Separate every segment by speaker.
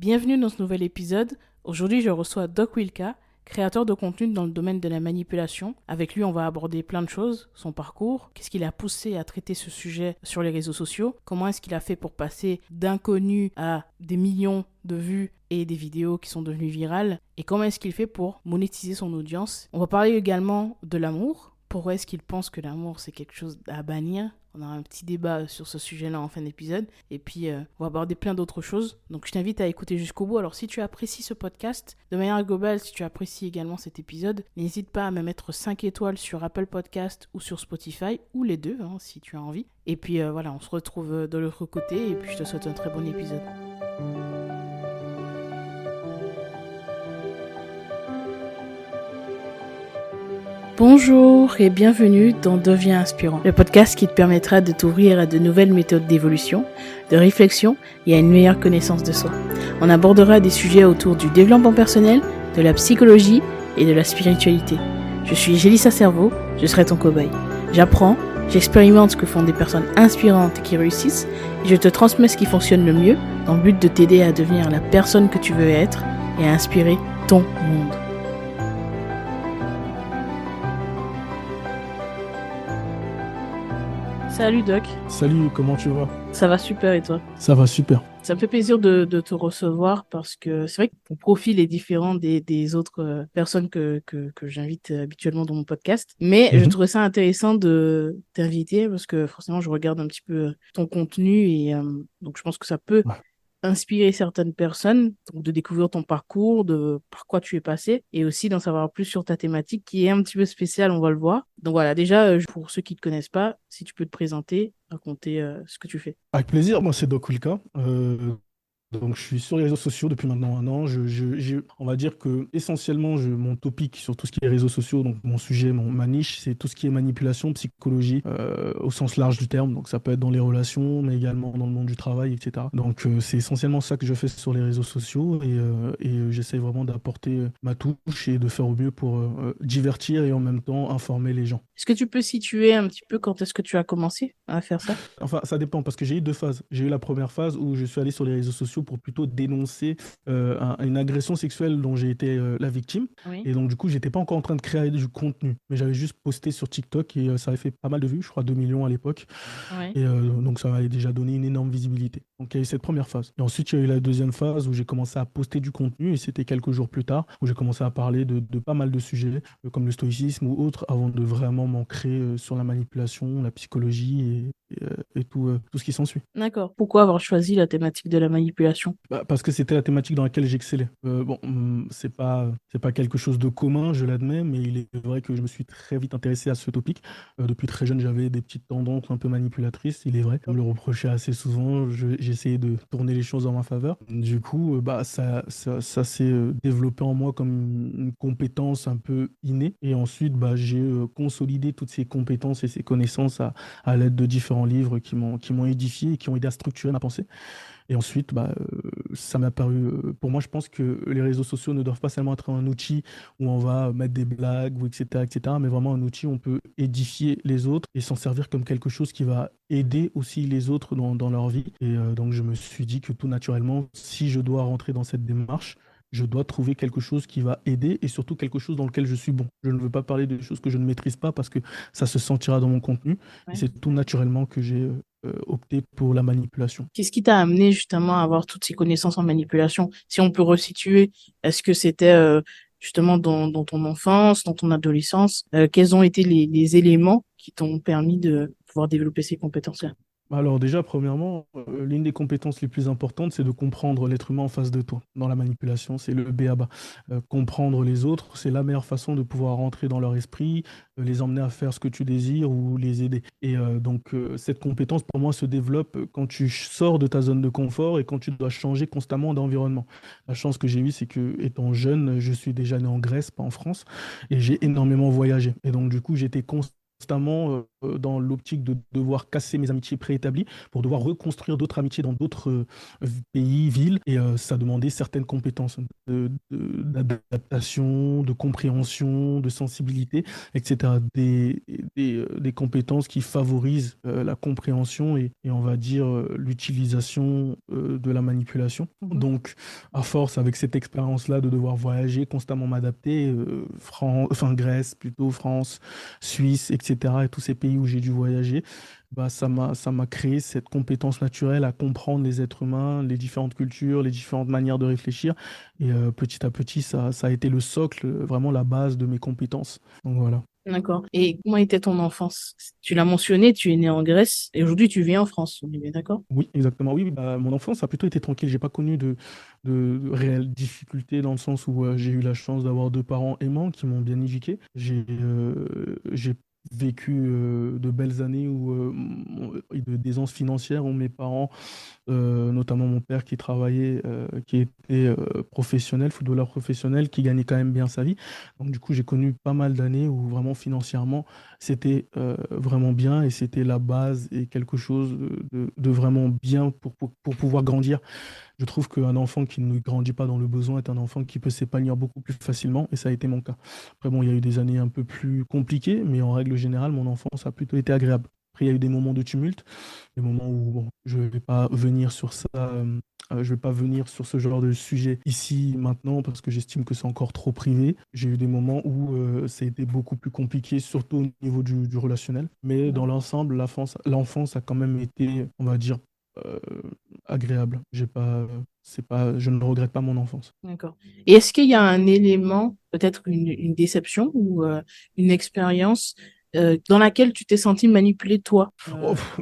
Speaker 1: Bienvenue dans ce nouvel épisode. Aujourd'hui, je reçois Doc Wilka, créateur de contenu dans le domaine de la manipulation. Avec lui, on va aborder plein de choses, son parcours, qu'est-ce qui l'a poussé à traiter ce sujet sur les réseaux sociaux, comment est-ce qu'il a fait pour passer d'inconnu à des millions de vues et des vidéos qui sont devenues virales, et comment est-ce qu'il fait pour monétiser son audience. On va parler également de l'amour. Pourquoi est-ce qu'il pense que l'amour, c'est quelque chose à bannir? On aura un petit débat sur ce sujet-là en fin d'épisode. Et puis, on va aborder plein d'autres choses. Donc, je t'invite à écouter jusqu'au bout. Alors, si tu apprécies ce podcast, de manière globale, si tu apprécies également cet épisode, n'hésite pas à me mettre 5 étoiles sur Apple Podcast ou sur Spotify, ou les deux, si tu as envie. Et puis, voilà, on se retrouve de l'autre côté. Et puis, je te souhaite un très bon épisode. Bonjour et bienvenue dans Deviens Inspirant, le podcast qui te permettra de t'ouvrir à de nouvelles méthodes d'évolution, de réflexion et à une meilleure connaissance de soi. On abordera des sujets autour du développement personnel, de la psychologie et de la spiritualité. Je suis Gélissa Cerveau, je serai ton cobaye. J'apprends, j'expérimente ce que font des personnes inspirantes qui réussissent et je te transmets ce qui fonctionne le mieux dans le but de t'aider à devenir la personne que tu veux être et à inspirer ton monde. Salut Doc,
Speaker 2: Salut, comment tu vas?
Speaker 1: ça va super et toi?
Speaker 2: Ça va super.
Speaker 1: Ça me fait plaisir de te recevoir parce que c'est vrai que ton profil est différent des autres personnes que j'invite habituellement dans mon podcast. Mais je
Speaker 2: Mhm.
Speaker 1: trouvais ça intéressant de t'inviter parce que forcément je regarde un petit peu ton contenu et donc je pense que ça peut
Speaker 2: Ouais.
Speaker 1: inspirer certaines personnes, donc de découvrir ton parcours, de par quoi tu es passé, et aussi d'en savoir plus sur ta thématique qui est un petit peu spéciale, on va le voir. Donc voilà, déjà, pour ceux qui ne te connaissent pas, si tu peux te présenter, raconter ce que tu fais.
Speaker 2: Avec plaisir, moi c'est Doc Wilka. Donc je suis sur les réseaux sociaux depuis maintenant un an. On va dire que essentiellement mon topic sur tout ce qui est réseaux sociaux, donc mon sujet, ma niche, c'est tout ce qui est manipulation, psychologie au sens large du terme. Donc ça peut être dans les relations, mais également dans le monde du travail, etc. Donc c'est essentiellement ça que je fais sur les réseaux sociaux et j'essaie vraiment d'apporter ma touche et de faire au mieux pour divertir et en même temps informer les gens.
Speaker 1: Est-ce que tu peux situer un petit peu quand est-ce que tu as commencé à faire ça?
Speaker 2: Enfin, ça dépend parce que j'ai eu deux phases. J'ai eu la première phase où je suis allé sur les réseaux sociaux pour plutôt dénoncer une agression sexuelle dont j'ai été la victime.
Speaker 1: Oui.
Speaker 2: Et donc, du coup, j'étais pas encore en train de créer du contenu, mais j'avais juste posté sur TikTok et ça avait fait pas mal de vues, je crois 2 millions à l'époque.
Speaker 1: Oui.
Speaker 2: Et donc, ça m'avait déjà donné une énorme visibilité. Donc, il y a eu cette première phase. Et ensuite, il y a eu la deuxième phase où j'ai commencé à poster du contenu et c'était quelques jours plus tard où j'ai commencé à parler de pas mal de sujets comme le stoïcisme ou autres avant de vraiment m'ancrer sur la manipulation, la psychologie et tout ce qui s'ensuit.
Speaker 1: D'accord. Pourquoi avoir choisi la thématique de la manipulation?
Speaker 2: Bah, parce que c'était la thématique dans laquelle j'excellais. Bon, c'est pas quelque chose de commun, je l'admets, mais il est vrai que je me suis très vite intéressé à ce topic. Depuis très jeune, j'avais des petites tendances un peu manipulatrices, il est vrai. On me le reprochait assez souvent, j'essayais de tourner les choses en ma faveur. Du coup, bah, ça s'est développé en moi comme une compétence un peu innée. Et ensuite, bah, j'ai consolidé toutes ces compétences et ces connaissances à l'aide de différents livres qui m'ont édifié et qui ont aidé à structurer ma pensée. Et ensuite, bah, ça m'a paru, pour moi, je pense que les réseaux sociaux ne doivent pas seulement être un outil où on va mettre des blagues, ou etc., mais vraiment un outil où on peut édifier les autres et s'en servir comme quelque chose qui va aider aussi les autres dans leur vie. Et donc, je me suis dit que tout naturellement, si je dois rentrer dans cette démarche, je dois trouver quelque chose qui va aider et surtout quelque chose dans lequel je suis bon. Je ne veux pas parler de choses que je ne maîtrise pas parce que ça se sentira dans mon contenu. Et
Speaker 1: Ouais.
Speaker 2: c'est tout naturellement que j'ai opté pour la manipulation.
Speaker 1: Qu'est-ce qui t'a amené justement à avoir toutes ces connaissances en manipulation? Si on peut resituer, est-ce que c'était justement dans ton enfance, dans ton adolescence? Quels ont été les éléments qui t'ont permis de pouvoir développer ces compétences-là?
Speaker 2: Alors déjà, premièrement, l'une des compétences les plus importantes, c'est de comprendre l'être humain en face de toi. Dans la manipulation, c'est le b.a.-ba. Comprendre les autres, c'est la meilleure façon de pouvoir rentrer dans leur esprit, les emmener à faire ce que tu désires ou les aider. Et donc, cette compétence, pour moi, se développe quand tu sors de ta zone de confort et quand tu dois changer constamment d'environnement. La chance que j'ai eue, c'est que, étant jeune, je suis déjà né en Grèce, pas en France, et j'ai énormément voyagé. Et donc, du coup, j'étais constamment constamment dans l'optique de devoir casser mes amitiés préétablies pour devoir reconstruire d'autres amitiés dans d'autres pays, villes. Et ça demandait certaines compétences d'adaptation, de compréhension, de sensibilité, etc. Des compétences qui favorisent la compréhension et on va dire l'utilisation de la manipulation. Donc, à force, avec cette expérience-là de devoir voyager, constamment m'adapter, enfin Grèce plutôt, France, Suisse, etc., et tous ces pays où j'ai dû voyager, bah, ça m'a créé cette compétence naturelle à comprendre les êtres humains, les différentes cultures, les différentes manières de réfléchir. Et petit à petit, ça a été le socle, vraiment la base de mes compétences. Donc voilà.
Speaker 1: D'accord. Et comment était ton enfance? Tu l'as mentionné, tu es né en Grèce et aujourd'hui tu vis en France. On est bien d'accord?
Speaker 2: Oui, exactement. Oui, oui, bah, mon enfance a plutôt été tranquille. J'ai pas connu de réelles difficultés dans le sens où j'ai eu la chance d'avoir deux parents aimants qui m'ont bien éduqué. J'ai vécu de belles années où d'aisance financière où mes parents notamment mon père qui travaillait, qui était professionnel, footballeur professionnel, qui gagnait quand même bien sa vie. Donc du coup, j'ai connu pas mal d'années où vraiment financièrement, c'était vraiment bien et c'était la base et quelque chose de vraiment bien pour pouvoir grandir. Je trouve qu'un enfant qui ne grandit pas dans le besoin est un enfant qui peut s'épanouir beaucoup plus facilement et ça a été mon cas. Après, bon, il y a eu des années un peu plus compliquées, mais en règle générale, mon enfance a plutôt été agréable. Après, il y a eu des moments de tumulte, des moments où bon, je ne vais pas venir sur ça, je vais pas venir sur ce genre de sujet ici maintenant parce que j'estime que c'est encore trop privé. J'ai eu des moments où ça a été beaucoup plus compliqué, surtout au niveau du relationnel. Mais dans l'ensemble, l'enfance a quand même été, on va dire, euh, agréable. Je ne regrette pas mon enfance.
Speaker 1: D'accord. Et est-ce qu'il y a un élément, peut-être une déception ou une expérience dans laquelle tu t'es senti manipulé toi?
Speaker 2: Oh, pff,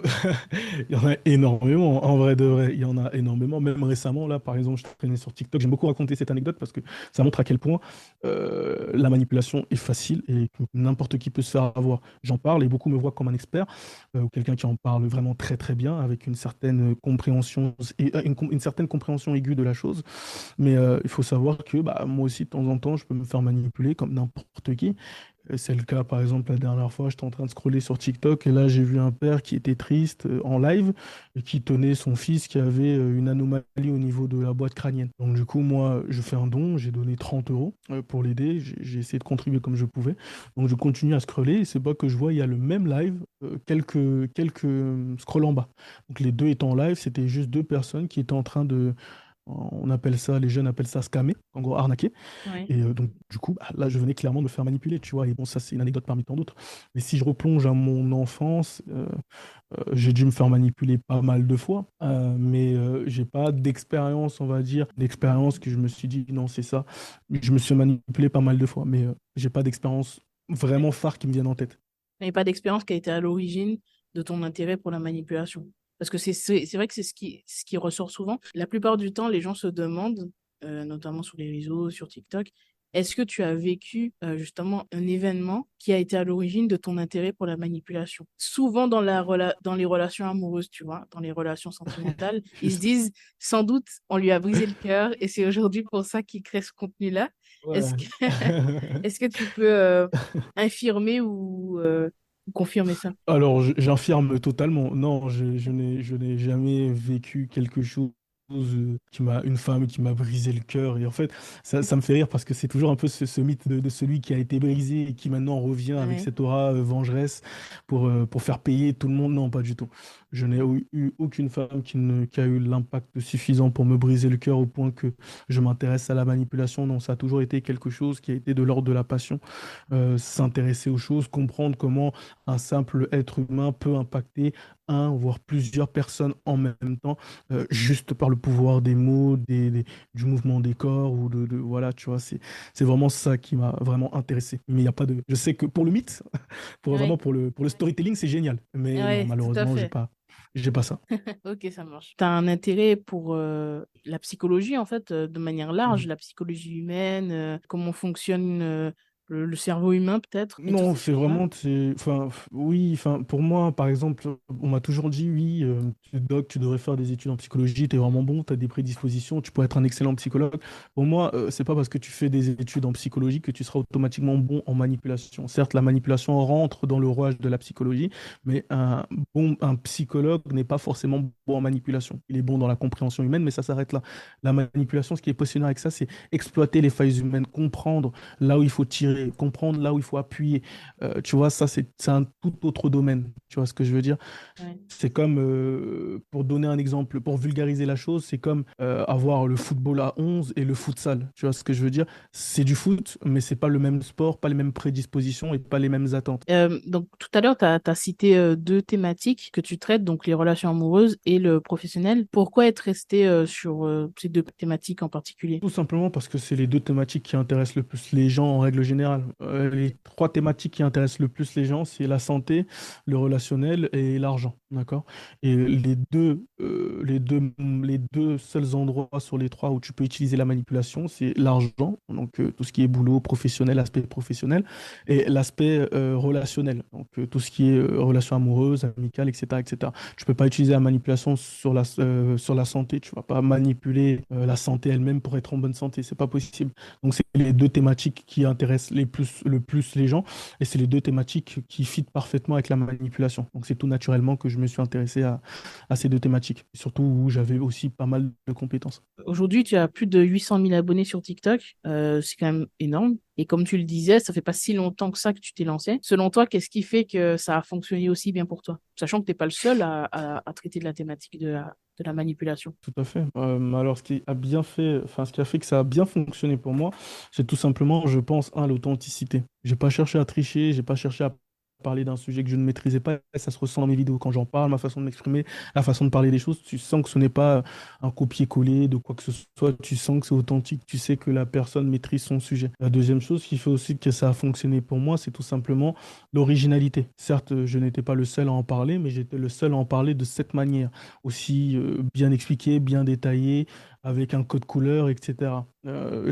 Speaker 2: il y en a énormément, en vrai de vrai, il y en a énormément. Même récemment, là, par exemple, je traînais sur TikTok. J'aime beaucoup raconter cette anecdote parce que ça montre à quel point la manipulation est facile et que n'importe qui peut se faire avoir. J'en parle et beaucoup me voient comme un expert ou quelqu'un qui en parle vraiment très très bien avec une certaine compréhension et une certaine compréhension aiguë de la chose. Mais il faut savoir que bah, moi aussi, de temps en temps, je peux me faire manipuler comme n'importe qui. C'est le cas, par exemple, la dernière fois, j'étais en train de scroller sur TikTok et là, j'ai vu un père qui était triste en live et qui tenait son fils qui avait une anomalie au niveau de la boîte crânienne. Donc, du coup, moi, je fais un don, j'ai donné 30 euros pour l'aider, j'ai essayé de contribuer comme je pouvais. Donc, je continue à scroller et c'est pas que je vois, il y a le même live, quelques scrolls en bas. Donc, les deux étant en live, c'était juste deux personnes qui étaient en train de, on appelle ça, les jeunes appellent ça scammer, en gros arnaquer.
Speaker 1: Oui.
Speaker 2: Et donc, du coup, bah, là, je venais clairement de me faire manipuler, tu vois. Et bon, ça, c'est une anecdote parmi tant d'autres. Mais si je replonge à mon enfance, j'ai dû me faire manipuler pas mal de fois. Mais j'ai pas d'expérience, on va dire, d'expérience que je me suis dit, non, c'est ça. Je me suis manipulé pas mal de fois, mais j'ai pas d'expérience vraiment phare qui me vienne en tête.
Speaker 1: Il n'y pas d'expérience qui a été à l'origine de ton intérêt pour la manipulation. Parce que c'est vrai que c'est ce qui ressort souvent. La plupart du temps, les gens se demandent, notamment sur les réseaux, sur TikTok, est-ce que tu as vécu justement un événement qui a été à l'origine de ton intérêt pour la manipulation? Souvent dans les relations amoureuses, tu vois, dans les relations sentimentales, ils se
Speaker 2: Juste.
Speaker 1: disent, sans doute, on lui a brisé le cœur et c'est aujourd'hui pour ça qu'il crée ce contenu-là. Est-ce que,
Speaker 2: Ouais.
Speaker 1: est-ce que tu peux infirmer ou confirmer ça?
Speaker 2: Alors, j'infirme totalement. Non, je n'ai jamais vécu quelque chose une femme qui m'a brisé le cœur. Et en fait, ça me fait rire parce que c'est toujours un peu ce mythe de celui qui a été brisé et qui maintenant revient avec
Speaker 1: Ouais.
Speaker 2: cette aura vengeresse pour faire payer tout le monde. Non, pas du tout. Je n'ai eu aucune femme qui a eu l'impact suffisant pour me briser le cœur au point que je m'intéresse à la manipulation. Non, ça a toujours été quelque chose qui a été de l'ordre de la passion. S'intéresser aux choses, comprendre comment un simple être humain peut impacter un, voire plusieurs personnes en même temps, juste par le pouvoir des mots, du mouvement des corps, ou voilà, tu vois, c'est vraiment ça qui m'a vraiment intéressé. Mais il n'y a pas de. Je sais que pour le mythe,
Speaker 1: Oui,
Speaker 2: pour le storytelling, c'est génial. Mais non,
Speaker 1: ouais, tout à
Speaker 2: malheureusement,
Speaker 1: fait.
Speaker 2: j'ai pas ça.
Speaker 1: Ok, ça marche. Tu as un intérêt pour la psychologie, en fait, de manière large,
Speaker 2: Mhm.
Speaker 1: la psychologie humaine, comment fonctionne le cerveau humain peut-être et toutes
Speaker 2: Non,
Speaker 1: ces
Speaker 2: c'est
Speaker 1: choses-là.
Speaker 2: vraiment, enfin, oui, enfin, pour moi, par exemple, on m'a toujours dit, oui, Doc, tu devrais faire des études en psychologie, tu es vraiment bon, tu as des prédispositions, tu pourrais être un excellent psychologue. Pour moi, c'est pas parce que tu fais des études en psychologie que tu seras automatiquement bon en manipulation. Certes, la manipulation rentre dans le rouage de la psychologie, mais un psychologue n'est pas forcément bon en manipulation. Il est bon dans la compréhension humaine, mais ça s'arrête là. La manipulation, ce qui est passionnant avec ça, c'est exploiter les failles humaines, comprendre là où il faut tirer, comprendre là où il faut appuyer. Tu vois, ça, c'est un tout autre domaine. Tu vois ce que je veux dire?
Speaker 1: Ouais.
Speaker 2: C'est comme, pour donner un exemple, pour vulgariser la chose, c'est comme avoir le football à 11 et le futsal. Tu vois ce que je veux dire? C'est du foot, mais c'est pas le même sport, pas les mêmes prédispositions et pas les mêmes attentes.
Speaker 1: Donc tout à l'heure, tu as cité deux thématiques que tu traites, donc les relations amoureuses et le professionnel. Pourquoi être resté sur ces deux thématiques en particulier?
Speaker 2: Tout simplement parce que c'est les deux thématiques qui intéressent le plus les gens en règle générale. Les trois thématiques qui intéressent le plus les gens, c'est la santé, le relationnel et l'argent, d'accord? Et les deux seuls endroits sur les trois où tu peux utiliser la manipulation, c'est l'argent, donc tout ce qui est boulot professionnel, aspect professionnel, et l'aspect relationnel, donc tout ce qui est relations amoureuses, amicales, etc., etc. Tu peux pas utiliser la manipulation sur la santé. Tu vas pas manipuler la santé elle-même pour être en bonne santé. C'est pas possible. Donc, c'est les deux thématiques qui intéressent le plus les gens. Et c'est les deux thématiques qui fit parfaitement avec la manipulation. Donc, c'est tout naturellement que je me suis intéressé à ces deux thématiques. Et surtout où j'avais aussi pas mal de compétences.
Speaker 1: Aujourd'hui, tu as plus de 800 000 abonnés sur TikTok. C'est quand même énorme. Et comme tu le disais, ça fait pas si longtemps que ça que tu t'es lancé. Selon toi, qu'est-ce qui fait que ça a fonctionné aussi bien pour toi? Sachant que t'es pas le seul à traiter de la thématique de la manipulation.
Speaker 2: Tout à fait. Alors, ce qui a bien fait, enfin, ce qui a fait que ça a bien fonctionné pour moi, c'est tout simplement, je pense, l'authenticité. J'ai pas cherché à tricher, j'ai pas cherché à parler d'un sujet que je ne maîtrisais pas. Et ça se ressent dans mes vidéos quand j'en parle, ma façon de m'exprimer, la façon de parler des choses. Tu sens que ce n'est pas un copier-coller de quoi que ce soit. Tu sens que c'est authentique. Tu sais que la personne maîtrise son sujet. La deuxième chose qui fait aussi que ça a fonctionné pour moi, c'est tout simplement l'originalité. Certes, je n'étais pas le seul à en parler, mais j'étais le seul à en parler de cette manière aussi bien expliqué, bien détaillé, avec un code couleur, etc.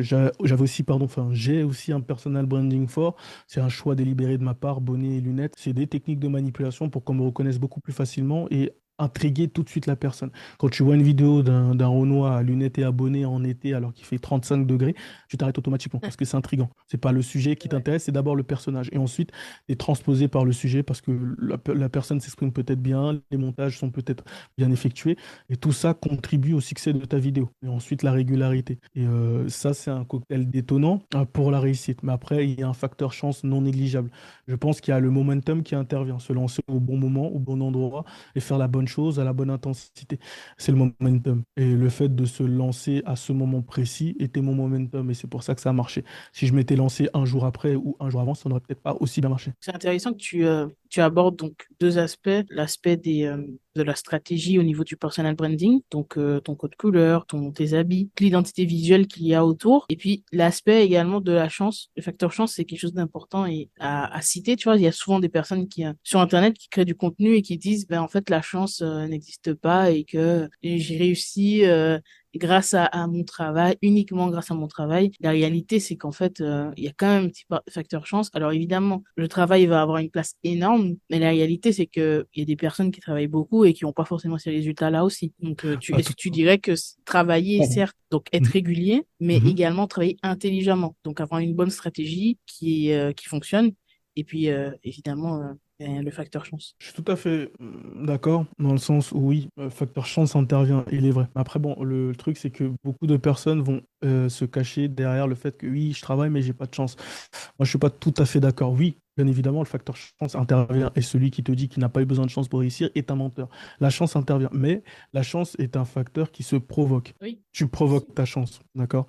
Speaker 2: J'avais aussi, pardon, enfin, j'ai aussi un personal branding fort. C'est un choix délibéré de ma part, bonnet et lunettes. C'est des techniques de manipulation pour qu'on me reconnaisse beaucoup plus facilement et intriguer tout de suite la personne. Quand tu vois une vidéo d'un Renoir à lunettes et à bonnet en été alors qu'il fait 35 degrés, tu t'arrêtes automatiquement parce que c'est intriguant. C'est pas le sujet qui
Speaker 1: Ouais.
Speaker 2: t'intéresse, c'est d'abord le personnage. Et ensuite, tu es transposé par le sujet parce que la personne s'exprime peut-être bien, les montages sont peut-être bien effectués. Et tout ça contribue au succès de ta vidéo. Et ensuite, la régularité. Et ça, c'est un cocktail détonnant pour la réussite. Mais après, il y a un facteur chance non négligeable. Je pense qu'il y a le momentum qui intervient, se lancer au bon moment, au bon endroit et faire la bonne chose à la bonne intensité. C'est le momentum. Et le fait de se lancer à ce moment précis était mon momentum. Et c'est pour ça que ça a marché. Si je m'étais lancé un jour après ou un jour avant, ça n'aurait peut-être pas aussi bien marché.
Speaker 1: C'est intéressant que tu abordes donc deux aspects. L'aspect de la stratégie au niveau du personal branding, donc ton code couleur, tes habits, l'identité visuelle qu'il y a autour. Et puis l'aspect également de la chance. Le facteur chance, c'est quelque chose d'important et à citer. Tu vois, il y a souvent des personnes sur Internet qui créent du contenu et qui disent, ben en fait, la chance n'existe pas et que j'ai réussi. Grâce à mon travail, uniquement grâce à mon travail. La réalité, c'est qu'en fait, il y a quand même un petit facteur chance. Alors évidemment, le travail va avoir une place énorme, mais la réalité, c'est que il y a des personnes qui travaillent beaucoup et qui n'ont pas forcément ces résultats-là aussi. Donc,
Speaker 2: Ah,
Speaker 1: est-ce
Speaker 2: tout-
Speaker 1: que tu dirais que travailler,
Speaker 2: Pardon.
Speaker 1: certes, donc être
Speaker 2: Mhm.
Speaker 1: régulier, mais
Speaker 2: Mhm.
Speaker 1: également travailler intelligemment, donc avoir une bonne stratégie qui fonctionne, et puis évidemment, le facteur chance.
Speaker 2: Je suis tout à fait d'accord, dans le sens où oui, facteur chance intervient, il est vrai. Mais après, bon, le truc, c'est que beaucoup de personnes vont se cacher derrière le fait que oui, je travaille, mais j'ai pas de chance. Moi, je suis pas tout à fait d'accord. Oui, bien évidemment, le facteur chance intervient et celui qui te dit qu'il n'a pas eu besoin de chance pour réussir est un menteur. La chance intervient, mais la chance est un facteur qui se provoque.
Speaker 1: Oui,
Speaker 2: Tu provoques ta chance, d'accord?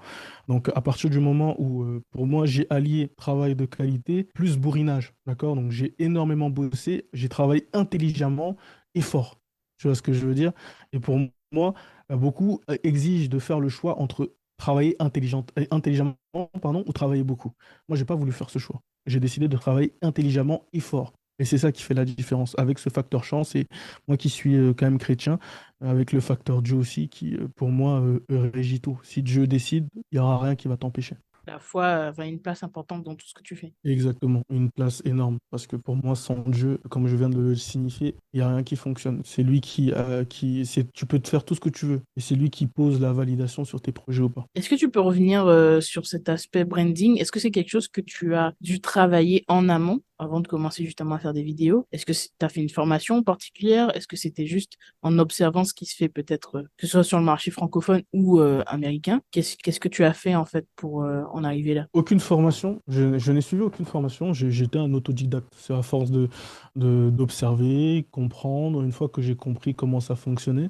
Speaker 2: Donc, à partir du moment où, pour moi, j'ai allié travail de qualité plus bourrinage, d'accord? Donc, j'ai énormément bossé, j'ai travaillé intelligemment et fort. Tu vois ce que je veux dire? Et pour moi, beaucoup exigent de faire le choix entre travailler intelligemment, pardon, ou travailler beaucoup. Moi, j'ai pas voulu faire ce choix. J'ai décidé de travailler intelligemment et fort. Et c'est ça qui fait la différence avec ce facteur chance. Et moi qui suis quand même chrétien, avec le facteur Dieu aussi, qui pour moi régit tout. Si Dieu décide, il n'y aura rien qui va t'empêcher.
Speaker 1: La foi a une place importante dans tout ce que tu fais.
Speaker 2: Exactement, une place énorme. Parce que pour moi, sans Dieu, comme je viens de le signifier, il n'y a rien qui fonctionne. C'est lui tu peux te faire tout ce que tu veux. Et c'est lui qui pose la validation sur tes projets ou pas.
Speaker 1: Est-ce que tu peux revenir sur cet aspect branding? Est-ce que c'est quelque chose que tu as dû travailler en amont avant de commencer justement à faire des vidéos? Est-ce que tu as fait une formation particulière? Est-ce que c'était juste en observant ce qui se fait peut-être, que ce soit sur le marché francophone ou américain? Qu'est-ce que tu as fait en fait pour en arriver là?
Speaker 2: Aucune formation, je n'ai suivi aucune formation, j'étais un autodidacte. C'est à force d'observer, comprendre. Une fois que j'ai compris comment ça fonctionnait,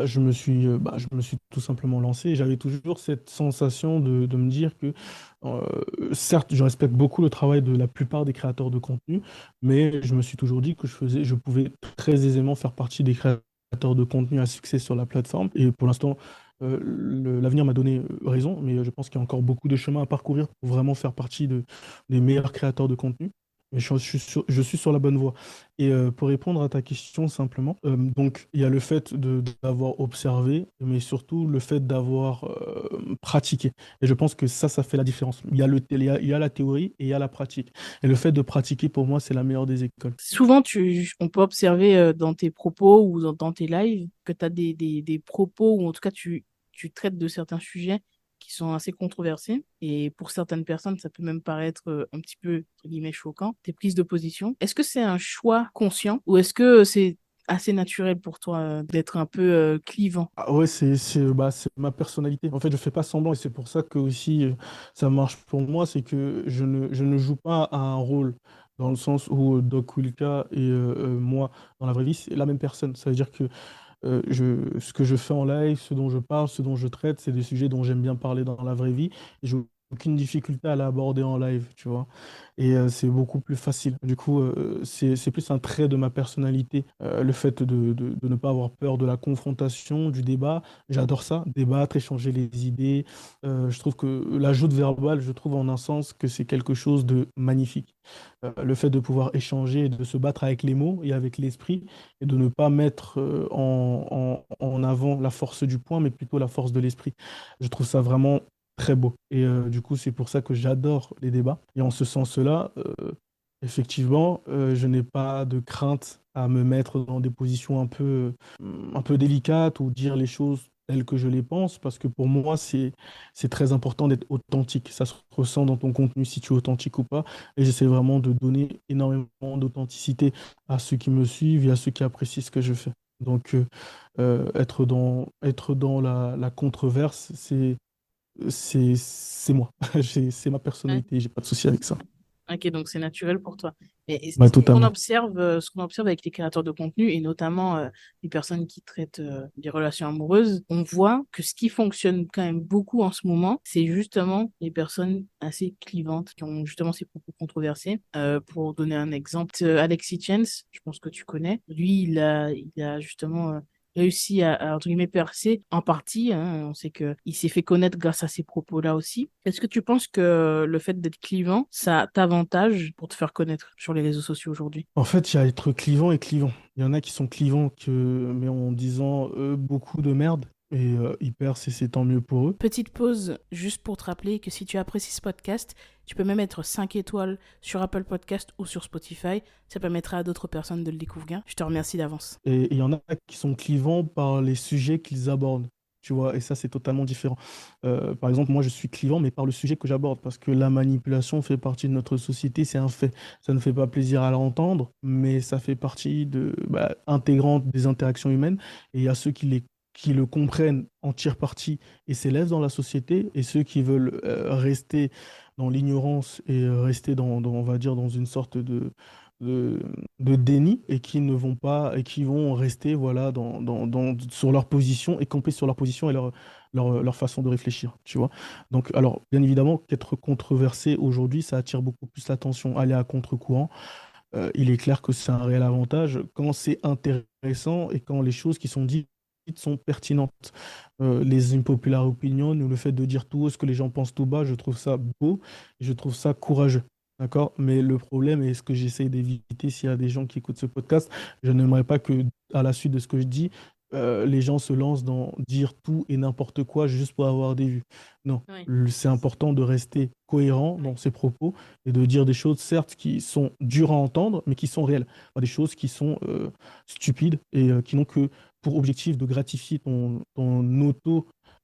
Speaker 2: je me suis tout simplement lancé. Et j'avais toujours cette sensation de me dire que, euh, certes, je respecte beaucoup le travail de la plupart des créateurs de contenu, mais je me suis toujours dit que je pouvais très aisément faire partie des créateurs de contenu à succès sur la plateforme. Et pour l'instant, l'avenir m'a donné raison, mais je pense qu'il y a encore beaucoup de chemin à parcourir pour vraiment faire partie des meilleurs créateurs de contenu. Mais je suis sur la bonne voie. Et pour répondre à ta question simplement, donc il y a le fait d'avoir observé, mais surtout le fait d'avoir pratiqué. Et je pense que ça fait la différence. Il y a la théorie et il y a la pratique. Et le fait de pratiquer, pour moi, c'est la meilleure des écoles.
Speaker 1: Souvent, on peut observer dans tes propos ou dans tes lives que tu as des propos ou en tout cas tu traites de certains sujets qui sont assez controversés. Et pour certaines personnes, ça peut même paraître un petit peu, entre guillemets, choquant, tes prises de position. Est-ce que c'est un choix conscient ou est-ce que c'est assez naturel pour toi d'être un peu clivant?
Speaker 2: Ah ouais, c'est ma personnalité. En fait, je fais pas semblant et c'est pour ça que aussi ça marche pour moi, c'est que je ne joue pas à un rôle dans le sens où Doc Wilka et moi, dans la vraie vie, c'est la même personne. Ça veut dire que ce que je fais en live, ce dont je parle, ce dont je traite, c'est des sujets dont j'aime bien parler dans la vraie vie. Et j'ai aucune difficulté à l'aborder en live, tu vois. Et c'est beaucoup plus facile. Du coup, c'est plus un trait de ma personnalité, le fait de ne pas avoir peur de la confrontation, du débat. J'adore ça, débattre, échanger les idées. Je trouve que l'ajout verbal, je trouve en un sens que c'est quelque chose de magnifique. Le fait de pouvoir échanger et de se battre avec les mots et avec l'esprit et de ne pas mettre en avant la force du point, mais plutôt la force de l'esprit. Je trouve ça vraiment très beau. Et du coup, c'est pour ça que j'adore les débats. Et en ce sens-là, effectivement, je n'ai pas de crainte à me mettre dans des positions un peu délicates ou dire les choses telles que je les pense, parce que pour moi, c'est très important d'être authentique. Ça se ressent dans ton contenu si tu es authentique ou pas. Et j'essaie vraiment de donner énormément d'authenticité à ceux qui me suivent et à ceux qui apprécient ce que je fais. Donc, être dans la controverse, c'est moi. C'est ma personnalité, j'ai pas de souci avec ça.
Speaker 1: Ok, donc c'est naturel pour toi. Mais
Speaker 2: Bah, totalement.
Speaker 1: ce qu'on observe avec les créateurs de contenu et notamment les personnes qui traitent des relations amoureuses, on voit que ce qui fonctionne quand même beaucoup en ce moment, c'est justement les personnes assez clivantes qui ont justement ces propos controversés. Pour donner un exemple, Alexis Chance, je pense que tu connais. Lui, il a justement réussi entre guillemets, percer en partie, hein. On sait que il s'est fait connaître grâce à ces propos-là aussi. Est-ce que tu penses que le fait d'être clivant, ça t'avantage pour te faire connaître sur les réseaux sociaux aujourd'hui?
Speaker 2: En fait, il y a être clivant et clivant. Il y en a qui sont clivants mais en disant beaucoup de merde et ils percent et c'est tant mieux pour eux.
Speaker 1: Petite pause juste pour te rappeler que si tu apprécies ce podcast, tu peux même mettre 5 étoiles sur Apple Podcast ou sur Spotify. Ça permettra à d'autres personnes de le découvrir. Je te remercie d'avance.
Speaker 2: Et il y en a qui sont clivants par les sujets qu'ils abordent. Tu vois, et ça, c'est totalement différent. Par exemple, moi, je suis clivant, mais par le sujet que j'aborde, parce que la manipulation fait partie de notre société, c'est un fait. Ça ne fait pas plaisir à l'entendre, mais ça fait partie intégrante des interactions humaines. Et il y a ceux qui le comprennent, en tirent parti et s'élèvent dans la société, et ceux qui veulent rester dans l'ignorance et rester on va dire, dans une sorte de, de déni et qui ne vont pas et qui vont rester voilà sur leur position et camper sur leur position et leur façon de réfléchir, tu vois. Donc alors bien évidemment qu'être controversé aujourd'hui ça attire beaucoup plus l'attention, aller à contre-courant, il est clair que c'est un réel avantage quand c'est intéressant et quand les choses qui sont dites sont pertinentes. Les impopulaires opinions ou le fait de dire tout haut ce que les gens pensent tout bas, je trouve ça beau et je trouve ça courageux. D'accord? Mais le problème, et ce que j'essaye d'éviter s'il y a des gens qui écoutent ce podcast, je n'aimerais pas que, à la suite de ce que je dis, les gens se lancent dans dire tout et n'importe quoi juste pour avoir des vues. Non,
Speaker 1: Oui.
Speaker 2: c'est important de rester cohérent dans ses propos et de dire des choses, certes, qui sont dures à entendre, mais qui sont réelles. Pas des choses qui sont stupides et qui n'ont que pour objectif de gratifier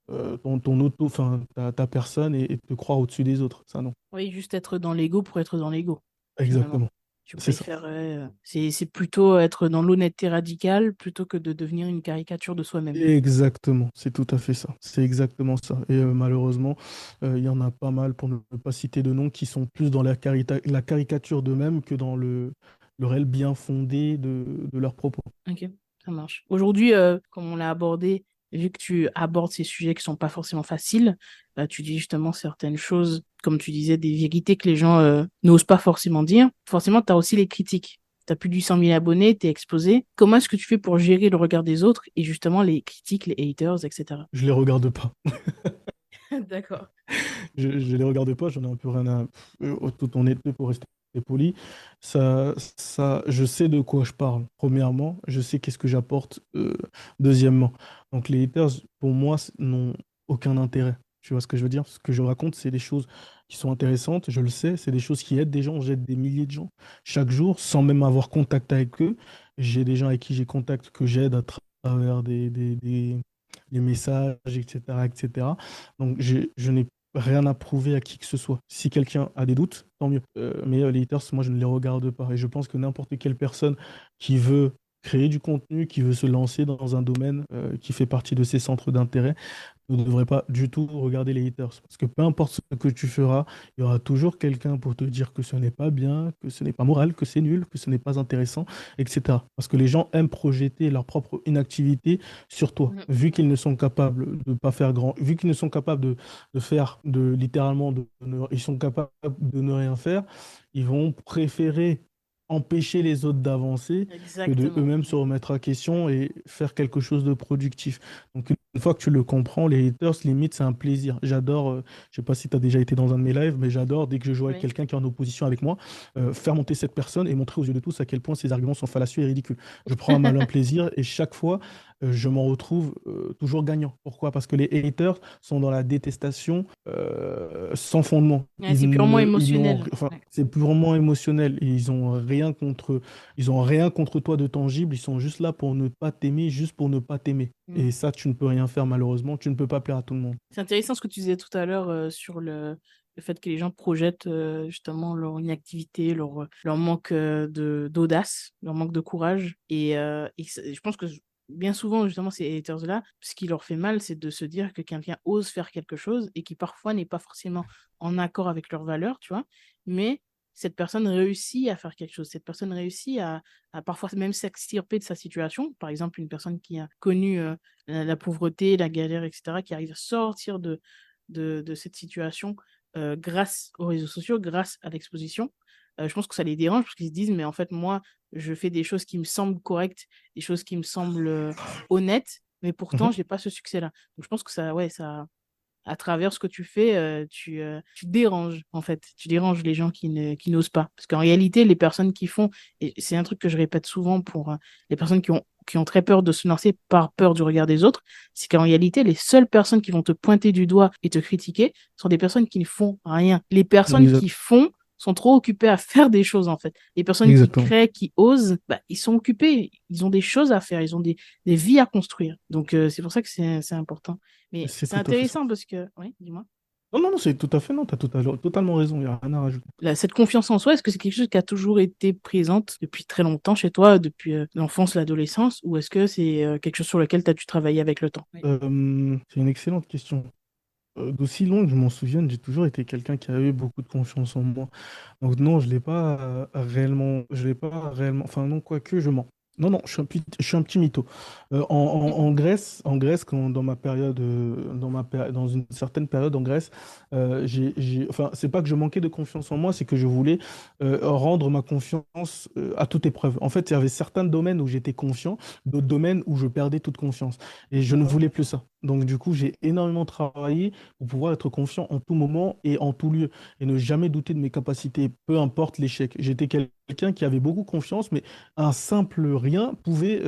Speaker 2: enfin, ta personne et te croire au-dessus des autres. Ça, non.
Speaker 1: Oui, juste être dans l'ego pour être dans l'ego, finalement.
Speaker 2: Exactement.
Speaker 1: Tu
Speaker 2: C'est ça.
Speaker 1: préfères, c'est plutôt être dans l'honnêteté radicale plutôt que de devenir une caricature de soi-même.
Speaker 2: Exactement, c'est tout à fait ça. C'est exactement ça. Et malheureusement, il y en a pas mal, pour ne pas citer de noms, qui sont plus dans la caricature d'eux-mêmes que dans le réel bien fondé de leurs propos.
Speaker 1: Ok, ça marche. Aujourd'hui, comme on l'a abordé, vu que tu abordes ces sujets qui sont pas forcément faciles, tu dis justement certaines choses, comme tu disais, des vérités que les gens n'osent pas forcément dire. Forcément, tu as aussi les critiques. Tu as plus de 800 000 abonnés, tu es exposé. Comment est-ce que tu fais pour gérer le regard des autres et justement les critiques, les haters, etc.
Speaker 2: Je les regarde pas.
Speaker 1: D'accord.
Speaker 2: Je les regarde pas, j'en ai un peu rien à... Tout honnêteté pour rester poli. Je sais de quoi je parle, premièrement. Je sais qu'est-ce que j'apporte, deuxièmement. Donc les haters, pour moi, n'ont aucun intérêt. Tu vois ce que je veux dire? Ce que je raconte, c'est des choses qui sont intéressantes, je le sais. C'est des choses qui aident des gens. J'aide des milliers de gens chaque jour, sans même avoir contact avec eux. J'ai des gens avec qui j'ai contact que j'aide à travers des messages, etc., etc. Donc, je n'ai rien à prouver à qui que ce soit. Si quelqu'un a des doutes, tant mieux. Mais les haters, moi, je ne les regarde pas. Et je pense que n'importe quelle personne qui veut créer du contenu, qui veut se lancer dans un domaine qui fait partie de ses centres d'intérêt, ne devrait pas du tout regarder les haters. Parce que peu importe ce que tu feras, il y aura toujours quelqu'un pour te dire que ce n'est pas bien, que ce n'est pas moral, que c'est nul, que ce n'est pas intéressant, etc. Parce que les gens aiment projeter leur propre inactivité sur toi.
Speaker 1: Mhm.
Speaker 2: Vu qu'ils ne sont capables de pas faire grand, vu qu'ils ne sont capables de faire, littéralement, ils sont capables de ne rien faire, ils vont préférer empêcher les autres d'avancer que de
Speaker 1: Exactement.
Speaker 2: eux-mêmes se remettre à question et faire quelque chose de productif. Donc, une fois que tu le comprends, les haters, limite, c'est un plaisir. J'adore, je sais pas si tu as déjà été dans un de mes lives, mais j'adore, dès que je joue avec
Speaker 1: Oui.
Speaker 2: quelqu'un qui est en opposition avec moi, faire monter cette personne et montrer aux yeux de tous à quel point ses arguments sont fallacieux et ridicules. Je prends un malin plaisir et chaque fois, je m'en retrouve toujours gagnant. Pourquoi? Parce que les haters sont dans la détestation sans fondement.
Speaker 1: Ouais, c'est purement émotionnel.
Speaker 2: Enfin,
Speaker 1: Ouais.
Speaker 2: c'est purement émotionnel. Et ils ont rien contre toi de tangible. Ils sont juste là pour ne pas t'aimer, juste pour ne pas t'aimer.
Speaker 1: Mm.
Speaker 2: Et ça, tu ne peux rien faire malheureusement. Tu ne peux pas plaire à tout le monde.
Speaker 1: C'est intéressant ce que tu disais tout à l'heure sur le fait que les gens projettent justement leur inactivité, leur manque d'audace, leur manque de courage. Je pense que bien souvent, justement, ces haters-là, ce qui leur fait mal, c'est de se dire que quelqu'un ose faire quelque chose et qui parfois n'est pas forcément en accord avec leurs valeurs, tu vois. Mais cette personne réussit à faire quelque chose. Cette personne réussit à parfois même s'extirper de sa situation. Par exemple, une personne qui a connu la pauvreté, la galère, etc., qui arrive à sortir de cette situation grâce aux réseaux sociaux, grâce à l'exposition. Je pense que ça les dérange parce qu'ils se disent, mais en fait, moi, je fais des choses qui me semblent correctes, des choses qui me semblent honnêtes, mais pourtant,
Speaker 2: Mhm.
Speaker 1: je n'ai pas ce succès-là. Donc, je pense que ça, ouais, à travers ce que tu fais, tu déranges, en fait. Tu déranges les gens qui n'osent pas. Parce qu'en réalité, les personnes qui font, et c'est un truc que je répète souvent pour les personnes qui ont très peur de se lancer par peur du regard des autres, c'est qu'en réalité, les seules personnes qui vont te pointer du doigt et te critiquer sont des personnes qui ne font rien. Les personnes
Speaker 2: Exact-
Speaker 1: qui font sont trop occupées à faire des choses, en fait. Les personnes qui
Speaker 2: Exactement.
Speaker 1: créent, qui osent, bah, ils sont occupés, ils ont des choses à faire, ils ont des vies à construire. Donc, c'est pour ça que c'est important. Mais
Speaker 2: C'est
Speaker 1: c'est
Speaker 2: tout à fait ça.
Speaker 1: intéressant parce que, oui, dis-moi.
Speaker 2: Non, non, non, c'est tout à fait, non, tu as totalement raison, il n'y a rien à rajouter.
Speaker 1: Cette confiance en soi, est-ce que c'est quelque chose qui a toujours été présente depuis très longtemps chez toi, depuis l'enfance, l'adolescence, ou est-ce que c'est quelque chose sur lequel tu as dû travailler avec le temps? Oui.
Speaker 2: C'est une excellente question. D'aussi loin que je m'en souvienne, j'ai toujours été quelqu'un qui a eu beaucoup de confiance en moi. Donc non, je l'ai pas réellement, enfin non, quoique je mens. Non, non, je suis un petit mytho. Dans ma période, dans une certaine période en Grèce, enfin, c'est pas que je manquais de confiance en moi, c'est que je voulais rendre ma confiance à toute épreuve. En fait, il y avait certains domaines où j'étais confiant, d'autres domaines où je perdais toute confiance. Et je ne
Speaker 1: D'accord.
Speaker 2: voulais plus ça. Donc, du coup, j'ai énormément travaillé pour pouvoir être confiant en tout moment et en tout lieu et ne jamais douter de mes capacités, peu importe l'échec. J'étais quelqu'un qui avait beaucoup confiance, mais un simple rien pouvait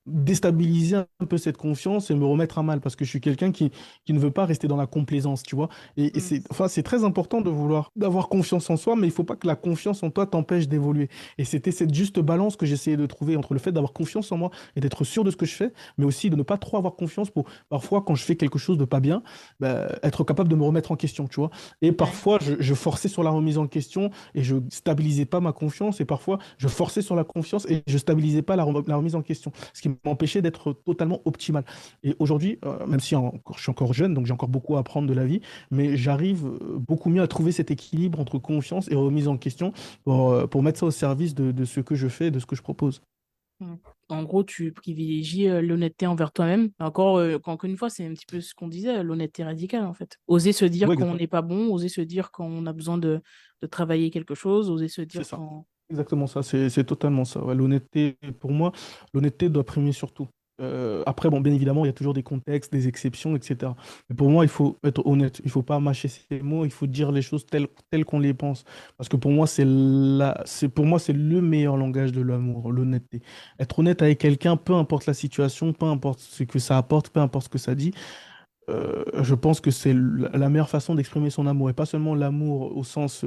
Speaker 2: déstabiliser un peu cette confiance et me remettre à mal parce que je suis quelqu'un qui ne veut pas rester dans la complaisance, tu vois. Et
Speaker 1: Mm.
Speaker 2: c'est très important d'avoir confiance en soi, mais il faut pas que la confiance en toi t'empêche d'évoluer. Et c'était cette juste balance que j'essayais de trouver entre le fait d'avoir confiance en moi et d'être sûr de ce que je fais, mais aussi de ne pas trop avoir confiance pour parfois, quand je fais quelque chose de pas bien, bah, être capable de me remettre en question, tu vois. Et
Speaker 1: Ouais.
Speaker 2: parfois, je forçais sur la remise en question et je stabilisais pas ma confiance. Et parfois, je forçais sur la confiance et je stabilisais pas la remise en question. Ce qui m'empêchait d'être totalement optimal. Et aujourd'hui, même si je suis encore jeune, donc j'ai encore beaucoup à apprendre de la vie, mais j'arrive beaucoup mieux à trouver cet équilibre entre confiance et remise en question pour mettre ça au service de ce que je fais et de ce que je propose.
Speaker 1: Mm. En gros, tu privilégies l'honnêteté envers toi-même. Encore, encore une fois, c'est un petit peu ce qu'on disait, l'honnêteté radicale, en fait. Oser se dire
Speaker 2: Ouais,
Speaker 1: qu'on n'est pas bon, oser se dire qu'on a besoin de travailler quelque chose, oser se
Speaker 2: c'est
Speaker 1: dire
Speaker 2: ça.
Speaker 1: qu'on...
Speaker 2: Exactement ça, c'est totalement ça. Ouais, l'honnêteté, pour moi, l'honnêteté doit primer surtout. Après, bon, bien évidemment, il y a toujours des contextes, des exceptions, etc. Mais pour moi, il faut être honnête. Il faut pas mâcher ses mots. Il faut dire les choses telles qu'on les pense. Parce que pour moi, pour moi, c'est le meilleur langage de l'amour, l'honnêteté. Être honnête avec quelqu'un, peu importe la situation, peu importe ce que ça apporte, peu importe ce que ça dit, je pense que c'est la meilleure façon d'exprimer son amour. Et pas seulement l'amour au sens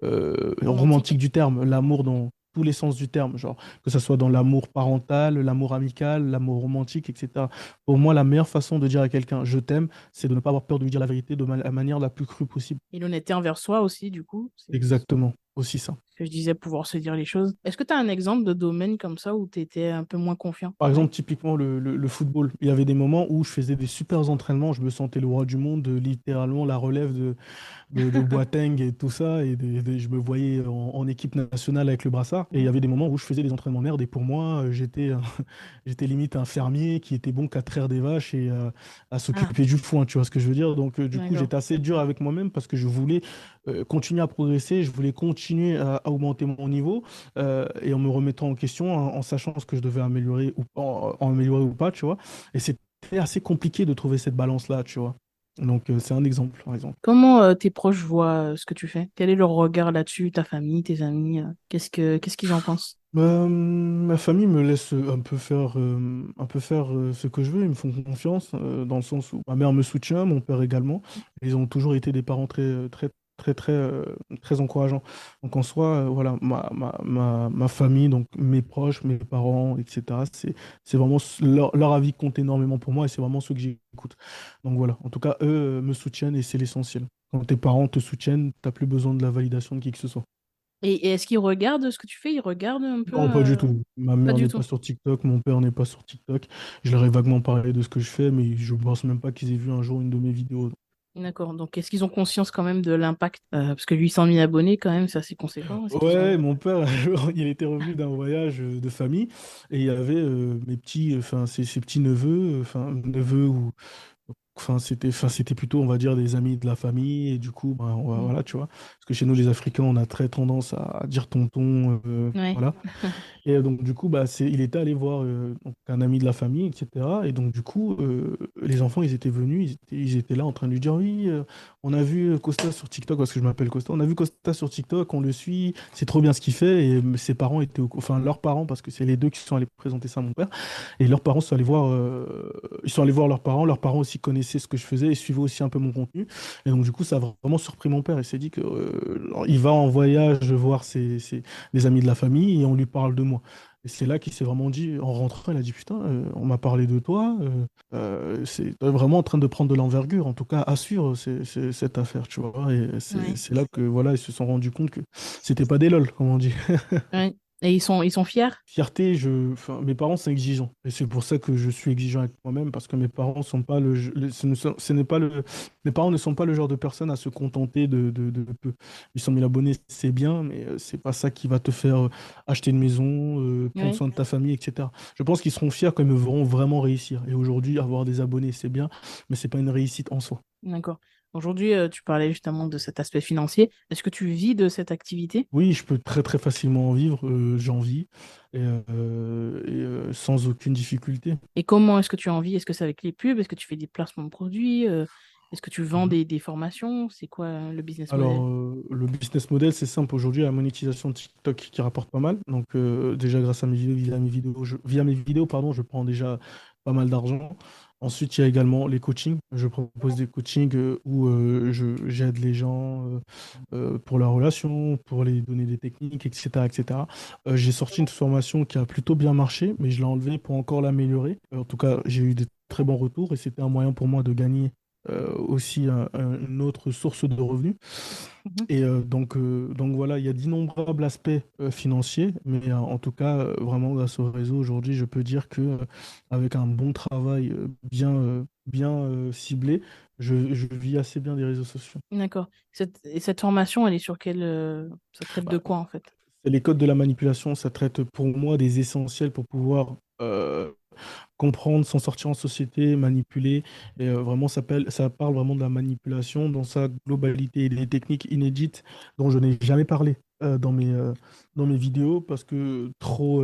Speaker 1: Romantique.
Speaker 2: romantique du terme, l'amour dans tous les sens du terme, genre que ce soit dans l'amour parental, l'amour amical, l'amour romantique, etc. Pour moi, la meilleure façon de dire à quelqu'un je t'aime, c'est de ne pas avoir peur de lui dire la vérité de la manière la plus crue possible.
Speaker 1: Et l'honnêteté envers soi aussi, du coup, c'est
Speaker 2: Exactement, aussi ça.
Speaker 1: ce que je disais, pouvoir se dire les choses. Est-ce que tu as un exemple de domaine comme ça où tu étais un peu moins confiant?
Speaker 2: Par exemple, typiquement le football. Il y avait des moments où je faisais des super entraînements, je me sentais le roi du monde, littéralement la relève de Boateng et tout ça. Et je me voyais en équipe nationale avec le brassard. Et il y avait des moments où je faisais des entraînements merde. Et pour moi, j'étais limite un fermier qui était bon qu'à traire des vaches et à
Speaker 1: Ah,
Speaker 2: s'occuper du foin. Tu vois ce que je veux dire? Donc, du coup,
Speaker 1: d'accord.
Speaker 2: j'étais assez dur avec moi-même parce que je voulais continuer à progresser. Je voulais continuer à augmenter mon niveau et en me remettant en question, en sachant ce que je devais améliorer ou, en améliorer ou pas, tu vois. Et c'était assez compliqué de trouver cette balance-là, tu vois. Donc, c'est un exemple, par exemple.
Speaker 1: Comment tes proches voient ce que tu fais? Quel est leur regard là-dessus, ta famille, tes amis, qu'est-ce qu'ils en pensent?
Speaker 2: Ma famille me laisse un peu faire ce que je veux. Ils me font confiance dans le sens où ma mère me soutient, mon père également. Ils ont toujours été des parents très encourageants. Donc en soi, voilà, ma famille, donc mes proches, mes parents, etc. C'est vraiment leur avis compte énormément pour moi et c'est vraiment ceux que j'écoute. Donc voilà, en tout cas, eux me soutiennent et c'est l'essentiel. Quand tes parents te soutiennent, t'as plus besoin de la validation de qui que ce soit.
Speaker 1: Et est-ce qu'ils regardent ce que tu fais? Ils regardent un peu
Speaker 2: Non, pas du tout. Ma
Speaker 1: pas
Speaker 2: mère
Speaker 1: du
Speaker 2: n'est
Speaker 1: tout.
Speaker 2: pas sur TikTok, mon père n'est pas sur TikTok. Je leur ai vaguement parlé de ce que je fais, mais je pense même pas qu'ils aient vu un jour une de mes vidéos.
Speaker 1: D'accord. Donc, est-ce qu'ils ont conscience quand même de l'impact? Parce que 800 000 abonnés, quand même, c'est assez conséquent. Est-ce qu'ils
Speaker 2: Ouais,
Speaker 1: ont...
Speaker 2: mon père, un jour, il était revenu d'un voyage de famille et il y avait mes petits, enfin, ses petits neveux, enfin, neveux ou enfin, c'était plutôt, on va dire, des amis de la famille. Et du coup, ben,
Speaker 1: Mm.
Speaker 2: voilà, tu vois. Parce que chez nous, les Africains, on a très tendance à dire tonton,
Speaker 1: Ouais.
Speaker 2: voilà. Et donc, du coup, bah, il était allé voir donc, un ami de la famille, etc. Et donc, du coup, les enfants, ils étaient venus, ils étaient là en train de lui dire, oui, on a vu Costa sur TikTok, parce que je m'appelle Costa, on a vu Costa sur TikTok, on le suit, c'est trop bien ce qu'il fait. Et ses parents étaient, enfin, leurs parents, parce que c'est les deux qui sont allés présenter ça à mon père, et leurs parents sont allés voir, ils sont allés voir leurs parents aussi connaissaient ce que je faisais et suivaient aussi un peu mon contenu. Et donc, du coup, ça a vraiment surpris mon père. Il s'est dit que, il va en voyage voir des amis de la famille et on lui parle de moi. Et c'est là qu'il s'est vraiment dit, en rentrant, il a dit, putain, on m'a parlé de toi, c'est vraiment en train de prendre de l'envergure, en tout cas, assure cette affaire, tu vois. Et
Speaker 1: Ouais.
Speaker 2: c'est là que, voilà, ils se sont rendus compte que c'était pas des lol, comme on dit.
Speaker 1: Ouais. Et ils sont fiers?
Speaker 2: Fierté, enfin, mes parents sont exigeants. Et c'est pour ça que je suis exigeant avec moi-même, parce que mes parents sont pas ce n'est pas mes parents ne sont pas le genre de personnes à se contenter de peu. 800 000 abonnés, c'est bien, mais c'est pas ça qui va te faire acheter une maison, prendre
Speaker 1: Oui.
Speaker 2: soin de ta famille, etc. Je pense qu'ils seront fiers quand ils me verront vraiment réussir. Et aujourd'hui, avoir des abonnés, c'est bien, mais c'est pas une réussite en soi.
Speaker 1: D'accord. Aujourd'hui, tu parlais justement de cet aspect financier. Est-ce que tu vis de cette activité?
Speaker 2: Oui, je peux très très facilement en vivre, j'en vis, sans aucune difficulté.
Speaker 1: Et comment est-ce que tu en vis? Est-ce que c'est avec les pubs? Est-ce que tu fais des placements de produits? Est-ce que tu vends des formations? C'est quoi le business
Speaker 2: Alors,
Speaker 1: model?
Speaker 2: le business model, c'est simple. Aujourd'hui, la monétisation de TikTok qui rapporte pas mal. Donc, déjà, grâce à mes vidéos, via mes vidéos, pardon, je prends déjà pas mal d'argent. Ensuite, il y a également les coachings. Je propose des coachings où j'aide les gens pour leurs relations, pour les donner des techniques, etc., etc. J'ai sorti une formation qui a plutôt bien marché, mais je l'ai enlevée pour encore l'améliorer. En tout cas, j'ai eu de très bons retours et c'était un moyen pour moi de gagner aussi une autre source de revenus.
Speaker 1: Mhm.
Speaker 2: Donc voilà, il y a d'innombrables aspects financiers, mais en tout cas, vraiment grâce au réseau aujourd'hui, je peux dire que avec un bon travail bien ciblé, je vis assez bien des réseaux sociaux.
Speaker 1: D'accord. Et cette formation, elle est sur quelle... ça traite de
Speaker 2: Bah,
Speaker 1: quoi en fait?
Speaker 2: c'est les codes de la manipulation, ça traite pour moi des essentiels pour pouvoir comprendre, s'en sortir en société, manipuler. Et vraiment, ça parle vraiment de la manipulation dans sa globalité et des techniques inédites dont je n'ai jamais parlé dans mes vidéos parce que trop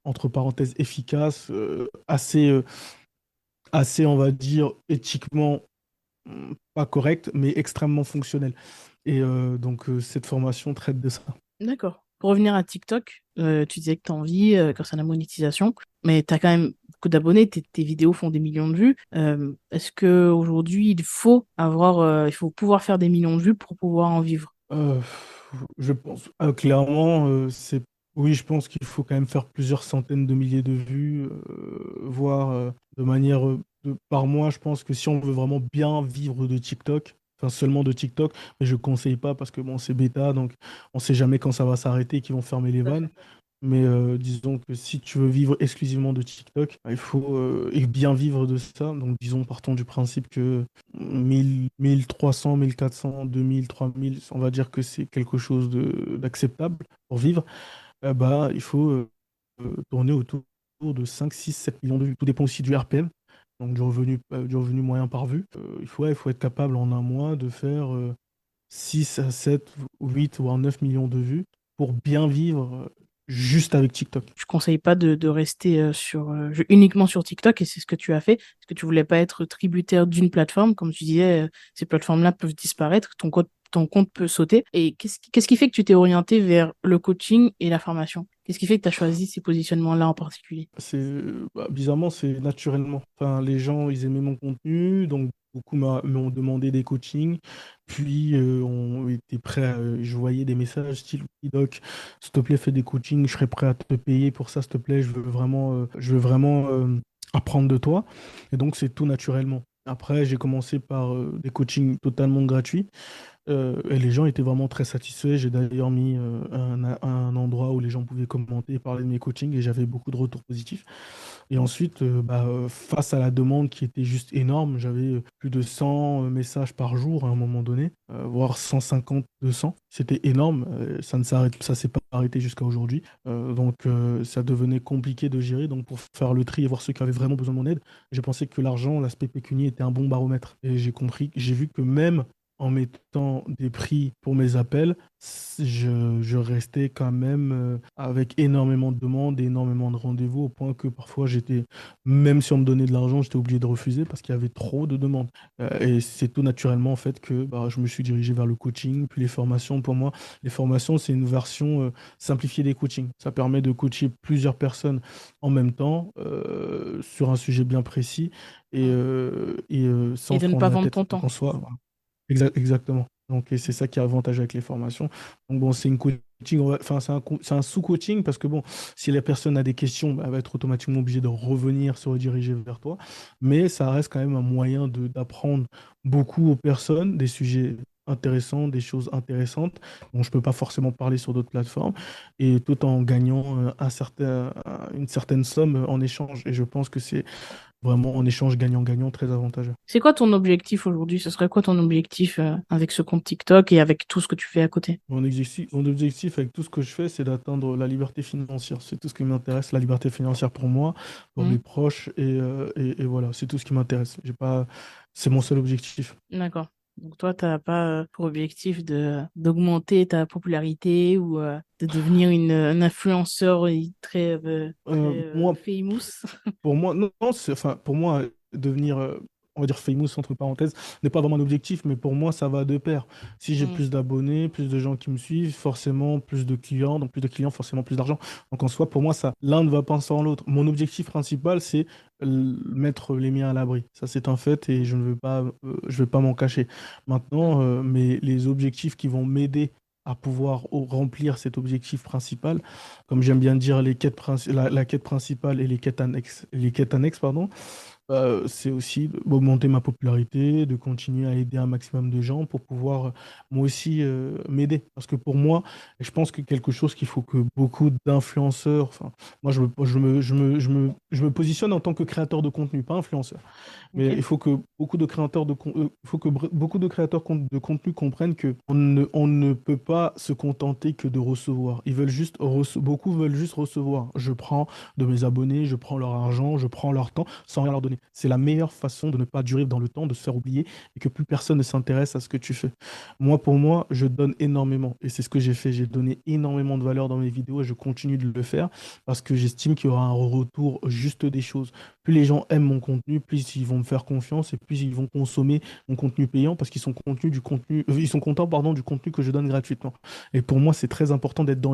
Speaker 2: entre parenthèses, efficace, assez, on va dire, éthiquement pas correct, mais extrêmement fonctionnel. Cette formation traite de ça.
Speaker 1: D'accord. Pour revenir à TikTok, tu disais que tu en vis grâce à la monétisation, mais tu as quand même beaucoup d'abonnés, tes vidéos font des millions de vues. Est-ce que aujourd'hui il faut pouvoir faire des millions de vues pour pouvoir en vivre?
Speaker 2: Euh, je pense clairement, oui, je pense qu'il faut quand même faire plusieurs centaines de milliers de vues, voire de manière par mois. Je pense que si on veut vraiment bien vivre de TikTok, enfin seulement de TikTok, mais je conseille pas parce que bon, c'est bêta, donc on sait jamais quand ça va s'arrêter, qu'ils vont fermer les vannes. Mais disons que si tu veux vivre exclusivement de TikTok, il faut et bien vivre de ça. Donc disons, partons du principe que 1300, 1400, 2000, 3000, on va dire que c'est quelque chose d'acceptable pour vivre. Il faut tourner autour de 5, 6, 7 millions de vues. Tout dépend aussi du RPM, donc du revenu moyen par vue. Il faut être capable en un mois de faire 6 à 7, 8 voire 9 millions de vues pour bien vivre juste avec TikTok.
Speaker 1: Je conseille pas de rester uniquement sur TikTok et c'est ce que tu as fait parce que tu voulais pas être tributaire d'une plateforme. Comme tu disais, ces plateformes-là peuvent disparaître, ton compte peut sauter. Et qu'est-ce qui fait que tu t'es orienté vers le coaching et la formation? Qu'est-ce qui fait que tu as choisi ces positionnements-là en particulier?
Speaker 2: Bizarrement, c'est naturellement. Enfin, les gens, ils aimaient mon contenu, donc beaucoup m'ont demandé des coachings, puis ont été prêts je voyais des messages style, oui, Doc, s'il te plaît, fais des coachings, je serai prêt à te payer pour ça, s'il te plaît, je veux vraiment apprendre de toi. Et donc, c'est tout naturellement. Après, j'ai commencé par des coachings totalement gratuits. Et les gens étaient vraiment très satisfaits. J'ai d'ailleurs mis un endroit où les gens pouvaient commenter et parler de mes coachings et j'avais beaucoup de retours positifs. Et ensuite, face à la demande qui était juste énorme, j'avais plus de 100 messages par jour à un moment donné, voire 150, 200. C'était énorme. Ça s'est pas arrêté jusqu'à aujourd'hui. Ça devenait compliqué de gérer. Donc, pour faire le tri et voir ceux qui avaient vraiment besoin de mon aide, j'ai pensé que l'argent, l'aspect pécunier était un bon baromètre. Et j'ai vu que même en mettant des prix pour mes appels, je restais quand même avec énormément de demandes, énormément de rendez-vous, au point que parfois même si on me donnait de l'argent, j'étais obligé de refuser parce qu'il y avait trop de demandes. Et c'est tout naturellement en fait que je me suis dirigé vers le coaching, puis les formations. Pour moi, les formations, c'est une version simplifiée des coachings. Ça permet de coacher plusieurs personnes en même temps sur un sujet bien précis
Speaker 1: Et
Speaker 2: sans
Speaker 1: de
Speaker 2: se
Speaker 1: ne
Speaker 2: prendre
Speaker 1: pas
Speaker 2: la
Speaker 1: vendre
Speaker 2: tête.
Speaker 1: ton
Speaker 2: Donc
Speaker 1: temps.
Speaker 2: en soi, exactement. Donc, et c'est ça qui est avantageux avec les formations. Donc, bon, c'est une coaching, enfin, c'est un sous-coaching parce que, bon, si la personne a des questions, elle va être automatiquement obligée de revenir se rediriger vers toi. Mais ça reste quand même un moyen d'apprendre beaucoup aux personnes, des sujets intéressants, des choses intéressantes dont je ne peux pas forcément parler sur d'autres plateformes, et tout en gagnant une certaine somme en échange. Et je pense que c'est vraiment en échange gagnant-gagnant très avantageux.
Speaker 1: C'est quoi ton objectif aujourd'hui? Ce serait quoi ton objectif avec ce compte TikTok et avec tout ce que tu fais à côté?
Speaker 2: Mon objectif avec tout ce que je fais, c'est d'atteindre la liberté financière. C'est tout ce qui m'intéresse, la liberté financière pour moi, pour
Speaker 1: Hmm.
Speaker 2: mes proches, et voilà, c'est tout ce qui m'intéresse. J'ai pas... C'est mon seul objectif.
Speaker 1: D'accord. Donc toi, tu n'as pas pour objectif d'augmenter ta popularité ou de devenir un influenceur très
Speaker 2: Moi,
Speaker 1: famous.
Speaker 2: pour moi, non, non, enfin, pour moi, devenir, on va dire famous entre parenthèses, n'est pas vraiment un objectif, mais pour moi, ça va de pair. Si j'ai
Speaker 1: Hmm.
Speaker 2: plus d'abonnés, plus de gens qui me suivent, forcément plus de clients, donc plus de clients, forcément plus d'argent. Donc en soi, pour moi, ça, l'un ne va pas sans l'autre. Mon objectif principal, c'est mettre les miens à l'abri. Ça, c'est un fait et je ne vais pas m'en cacher.
Speaker 1: Hmm.
Speaker 2: Maintenant, mais les objectifs qui vont m'aider à pouvoir remplir cet objectif principal, comme j'aime bien dire, la quête principale et les quêtes annexes, pardon, c'est aussi d'augmenter ma popularité, de continuer à aider un maximum de gens pour pouvoir moi aussi m'aider. Parce que pour moi, je pense que quelque chose qu'il faut que beaucoup d'influenceurs, enfin, moi je me positionne en tant que créateur de contenu, pas influenceur. Mais
Speaker 1: Ok.
Speaker 2: il faut que beaucoup de créateurs il faut que beaucoup de créateurs de contenu comprennent que on ne peut pas se contenter que de recevoir. Beaucoup veulent juste recevoir. Je prends de mes abonnés, je prends leur argent, je prends leur temps sans rien leur donner. C'est la meilleure façon de ne pas durer dans le temps, de se faire oublier et que plus personne ne s'intéresse à ce que tu fais. Moi, pour moi, je donne énormément et c'est ce que j'ai fait. J'ai donné énormément de valeur dans mes vidéos et je continue de le faire parce que j'estime qu'il y aura un retour juste des choses. Plus les gens aiment mon contenu, plus ils vont me faire confiance et plus ils vont consommer mon contenu payant parce ils sont contents, pardon, du contenu que je donne gratuitement. Et pour moi, c'est très important d'être dans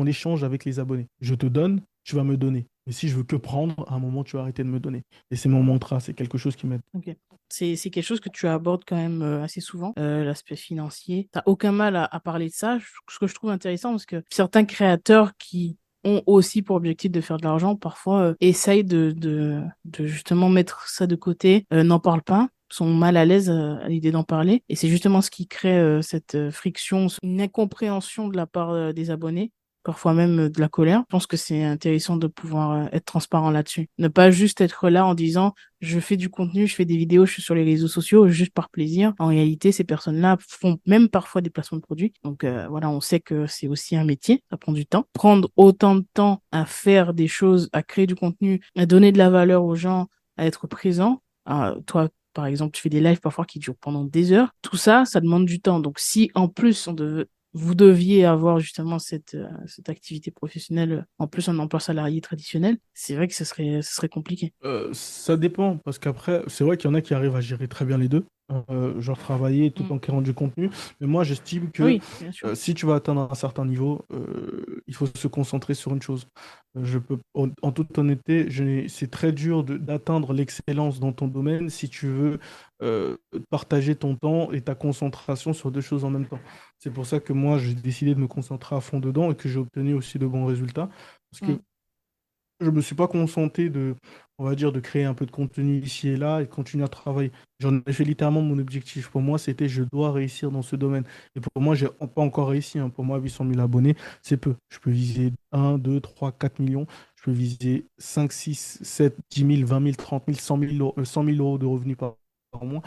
Speaker 2: l'échange avec les abonnés. Je te donne, tu vas me donner. Mais si je veux que prendre, à un moment, tu vas arrêter de me donner. Et c'est mon mantra, c'est quelque chose qui m'aide.
Speaker 1: Ok. C'est quelque chose que tu abordes quand même assez souvent, l'aspect financier. T'as aucun mal à parler de ça, ce que je trouve intéressant parce que certains créateurs qui ont aussi pour objectif de faire de l'argent, parfois essayent de justement mettre ça de côté, n'en parlent pas, sont mal à l'aise à l'idée d'en parler. Et c'est justement ce qui crée cette friction, une incompréhension de la part des abonnés, parfois même de la colère. Je pense que c'est intéressant de pouvoir être transparent là-dessus. Ne pas juste être là en disant je fais du contenu, je fais des vidéos, je suis sur les réseaux sociaux juste par plaisir. En réalité, ces personnes-là font même parfois des placements de produits. Donc voilà, on sait que c'est aussi un métier, ça prend du temps. Prendre autant de temps à faire des choses, à créer du contenu, à donner de la valeur aux gens, à être présent. Toi, par exemple, tu fais des lives parfois qui durent pendant des heures. Tout ça, ça demande du temps. Donc si en plus vous deviez avoir justement cette activité professionnelle, en plus un emploi salarié traditionnel, c'est vrai que ce serait compliqué.
Speaker 2: Ça dépend, parce qu'après, c'est vrai qu'il y en a qui arrivent à gérer très bien les deux, genre travailler tout
Speaker 1: Mm.
Speaker 2: en créant du contenu. Mais moi, j'estime que
Speaker 1: Oui, bien sûr.
Speaker 2: si tu vas atteindre un certain niveau, il faut se concentrer sur une chose. En toute honnêteté, c'est très dur d'atteindre l'excellence dans ton domaine si tu veux partager ton temps et ta concentration sur deux choses en même temps. C'est pour ça que moi, j'ai décidé de me concentrer à fond dedans et que j'ai obtenu aussi de bons résultats. Parce que
Speaker 1: Mm.
Speaker 2: je me suis pas contenté on va dire, de créer un peu de contenu ici et là et de continuer à travailler. J'en ai fait littéralement mon objectif. Pour moi, c'était je dois réussir dans ce domaine. Et pour moi, j'ai pas encore réussi, hein. Pour moi, 800 000 abonnés, c'est peu. Je peux viser 1, 2, 3, 4 millions. Je peux viser 5, 6, 7, 10 000, 20 000, 30 000, 100 000 euros, 100 000 euros de revenus par mois.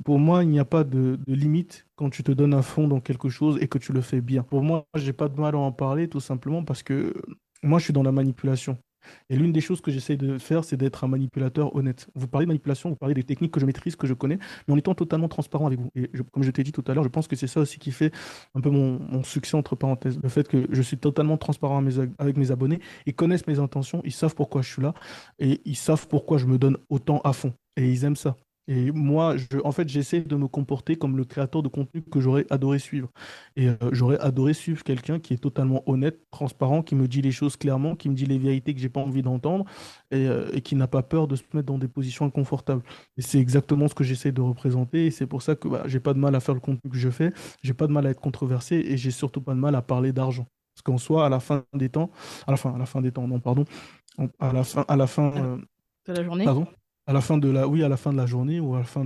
Speaker 2: Pour moi, il n'y a pas de limite quand tu te donnes à fond dans quelque chose et que tu le fais bien. Pour moi, j'ai pas de mal à en parler tout simplement parce que moi, je suis dans la manipulation. Et l'une des choses que j'essaie de faire, c'est d'être un manipulateur honnête. Vous parlez de manipulation, vous parlez des techniques que je maîtrise, que je connais, mais en étant totalement transparent avec vous. Et comme je t'ai dit tout à l'heure, je pense que c'est ça aussi qui fait un peu mon succès, entre parenthèses. Le fait que je suis totalement transparent avec mes abonnés, ils connaissent mes intentions, ils savent pourquoi je suis là, et ils savent pourquoi je me donne autant à fond. Et ils aiment ça. Et moi, en fait, j'essaie de me comporter comme le créateur de contenu que j'aurais adoré suivre. Et j'aurais adoré suivre quelqu'un qui est totalement honnête, transparent, qui me dit les choses clairement, qui me dit les vérités que j'ai pas envie d'entendre et qui n'a pas peur de se mettre dans des positions inconfortables. Et c'est exactement ce que j'essaie de représenter. Et c'est pour ça que j'ai pas de mal à faire le contenu que je fais, j'ai pas de mal à être controversé et j'ai surtout pas de mal à parler d'argent. Parce qu'en soi, à la fin des temps, à la fin des temps, non, pardon, à la fin,
Speaker 1: À la fin de la journée?
Speaker 2: pardon. À la fin de la, oui, à la fin de la journée ou à la fin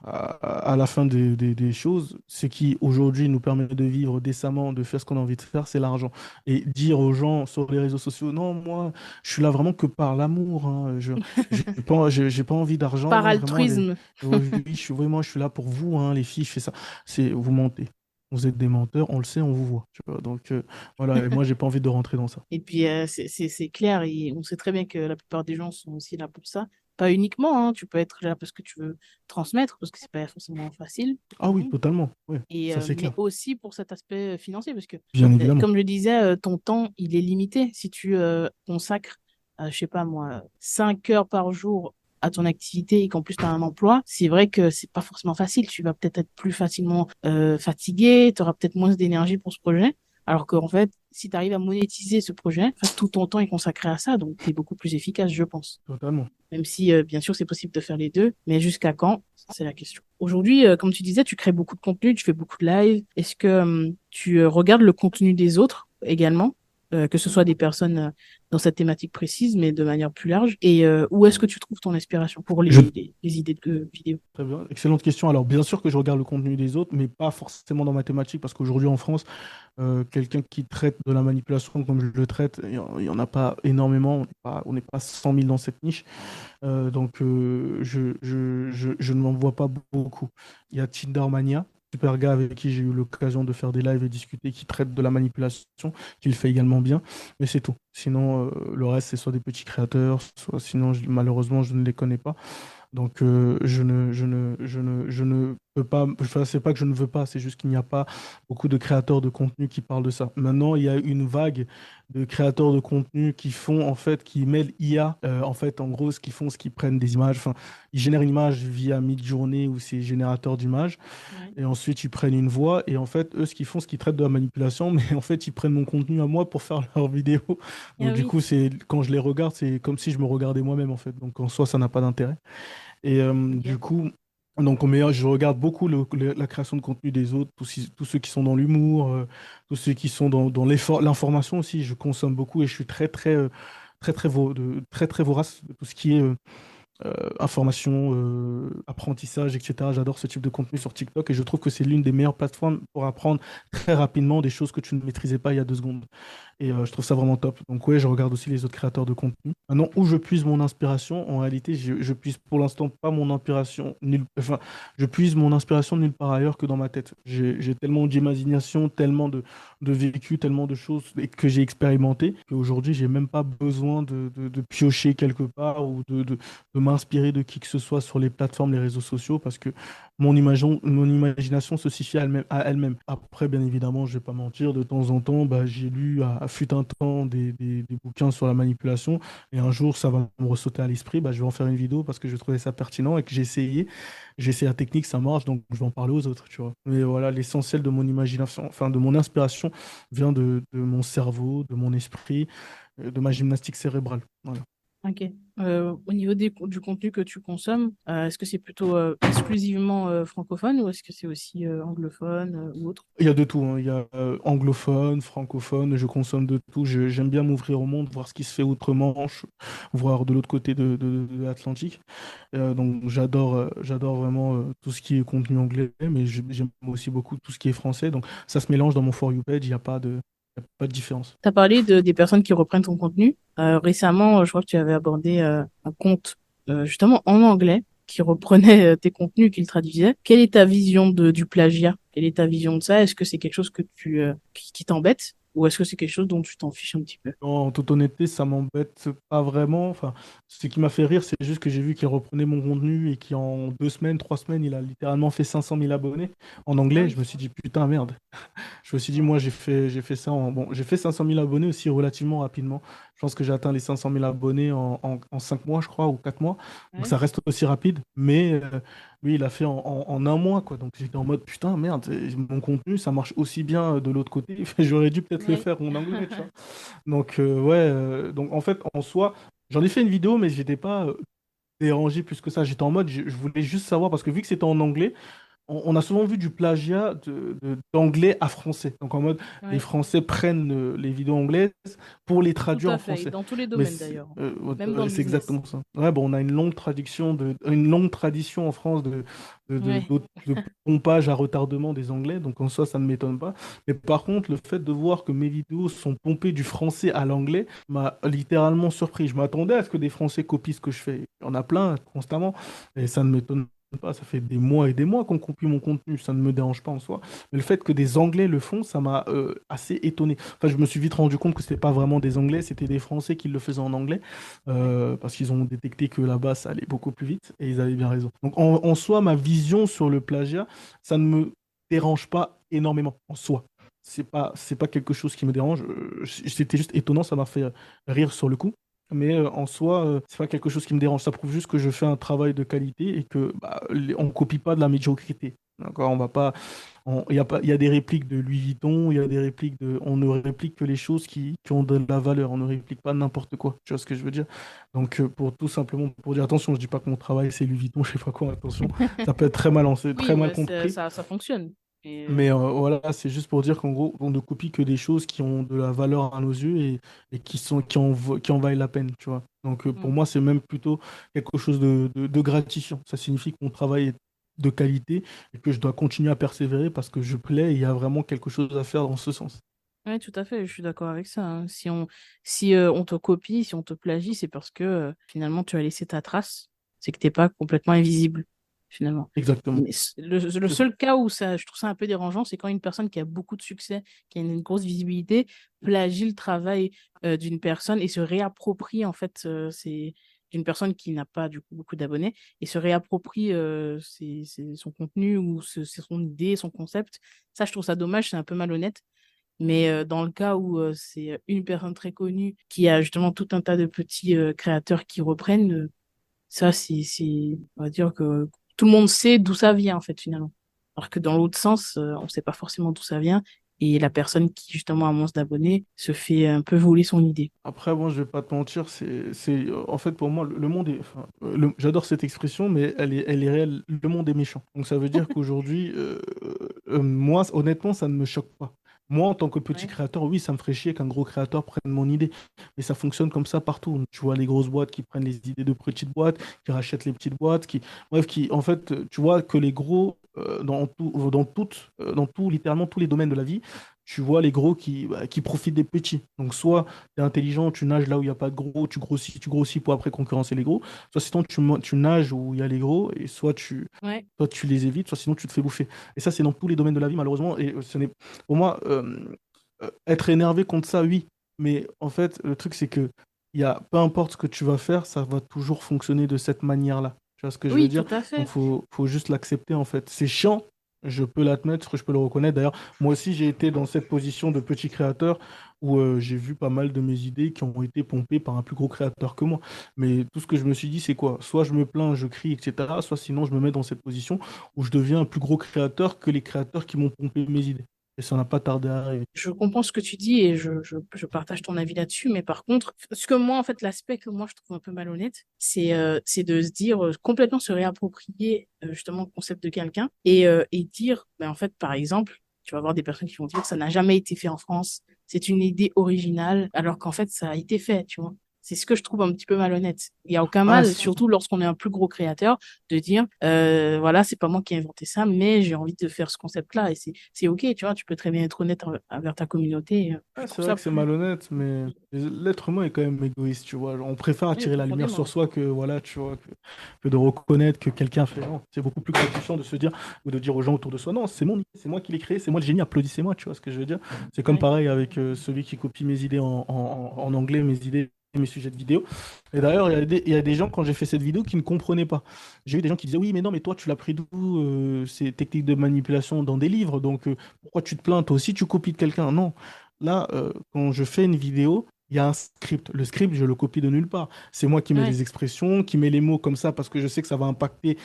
Speaker 2: à la fin des choses, ce qui aujourd'hui nous permet de vivre décemment, de faire ce qu'on a envie de faire, c'est l'argent. Et dire aux gens sur les réseaux sociaux, non, moi, je suis là vraiment que par l'amour, hein. J'ai pas envie d'argent,
Speaker 1: Par
Speaker 2: non, vraiment.
Speaker 1: altruisme.
Speaker 2: Oui, je suis là pour vous, hein, les filles, je fais ça. Vous mentez. Vous êtes des menteurs, on le sait, on vous voit. Tu vois. Donc voilà, et moi, j'ai pas envie de rentrer dans ça.
Speaker 1: Et puis, c'est clair, et on sait très bien que la plupart des gens sont aussi là pour ça. Pas uniquement, hein, tu peux être là parce que tu veux transmettre, parce que c'est pas forcément facile pour tout
Speaker 2: Ah
Speaker 1: le
Speaker 2: oui,
Speaker 1: monde.
Speaker 2: totalement. Oui,
Speaker 1: Et,
Speaker 2: ça c'est
Speaker 1: mais
Speaker 2: clair.
Speaker 1: aussi pour cet aspect financier, parce que,
Speaker 2: Bien évidemment.
Speaker 1: comme je disais, ton temps, il est limité. Si tu consacres, je sais pas moi, 5 heures par jour à ton activité et qu'en plus tu as un emploi, c'est vrai que c'est pas forcément facile. Tu vas peut-être être plus facilement fatigué, tu auras peut-être moins d'énergie pour ce projet. Alors qu'en fait, si tu arrives à monétiser ce projet, en fait, tout ton temps est consacré à ça, donc tu es beaucoup plus efficace, je pense.
Speaker 2: Totalement.
Speaker 1: Même si, bien sûr, c'est possible de faire les deux, mais jusqu'à quand? C'est la question. Aujourd'hui, comme tu disais, tu crées beaucoup de contenu, tu fais beaucoup de live. Est-ce que tu regardes le contenu des autres également, que ce soit des personnes dans cette thématique précise, mais de manière plus large? Et où est-ce que tu trouves ton inspiration pour
Speaker 2: Je
Speaker 1: les idées de vidéos?
Speaker 2: Très bien, excellente question. Alors, bien sûr que je regarde le contenu des autres, mais pas forcément dans ma thématique, parce qu'aujourd'hui en France, quelqu'un qui traite de la manipulation comme je le traite, il y en a pas énormément, on n'est pas 100 000 dans cette niche. Donc, je ne m'en vois pas beaucoup. Il y a Tindermania, super gars avec qui j'ai eu l'occasion de faire des lives et discuter, qui traite de la manipulation, qui le fait également bien, mais c'est tout. Sinon, le reste, c'est soit des petits créateurs, soit sinon, malheureusement, je ne les connais pas. Donc, je ne peux pas, enfin, c'est pas que je ne veux pas, c'est juste qu'il n'y a pas beaucoup de créateurs de contenu qui parlent de ça. Maintenant, il y a une vague de créateurs de contenu qui font, en fait, qui mêlent IA. En fait, en gros, ce qu'ils font, c'est qu'ils prennent des images, enfin, ils génèrent une image via Midjourney ou ces générateurs d'images,
Speaker 1: Ouais.
Speaker 2: et ensuite, ils prennent une voix, et en fait, eux, ce qu'ils font, c'est qu'ils traitent de la manipulation, mais en fait, ils prennent mon contenu à moi pour faire leur vidéo.
Speaker 1: Ah
Speaker 2: Donc, du
Speaker 1: oui,
Speaker 2: coup, quand je les regarde, c'est comme si je me regardais moi-même, en fait. Donc, en soi, ça n'a pas d'intérêt. Et du
Speaker 1: ok.
Speaker 2: coup, donc, je regarde beaucoup la création de contenu des autres, tous ceux qui sont dans l'humour, tous ceux qui sont dans l'information aussi. Je consomme beaucoup et je suis très, très vorace de tout ce qui est information, apprentissage, etc. J'adore ce type de contenu sur TikTok et je trouve que c'est l'une des meilleures plateformes pour apprendre très rapidement des choses que tu ne maîtrisais pas il y a 2 secondes. Et je trouve ça vraiment top. Donc ouais, je regarde aussi les autres créateurs de contenu. Maintenant, où je puise mon inspiration, en réalité, je puise pour l'instant pas mon inspiration enfin, je puise mon inspiration nulle part ailleurs que dans ma tête. J'ai tellement d'imagination, tellement de vécu, tellement de choses que j'ai expérimenté qu'aujourd'hui, j'ai même pas besoin de piocher quelque part ou de m'inspirer de qui que ce soit sur les plateformes, les réseaux sociaux, parce que mon imagination se suffit à elle-même. Après, bien évidemment, je vais pas mentir, de temps en temps, bah, j'ai lu fut un temps des bouquins sur la manipulation, et un jour, ça va me ressauter à l'esprit, bah, je vais en faire une vidéo parce que je trouvais ça pertinent et que j'ai essayé la technique, ça marche, donc je vais en parler aux autres, tu vois. Mais voilà, l'essentiel de mon imagination, enfin, de mon inspiration vient de mon cerveau, de mon esprit, de ma gymnastique cérébrale. Voilà.
Speaker 1: Ok. Au niveau du contenu que tu consommes, est-ce que c'est plutôt exclusivement francophone ou est-ce que c'est aussi anglophone ou autre?
Speaker 2: Il y a de tout, hein. Il y a anglophone, francophone, je consomme de tout. J'aime bien m'ouvrir au monde, voir ce qui se fait outre-Manche, voir de l'autre côté de l'Atlantique. Donc j'adore vraiment tout ce qui est contenu anglais, mais j'aime aussi beaucoup tout ce qui est français. Donc ça se mélange dans mon For You page, il y a pas de différence.
Speaker 1: Tu as parlé des personnes qui reprennent ton contenu. Récemment, je crois que tu avais abordé un compte justement en anglais qui reprenait tes contenus, qui le traduisait. Quelle est ta vision du plagiat? Quelle est ta vision de ça? Est-ce que c'est quelque chose qui t'embête ou est-ce que c'est quelque chose dont tu t'en fiches un petit peu?
Speaker 2: En toute honnêteté, ça m'embête pas vraiment. Enfin, ce qui m'a fait rire, c'est juste que j'ai vu qu'il reprenait mon contenu et qu'en 2 semaines, 3 semaines, il a littéralement fait 500 000 abonnés en
Speaker 1: Ah
Speaker 2: anglais. Je
Speaker 1: oui.
Speaker 2: me suis dit, putain, merde. Je me suis dit, moi, j'ai fait ça bon, j'ai fait 500 000 abonnés aussi relativement rapidement. Je pense que j'ai atteint les 500 000 abonnés en 5 mois, je crois, ou 4 mois. Donc
Speaker 1: Ouais.
Speaker 2: ça reste aussi rapide. Mais lui, il a fait en un mois, quoi. Donc j'étais en mode, putain, merde, mon contenu, ça marche aussi bien de l'autre côté. J'aurais dû peut-être le
Speaker 1: Ouais.
Speaker 2: faire en anglais, tu vois. Donc, ouais, donc en fait, en soi, j'en ai fait une vidéo, mais j'étais pas dérangé plus que ça. J'étais en mode, je voulais juste savoir, parce que vu que c'était en anglais, on a souvent vu du plagiat d'anglais à français. Donc en mode, les
Speaker 1: Ouais,
Speaker 2: Français prennent les vidéos anglaises pour les
Speaker 1: tout
Speaker 2: traduire
Speaker 1: à
Speaker 2: en
Speaker 1: fait.
Speaker 2: français.
Speaker 1: Dans tous les
Speaker 2: Mais
Speaker 1: domaines
Speaker 2: c'est
Speaker 1: d'ailleurs, même dans le
Speaker 2: c'est
Speaker 1: business.
Speaker 2: exactement ça. Ouais, bon, on a une longue tradition en France
Speaker 1: Ouais,
Speaker 2: de pompage à retardement des Anglais. Donc en soi, ça ne m'étonne pas. Mais par contre, le fait de voir que mes vidéos sont pompées du français à l'anglais m'a littéralement surpris. Je m'attendais à ce que des Français copient ce que je fais. Il y en a plein constamment. Et ça ne m'étonne pas, ça fait des mois et des mois qu'on copie mon contenu, ça ne me dérange pas en soi. Mais le fait que des Anglais le font, ça m'a assez étonné. Enfin, je me suis vite rendu compte que c'était pas vraiment des Anglais, c'était des Français qui le faisaient en anglais,
Speaker 1: ouais.
Speaker 2: parce qu'ils ont détecté que là-bas, ça allait beaucoup plus vite, et ils avaient bien raison. Donc en soi, ma vision sur le plagiat, ça ne me dérange pas énormément en soi. C'est pas quelque chose qui me dérange. C'était juste étonnant, ça m'a fait rire sur le coup. Mais en soi, c'est pas quelque chose qui me dérange. Ça prouve juste que je fais un travail de qualité et que bah, on copie pas de la médiocrité. D'accord? On va pas, il y a pas, il y a des répliques de Louis Vuitton, il y a des répliques de, on ne réplique que les choses qui ont de la valeur. On ne réplique pas n'importe quoi. Tu vois ce que je veux dire? Donc pour tout simplement pour dire attention, je dis pas que mon travail c'est Louis Vuitton, je sais pas quoi. Attention, ça peut être très mal, très
Speaker 1: Oui,
Speaker 2: mal
Speaker 1: mais
Speaker 2: compris.
Speaker 1: ça fonctionne. Et,
Speaker 2: Mais voilà, c'est juste pour dire qu'en gros, on ne copie que des choses qui ont de la valeur à nos yeux et qui en valent la peine, tu vois. Donc pour
Speaker 1: mm,
Speaker 2: moi, c'est même plutôt quelque chose de gratifiant. Ça signifie que mon travail est de qualité et que je dois continuer à persévérer parce que je plais et il y a vraiment quelque chose à faire dans ce sens.
Speaker 1: ouais, tout à fait, je suis d'accord avec ça, hein. Si on te copie, si on te plagie, c'est parce que finalement tu as laissé ta trace. C'est que t'es pas complètement invisible, finalement.
Speaker 2: Exactement.
Speaker 1: Mais le
Speaker 2: C'est ça.
Speaker 1: seul cas où ça, je trouve ça un peu dérangeant, c'est quand une personne qui a beaucoup de succès, qui a une grosse visibilité, plagie le travail d'une personne et se réapproprie, en fait, c'est d'une personne qui n'a pas du coup beaucoup d'abonnés et se réapproprie son contenu ou c'est son idée, son concept. Ça, je trouve ça dommage, c'est un peu malhonnête. Mais dans le cas où c'est une personne très connue qui a justement tout un tas de petits créateurs qui reprennent, ça, on va dire que tout le monde sait d'où ça vient, en fait, finalement. Alors que dans l'autre sens, on ne sait pas forcément d'où ça vient. Et la personne qui, justement, a moins d'abonnés se fait un peu voler son idée.
Speaker 2: Après, moi, je vais pas te mentir, en fait, pour moi, le monde est, enfin, j'adore cette expression, mais elle est réelle. Le monde est méchant. Donc, ça veut dire qu'aujourd'hui, moi, honnêtement, ça ne me choque pas. Moi, en tant que petit
Speaker 1: Ouais.
Speaker 2: créateur, oui, ça me ferait chier qu'un gros créateur prenne mon idée. Mais ça fonctionne comme ça partout. Tu vois les grosses boîtes qui prennent les idées de petites boîtes, qui rachètent les petites boîtes, bref, en fait, tu vois que les gros, dans tout, littéralement tous les domaines de la vie, tu vois les gros qui profitent des petits. Donc, soit tu es intelligent, tu nages là où il n'y a pas de gros, tu grossis pour après concurrencer les gros. Soit sinon, tu nages où il y a les gros, et
Speaker 1: Ouais.
Speaker 2: soit tu les évites, soit sinon tu te fais bouffer. Et ça, c'est dans tous les domaines de la vie, malheureusement. Et pour moi, être énervé contre ça, oui. Mais en fait, le truc, c'est que peu importe ce que tu vas faire, ça va toujours fonctionner de cette manière-là. Tu vois ce que je veux
Speaker 1: Oui,
Speaker 2: dire?
Speaker 1: tout à
Speaker 2: Donc,
Speaker 1: fait.
Speaker 2: faut juste l'accepter, en fait. C'est chiant, je peux l'admettre, je peux le reconnaître. D'ailleurs, moi aussi, j'ai été dans cette position de petit créateur où j'ai vu pas mal de mes idées qui ont été pompées par un plus gros créateur que moi. Mais tout ce que je me suis dit, c'est quoi? Soit je me plains, je crie, etc. Soit sinon, je me mets dans cette position où je deviens un plus gros créateur que les créateurs qui m'ont pompé mes idées. Et ça n'a pas tardé à arriver.
Speaker 1: Je comprends ce que tu dis et je partage ton avis là-dessus. Mais par contre, ce que moi, en fait, l'aspect que moi je trouve un peu malhonnête, c'est de se dire complètement se réapproprier justement le concept de quelqu'un et dire, ben, en fait, par exemple, tu vas avoir des personnes qui vont dire que ça n'a jamais été fait en France, c'est une idée originale, alors qu'en fait, ça a été fait, tu vois. C'est ce que je trouve un petit peu malhonnête. Il n'y a aucun
Speaker 2: Ah,
Speaker 1: mal, surtout lorsqu'on est un plus gros créateur, de dire, voilà, c'est pas moi qui ai inventé ça, mais j'ai envie de faire ce concept-là. Et c'est OK, tu vois, tu peux très bien être honnête envers ta communauté. Je
Speaker 2: ouais, c'est
Speaker 1: trouve
Speaker 2: vrai
Speaker 1: ça
Speaker 2: que c'est
Speaker 1: plus...
Speaker 2: malhonnête, mais l'être humain est quand même égoïste, tu vois. Genre, on préfère
Speaker 1: Oui,
Speaker 2: attirer la lumière sur
Speaker 1: profondément.
Speaker 2: soi que, voilà, tu vois, que de reconnaître que quelqu'un fait. Non, c'est beaucoup plus gratifiant de se dire, ou de dire aux gens autour de soi, non, c'est mon idée, c'est moi qui l'ai créé, c'est moi le génie, applaudissez-moi, tu vois ce que je veux dire. C'est comme
Speaker 1: Ouais.
Speaker 2: pareil avec celui qui copie mes idées en anglais, mes idées et mes sujets de vidéo. Et d'ailleurs, il y a des gens, quand j'ai fait cette vidéo, qui ne comprenaient pas. J'ai eu des gens qui disaient, oui, mais non, mais toi, tu l'as pris d'où ces techniques de manipulation dans des livres, donc pourquoi tu te plains? Toi aussi, tu copies de quelqu'un. Non. Là, quand je fais une vidéo, il y a un script. Le script, je le copie de nulle part. C'est moi qui mets
Speaker 1: Ouais.
Speaker 2: les expressions, qui mets les mots comme ça parce que je sais que ça va impacter,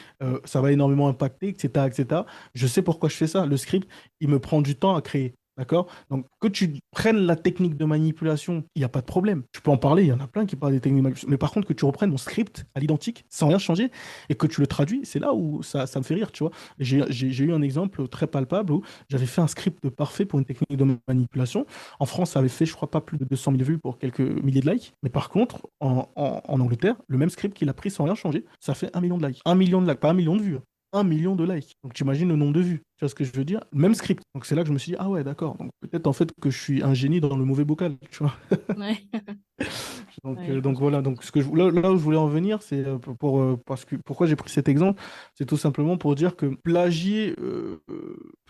Speaker 2: ça va énormément impacter, etc., etc. Je sais pourquoi je fais ça. Le script, il me prend du temps à créer. D'accord? Donc, que tu prennes la technique de manipulation, il n'y a pas de problème. Tu peux en parler, il y en a plein qui parlent des techniques de manipulation. Mais par contre, que tu reprennes mon script à l'identique, sans rien changer, et que tu le traduis, c'est là où ça me fait rire, tu vois. J'ai eu un exemple très palpable où j'avais fait un script parfait pour une technique de manipulation. En France, ça avait fait, je crois, pas plus de 200 000 vues pour quelques milliers de likes. Mais par contre, en Angleterre, le même script qu'il a pris sans rien changer, ça fait 1 million de likes. 1 million de likes, pas 1 million de vues. 1 million de likes. Donc, tu imagines le nombre de vues. Tu vois ce que je veux dire? Même script. Donc, c'est là que je me suis dit, ah ouais, d'accord. Donc, peut-être en fait que je suis un génie dans le mauvais bocal, tu vois.
Speaker 1: Ouais,
Speaker 2: Donc,
Speaker 1: ouais,
Speaker 2: euh,
Speaker 1: je
Speaker 2: donc
Speaker 1: comprends.
Speaker 2: voilà. Donc, là où je voulais en venir, c'est parce que pourquoi j'ai pris cet exemple, c'est tout simplement pour dire que plagier,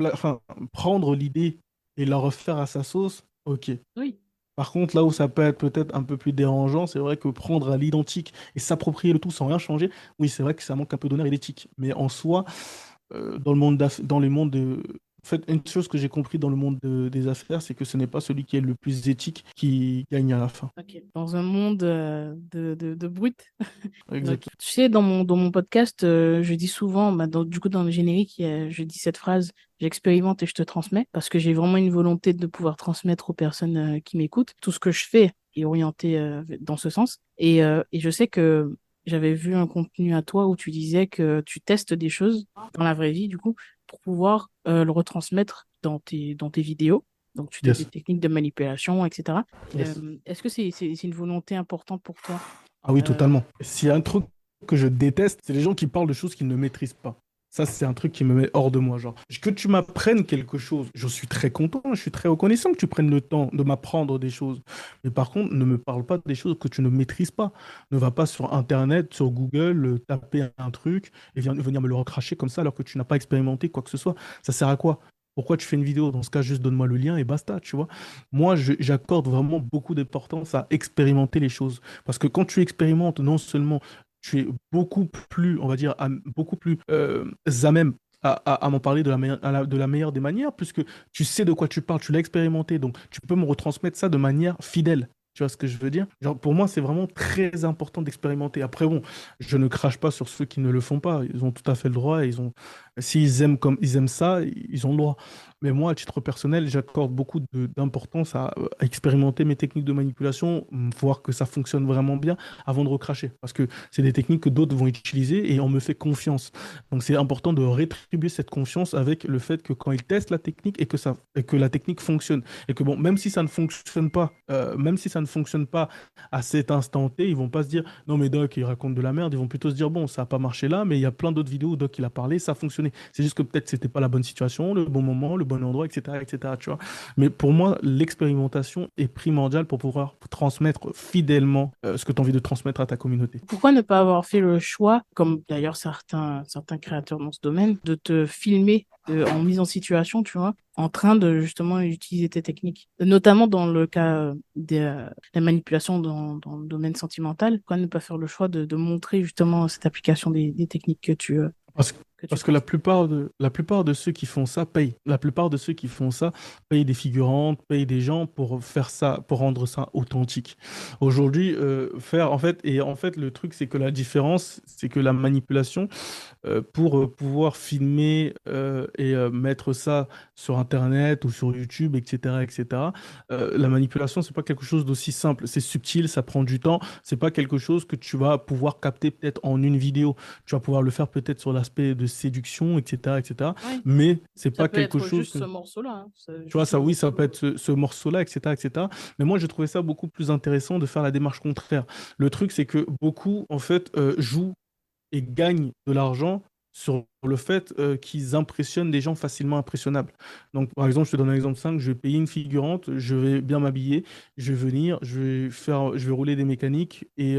Speaker 2: enfin, prendre l'idée et la refaire à sa sauce, ok.
Speaker 1: Oui.
Speaker 2: Par contre, là où ça peut être peut-être un peu plus dérangeant, c'est vrai que prendre à l'identique et s'approprier le tout sans rien changer, oui, c'est vrai que ça manque un peu d'honneur et d'éthique. Mais en soi, dans les mondes de... En fait, une chose que j'ai compris dans le monde des affaires, c'est que ce n'est pas celui qui est le plus éthique qui gagne à la fin.
Speaker 1: Ok. Dans un monde de brutes. Donc,
Speaker 2: Exactement.
Speaker 1: tu sais, dans mon podcast, je dis souvent, bah, du coup, dans le générique, je dis cette phrase, j'expérimente et je te transmets, parce que j'ai vraiment une volonté de pouvoir transmettre aux personnes qui m'écoutent. Tout ce que je fais est orienté dans ce sens. Et je sais que j'avais vu un contenu à toi où tu disais que tu testes des choses dans la vraie vie, du coup, pour pouvoir le retransmettre dans tes vidéos. Donc, tu testes des
Speaker 2: Yes.
Speaker 1: techniques de manipulation, etc.
Speaker 2: Yes.
Speaker 1: Est-ce que c'est une volonté importante pour toi?
Speaker 2: Ah oui,
Speaker 1: Euh,
Speaker 2: totalement. S'il y a un truc que je déteste, c'est les gens qui parlent de choses qu'ils ne maîtrisent pas. Ça, c'est un truc qui me met hors de moi. Genre, que tu m'apprennes quelque chose, je suis très content, je suis très reconnaissant que tu prennes le temps de m'apprendre des choses. Mais par contre, ne me parle pas des choses que tu ne maîtrises pas. Ne va pas sur Internet, sur Google, taper un truc et venir me le recracher comme ça alors que tu n'as pas expérimenté quoi que ce soit. Ça sert à quoi? Pourquoi tu fais une vidéo? Dans ce cas, juste donne-moi le lien et basta, tu vois. Moi, j'accorde vraiment beaucoup d'importance à expérimenter les choses. Parce que quand tu expérimentes, non seulement tu es beaucoup plus, on va dire, beaucoup plus à même à m'en parler de la meilleure des manières, puisque tu sais de quoi tu parles, tu l'as expérimenté, donc tu peux me retransmettre ça de manière fidèle. Tu vois ce que je veux dire? Genre, pour moi, c'est vraiment très important d'expérimenter. Après, bon, je ne crache pas sur ceux qui ne le font pas. Ils ont tout à fait le droit. S'ils aiment comme ils aiment ça, ils ont le droit. Mais moi, à titre personnel, j'accorde beaucoup d'importance à expérimenter mes techniques de manipulation, voir que ça fonctionne vraiment bien avant de recracher. Parce que c'est des techniques que d'autres vont utiliser et on me fait confiance. Donc c'est important de rétribuer cette confiance avec le fait que quand ils testent la technique et que la technique fonctionne. Et que bon, même si ça ne fonctionne pas, même si ça ne fonctionne pas à cet instant T, ils vont pas se dire non mais Doc, il raconte de la merde. Ils vont plutôt se dire bon, ça n'a pas marché là, mais il y a plein d'autres vidéos où Doc il a parlé, ça a fonctionné. C'est juste que peut-être c'était pas la bonne situation, le bon moment, le bon endroit, etc., etc., tu vois. Mais pour moi, l'expérimentation est primordiale pour pouvoir transmettre fidèlement ce que tu as envie de transmettre à ta communauté.
Speaker 1: Pourquoi ne pas avoir fait le choix, comme d'ailleurs certains créateurs dans ce domaine, de te filmer en mise en situation, tu vois, en train de justement utiliser tes techniques, notamment dans le cas de la manipulation dans le domaine sentimental. Pourquoi ne pas faire le choix de montrer justement cette application des techniques
Speaker 2: Parce,
Speaker 1: que tu
Speaker 2: parce que la
Speaker 1: transmets?
Speaker 2: plupart de ceux qui font ça payent. La plupart de ceux qui font ça payent des figurantes, payent des gens pour faire ça, pour rendre ça authentique. Aujourd'hui, en fait, le truc, c'est que la différence, c'est que la manipulation, pour pouvoir filmer et mettre ça sur Internet ou sur YouTube, etc., etc., la manipulation, c'est pas quelque chose d'aussi simple. C'est subtil, ça prend du temps. C'est pas quelque chose que tu vas pouvoir capter peut-être en une vidéo. Tu vas pouvoir le faire peut-être sur l'aspect de séduction, etc., etc.
Speaker 1: Oui,
Speaker 2: Mais c'est
Speaker 1: ça
Speaker 2: pas
Speaker 1: peut
Speaker 2: quelque
Speaker 1: être
Speaker 2: chose
Speaker 1: juste
Speaker 2: que
Speaker 1: ce morceau-là, hein,
Speaker 2: tu vois,
Speaker 1: juste ce
Speaker 2: ça, oui, ça
Speaker 1: morceau.
Speaker 2: peut être ce morceau-là, etc., etc. Mais moi, j'ai trouvé ça beaucoup plus intéressant de faire la démarche contraire. Le truc, c'est que beaucoup, en fait, jouent et gagnent de l'argent sur le fait qu'ils impressionnent des gens facilement impressionnables. Donc, par exemple, je te donne un exemple simple, je vais payer une figurante, je vais bien m'habiller, je vais venir, je vais rouler des mécaniques et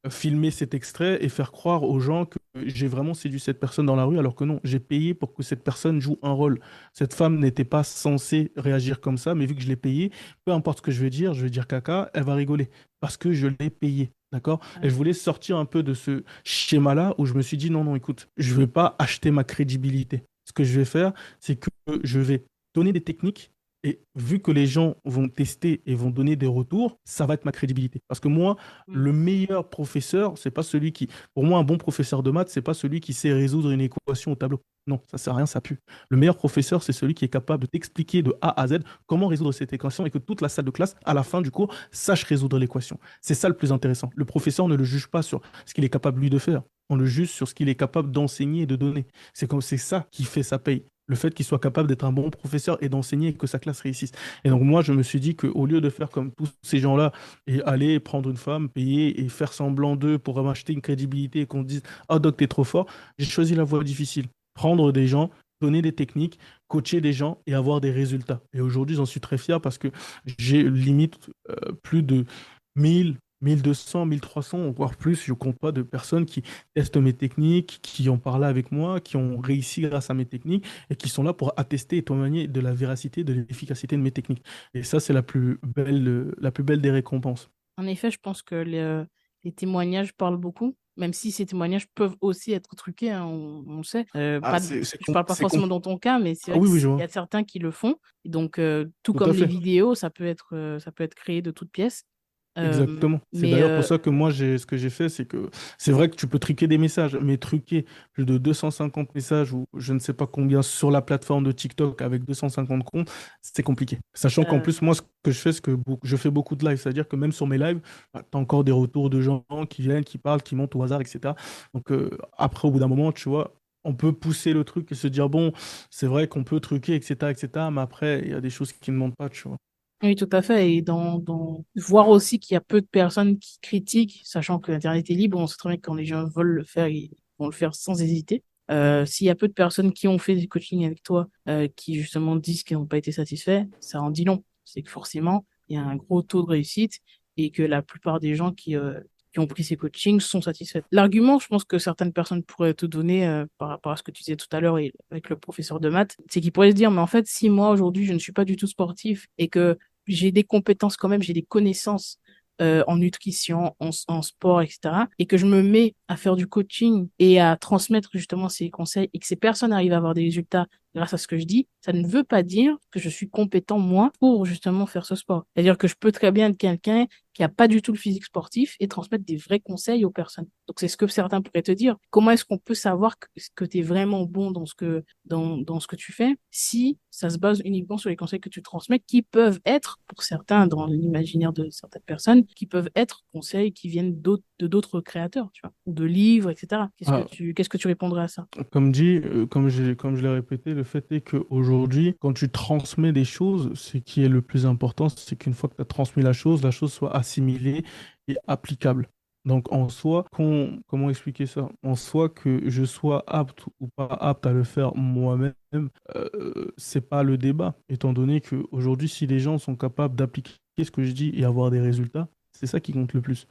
Speaker 2: filmer cet extrait et faire croire aux gens que j'ai vraiment séduit cette personne dans la rue, alors que non, j'ai payé pour que cette personne joue un rôle. Cette femme n'était pas censée réagir comme ça, mais vu que je l'ai payé, peu importe ce que je vais dire caca, elle va rigoler parce que je l'ai payé. D'accord? Et
Speaker 1: Ouais.
Speaker 2: je voulais sortir un peu de ce schéma-là où je me suis dit non, non, écoute, je ne vais pas acheter ma crédibilité. Ce que je vais faire, c'est que je vais donner des techniques Et vu que les gens vont tester et vont donner des retours, ça va être ma crédibilité. Parce que moi,
Speaker 1: Mm.
Speaker 2: le meilleur professeur, c'est pas celui qui, pour moi, un bon professeur de maths, c'est pas celui qui sait résoudre une équation au tableau. Non, ça sert à rien, ça pue. Le meilleur professeur, c'est celui qui est capable de t'expliquer de A à Z comment résoudre cette équation et que toute la salle de classe, à la fin du cours, sache résoudre l'équation. C'est ça le plus intéressant. Le professeur ne le juge pas sur ce qu'il est capable lui de faire. On le juge sur ce qu'il est capable d'enseigner et de donner. C'est ça qui fait sa paye. Le fait qu'il soit capable d'être un bon professeur et d'enseigner et que sa classe réussisse. Et donc moi, je me suis dit qu'au lieu de faire comme tous ces gens-là et aller prendre une femme, payer et faire semblant d'eux pour m'acheter une crédibilité et qu'on dise «Ah, Doc, t'es trop fort», j'ai choisi la voie difficile. Prendre des gens, donner des techniques, coacher des gens et avoir des résultats. Et aujourd'hui, j'en suis très fier parce que j'ai limite plus de 1000, 1200, 1300, voire plus, je compte pas, de personnes qui testent mes techniques, qui ont parlé avec moi, qui ont réussi grâce à mes techniques et qui sont là pour attester et témoigner de la véracité, de l'efficacité de mes techniques. Et ça, c'est la plus belle des récompenses.
Speaker 1: En effet, je pense que les témoignages parlent beaucoup, même si ces témoignages peuvent aussi être truqués, hein, on le sait.
Speaker 2: Ah,
Speaker 1: Je parle pas forcément dans ton cas, mais c'est
Speaker 2: Ah
Speaker 1: vrai
Speaker 2: oui, oui,
Speaker 1: qu'il
Speaker 2: je
Speaker 1: y
Speaker 2: vois.
Speaker 1: a certains qui le font. Et donc, tout
Speaker 2: Tout à
Speaker 1: comme les
Speaker 2: fait.
Speaker 1: vidéos, ça peut être créé de toutes pièces.
Speaker 2: Exactement. C'est
Speaker 1: Mais
Speaker 2: d'ailleurs pour ça que moi, ce que j'ai fait, c'est que c'est vrai que tu peux truquer des messages, mais truquer plus de 250 messages ou je ne sais pas combien sur la plateforme de TikTok avec 250 comptes, c'est compliqué. Sachant qu'en
Speaker 1: euh,
Speaker 2: plus, moi, ce que je fais, c'est que je fais beaucoup de lives. C'est-à-dire que même sur mes lives, tu as encore des retours de gens qui viennent, qui parlent, qui montent au hasard, etc. Donc après, au bout d'un moment, tu vois, on peut pousser le truc et se dire, bon, c'est vrai qu'on peut truquer, etc., etc. Mais après, il y a des choses qui ne montent pas, tu vois.
Speaker 1: oui, tout à fait. Et voir aussi qu'il y a peu de personnes qui critiquent, sachant que l'Internet est libre, on sait très bien que quand les gens veulent le faire, ils vont le faire sans hésiter. S'il y a peu de personnes qui ont fait du coaching avec toi, qui justement disent qu'ils n'ont pas été satisfaits, ça en dit long. C'est que forcément, il y a un gros taux de réussite et que la plupart des gens qui ont pris ces coachings sont satisfaits. L'argument, je pense que certaines personnes pourraient te donner par rapport à ce que tu disais tout à l'heure et avec le professeur de maths, c'est qu'ils pourraient se dire, mais en fait, si moi aujourd'hui je ne suis pas du tout sportif et que j'ai des compétences quand même, j'ai des connaissances en nutrition, en sport, etc. Et que je me mets à faire du coaching et à transmettre justement ces conseils et que ces personnes arrivent à avoir des résultats grâce à ce que je dis, ça ne veut pas dire que je suis compétent, moi, pour justement faire ce sport. C'est-à-dire que je peux très bien être quelqu'un qui a pas du tout le physique sportif et transmettre des vrais conseils aux personnes. Donc, c'est ce que certains pourraient te dire. Comment est-ce qu'on peut savoir que tu es vraiment bon dans ce que tu fais si ça se base uniquement sur les conseils que tu transmets qui peuvent être, pour certains, dans l'imaginaire de certaines personnes, qui peuvent être conseils qui viennent de d'autres créateurs, tu vois, ou de livres, etc.
Speaker 2: Ah,
Speaker 1: Qu'est-ce que tu répondrais à ça?
Speaker 2: comme dit, comme je l'ai répété, le fait est qu'aujourd'hui, quand tu transmets des choses, ce qui est le plus important, c'est qu'une fois que tu as transmis la chose soit assimilée et applicable. Donc en soi, comment expliquer ça? En soi, que je sois apte ou pas apte à le faire moi-même, c'est pas le débat, étant donné qu'aujourd'hui, si les gens sont capables d'appliquer ce que je dis et avoir des résultats, c'est ça qui compte le plus.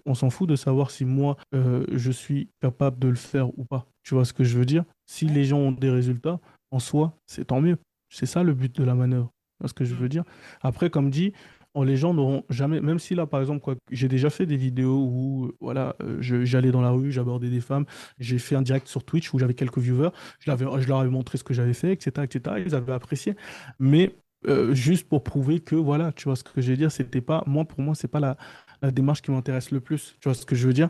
Speaker 2: On s'en fout de savoir si moi, je suis capable de le faire ou pas. Tu vois ce que je veux dire? Si les gens ont des résultats, en soi, c'est tant mieux. C'est ça le but de la manœuvre. Tu vois ce que je veux dire? Après, comme dit, les gens n'auront jamais, même si là, par exemple, quoi, j'ai déjà fait des vidéos où, voilà, j'allais dans la rue, j'abordais des femmes, j'ai fait un direct sur Twitch où j'avais quelques viewers, je leur avais montré ce que j'avais fait, etc., etc., ils avaient apprécié. Mais juste pour prouver que, voilà, tu vois ce que je veux dire, c'était pas, moi, pour moi, c'est pas la démarche qui m'intéresse le plus. Tu vois ce que je veux dire?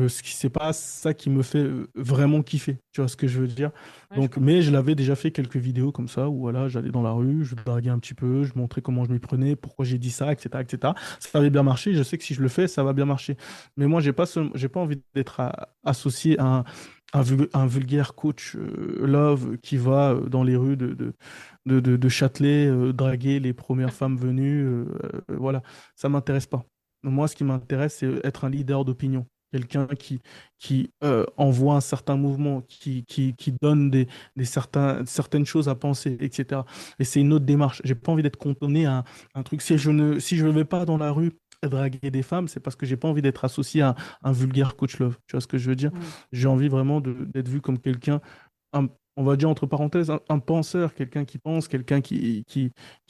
Speaker 2: C'est pas ça qui me fait vraiment kiffer. Tu vois ce que je veux dire?
Speaker 1: Ouais, je
Speaker 2: Donc,
Speaker 1: comprends.
Speaker 2: mais je l'avais déjà fait quelques vidéos comme ça où voilà, j'allais dans la rue, je draguais un petit peu, je montrais comment je m'y prenais, pourquoi j'ai dit ça, etc., etc. Ça avait bien marché. Je sais que si je le fais, ça va bien marcher. Mais moi, j'ai pas envie d'être associé à un vulgaire coach love qui va dans les rues de Châtelet draguer les premières femmes venues. Voilà, ça m'intéresse pas. Moi, ce qui m'intéresse, c'est être un leader d'opinion. Quelqu'un qui envoie un certain mouvement, qui donne certaines choses à penser, etc. Et c'est une autre démarche. J'ai pas envie d'être cantonné à un truc. Si je ne vais pas dans la rue draguer des femmes, c'est parce que j'ai pas envie d'être associé à un vulgaire coach love. Tu vois ce que je veux dire?
Speaker 1: Mm.
Speaker 2: J'ai envie vraiment d'être vu comme quelqu'un, on va dire entre parenthèses, un penseur, quelqu'un qui pense, quelqu'un qui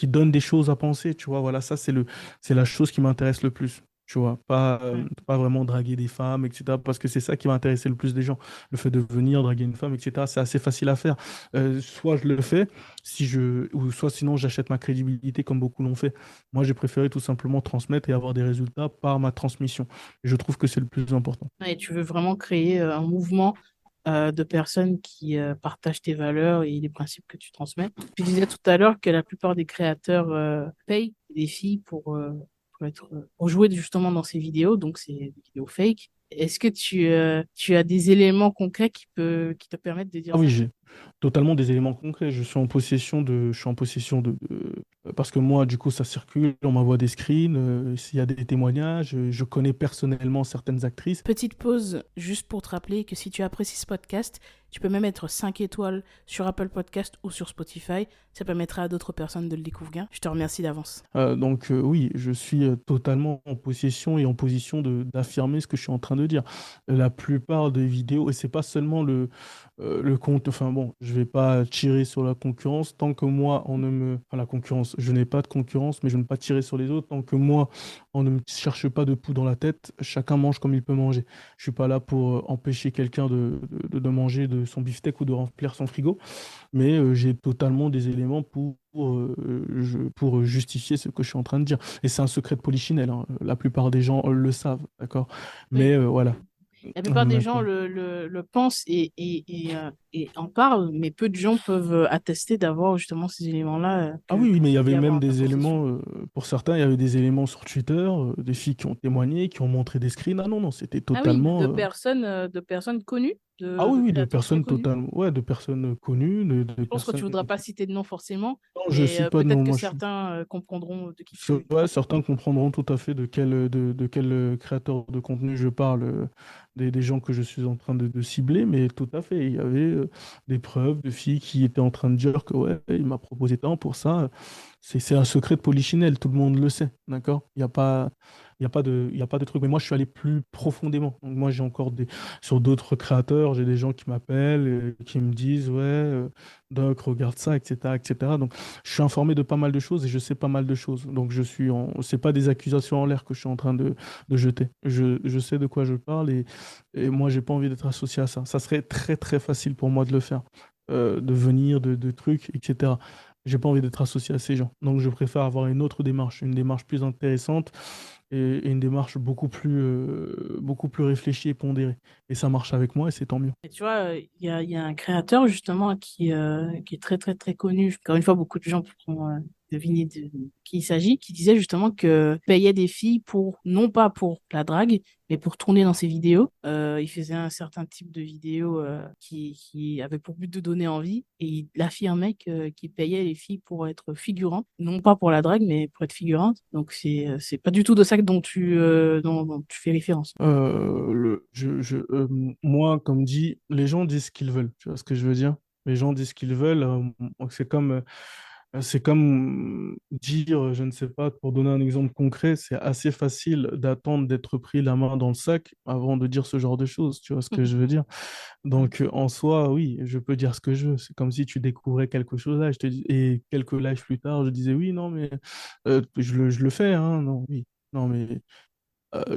Speaker 2: donne des choses à penser. Tu vois, voilà, ça, c'est la chose qui m'intéresse le plus. Tu vois, pas vraiment draguer des femmes, etc. Parce que c'est ça qui va intéresser le plus des gens. Le fait de venir draguer une femme, etc. C'est assez facile à faire. Soit je le fais, ou soit sinon j'achète ma crédibilité comme beaucoup l'ont fait. Moi, j'ai préféré tout simplement transmettre et avoir des résultats par ma transmission. Et je trouve que c'est le plus important.
Speaker 1: Et tu veux vraiment créer un mouvement de personnes qui partagent tes valeurs et les principes que tu transmets. Tu disais tout à l'heure que la plupart des créateurs payent des filles pour jouer justement dans ces vidéos, donc ces vidéos fake. Est-ce que tu as des éléments concrets qui te permettent de dire
Speaker 2: Ah oui,
Speaker 1: ça?
Speaker 2: j'ai totalement des éléments concrets. Je suis en possession parce que moi, du coup, ça circule, on m'envoie des screens, s'il y a des témoignages, je connais personnellement certaines actrices.
Speaker 1: Petite pause juste pour te rappeler que si tu apprécies ce podcast, tu peux même mettre 5 étoiles sur Apple Podcast ou sur Spotify. Ça permettra à d'autres personnes de le découvrir. Je te remercie d'avance.
Speaker 2: Oui, je suis totalement en possession et en position d'affirmer ce que je suis en train de dire. La plupart des vidéos, et c'est pas seulement le compte, enfin bon, je vais pas tirer sur la concurrence tant que moi, on ne me... Enfin, la concurrence, je n'ai pas de concurrence, mais je ne veux pas tirer sur les autres tant que moi, on ne me cherche pas de poux dans la tête, chacun mange comme il peut manger. Je suis pas là pour empêcher quelqu'un de manger de son beefsteak ou de remplir son frigo, mais j'ai totalement des éléments pour justifier ce que je suis en train de dire. Et c'est un secret de polichinelle, hein. La plupart des gens le savent, d'accord?
Speaker 1: Oui.
Speaker 2: Mais voilà.
Speaker 1: La plupart des gens
Speaker 2: D'accord.
Speaker 1: le pensent et en parlent, mais peu de gens peuvent attester d'avoir justement ces éléments-là
Speaker 2: Ah oui, oui,
Speaker 1: que
Speaker 2: mais il y
Speaker 1: tu dis
Speaker 2: avait
Speaker 1: avoir
Speaker 2: même
Speaker 1: en ta
Speaker 2: des
Speaker 1: possession.
Speaker 2: éléments, pour certains, il y avait des éléments sur Twitter, des filles qui ont témoigné, qui ont montré des screens. Ah non, non, c'était
Speaker 1: Ah oui,
Speaker 2: totalement...
Speaker 1: de personnes connues,
Speaker 2: Ah oui,
Speaker 1: de
Speaker 2: oui, de
Speaker 1: créateurs très
Speaker 2: personnes
Speaker 1: connus.
Speaker 2: totalement... Ouais, de personnes connues, de
Speaker 1: Je pense que tu
Speaker 2: personnes...
Speaker 1: voudras pas citer de nom forcément,
Speaker 2: Non, je
Speaker 1: mais
Speaker 2: cite pas de
Speaker 1: peut-être
Speaker 2: nom,
Speaker 1: que
Speaker 2: moi je suis...
Speaker 1: certains comprendront de qui tu
Speaker 2: Ouais,
Speaker 1: parles.
Speaker 2: certains comprendront tout à fait de quel créateur de contenu je parle, des gens que je suis en train de cibler, mais tout à fait, il y avait des preuves de filles qui étaient en train de dire que ouais, il m'a proposé tant pour ça. C'est un secret de polichinelle, tout le monde le sait, d'accord? Il y a pas de truc. Mais moi, je suis allé plus profondément. Donc, moi, j'ai encore sur d'autres créateurs, j'ai des gens qui m'appellent, qui me disent, ouais, Doc, regarde ça, etc., etc. Donc, je suis informé de pas mal de choses et je sais pas mal de choses. Donc, c'est pas des accusations en l'air que je suis en train de jeter. Je sais de quoi je parle et moi, j'ai pas envie d'être associé à ça. Ça serait très, très facile pour moi de le faire, de venir, de trucs, etc. J'ai pas envie d'être associé à ces gens. Donc, je préfère avoir une démarche plus intéressante et une démarche beaucoup plus réfléchie et pondérée. Et ça marche avec moi et c'est tant mieux.
Speaker 1: Et tu vois, il y a un créateur justement qui est très très très connu. Encore une fois, beaucoup de gens pourront deviner de qui il s'agit, qui disait justement que payait des filles pour, non pas pour la drague, mais pour tourner dans ses vidéos. Il faisait un certain type de vidéo qui avait pour but de donner envie et il affirmait qu'il payait les filles pour être figurantes, non pas pour la drague, mais pour être figurante. Donc c'est pas du tout de ça dont tu fais référence.
Speaker 2: Moi, comme dit, les gens disent ce qu'ils veulent. Tu vois ce que je veux dire? Les gens disent ce qu'ils veulent. C'est comme dire, je ne sais pas, pour donner un exemple concret, c'est assez facile d'attendre d'être pris la main dans le sac avant de dire ce genre de choses. Tu vois ce que je veux dire? Donc, en soi, oui, je peux dire ce que je veux. C'est comme si tu découvrais quelque chose là, et quelques lives plus tard, je disais oui, non, mais je le fais, hein, non, oui. Non, mais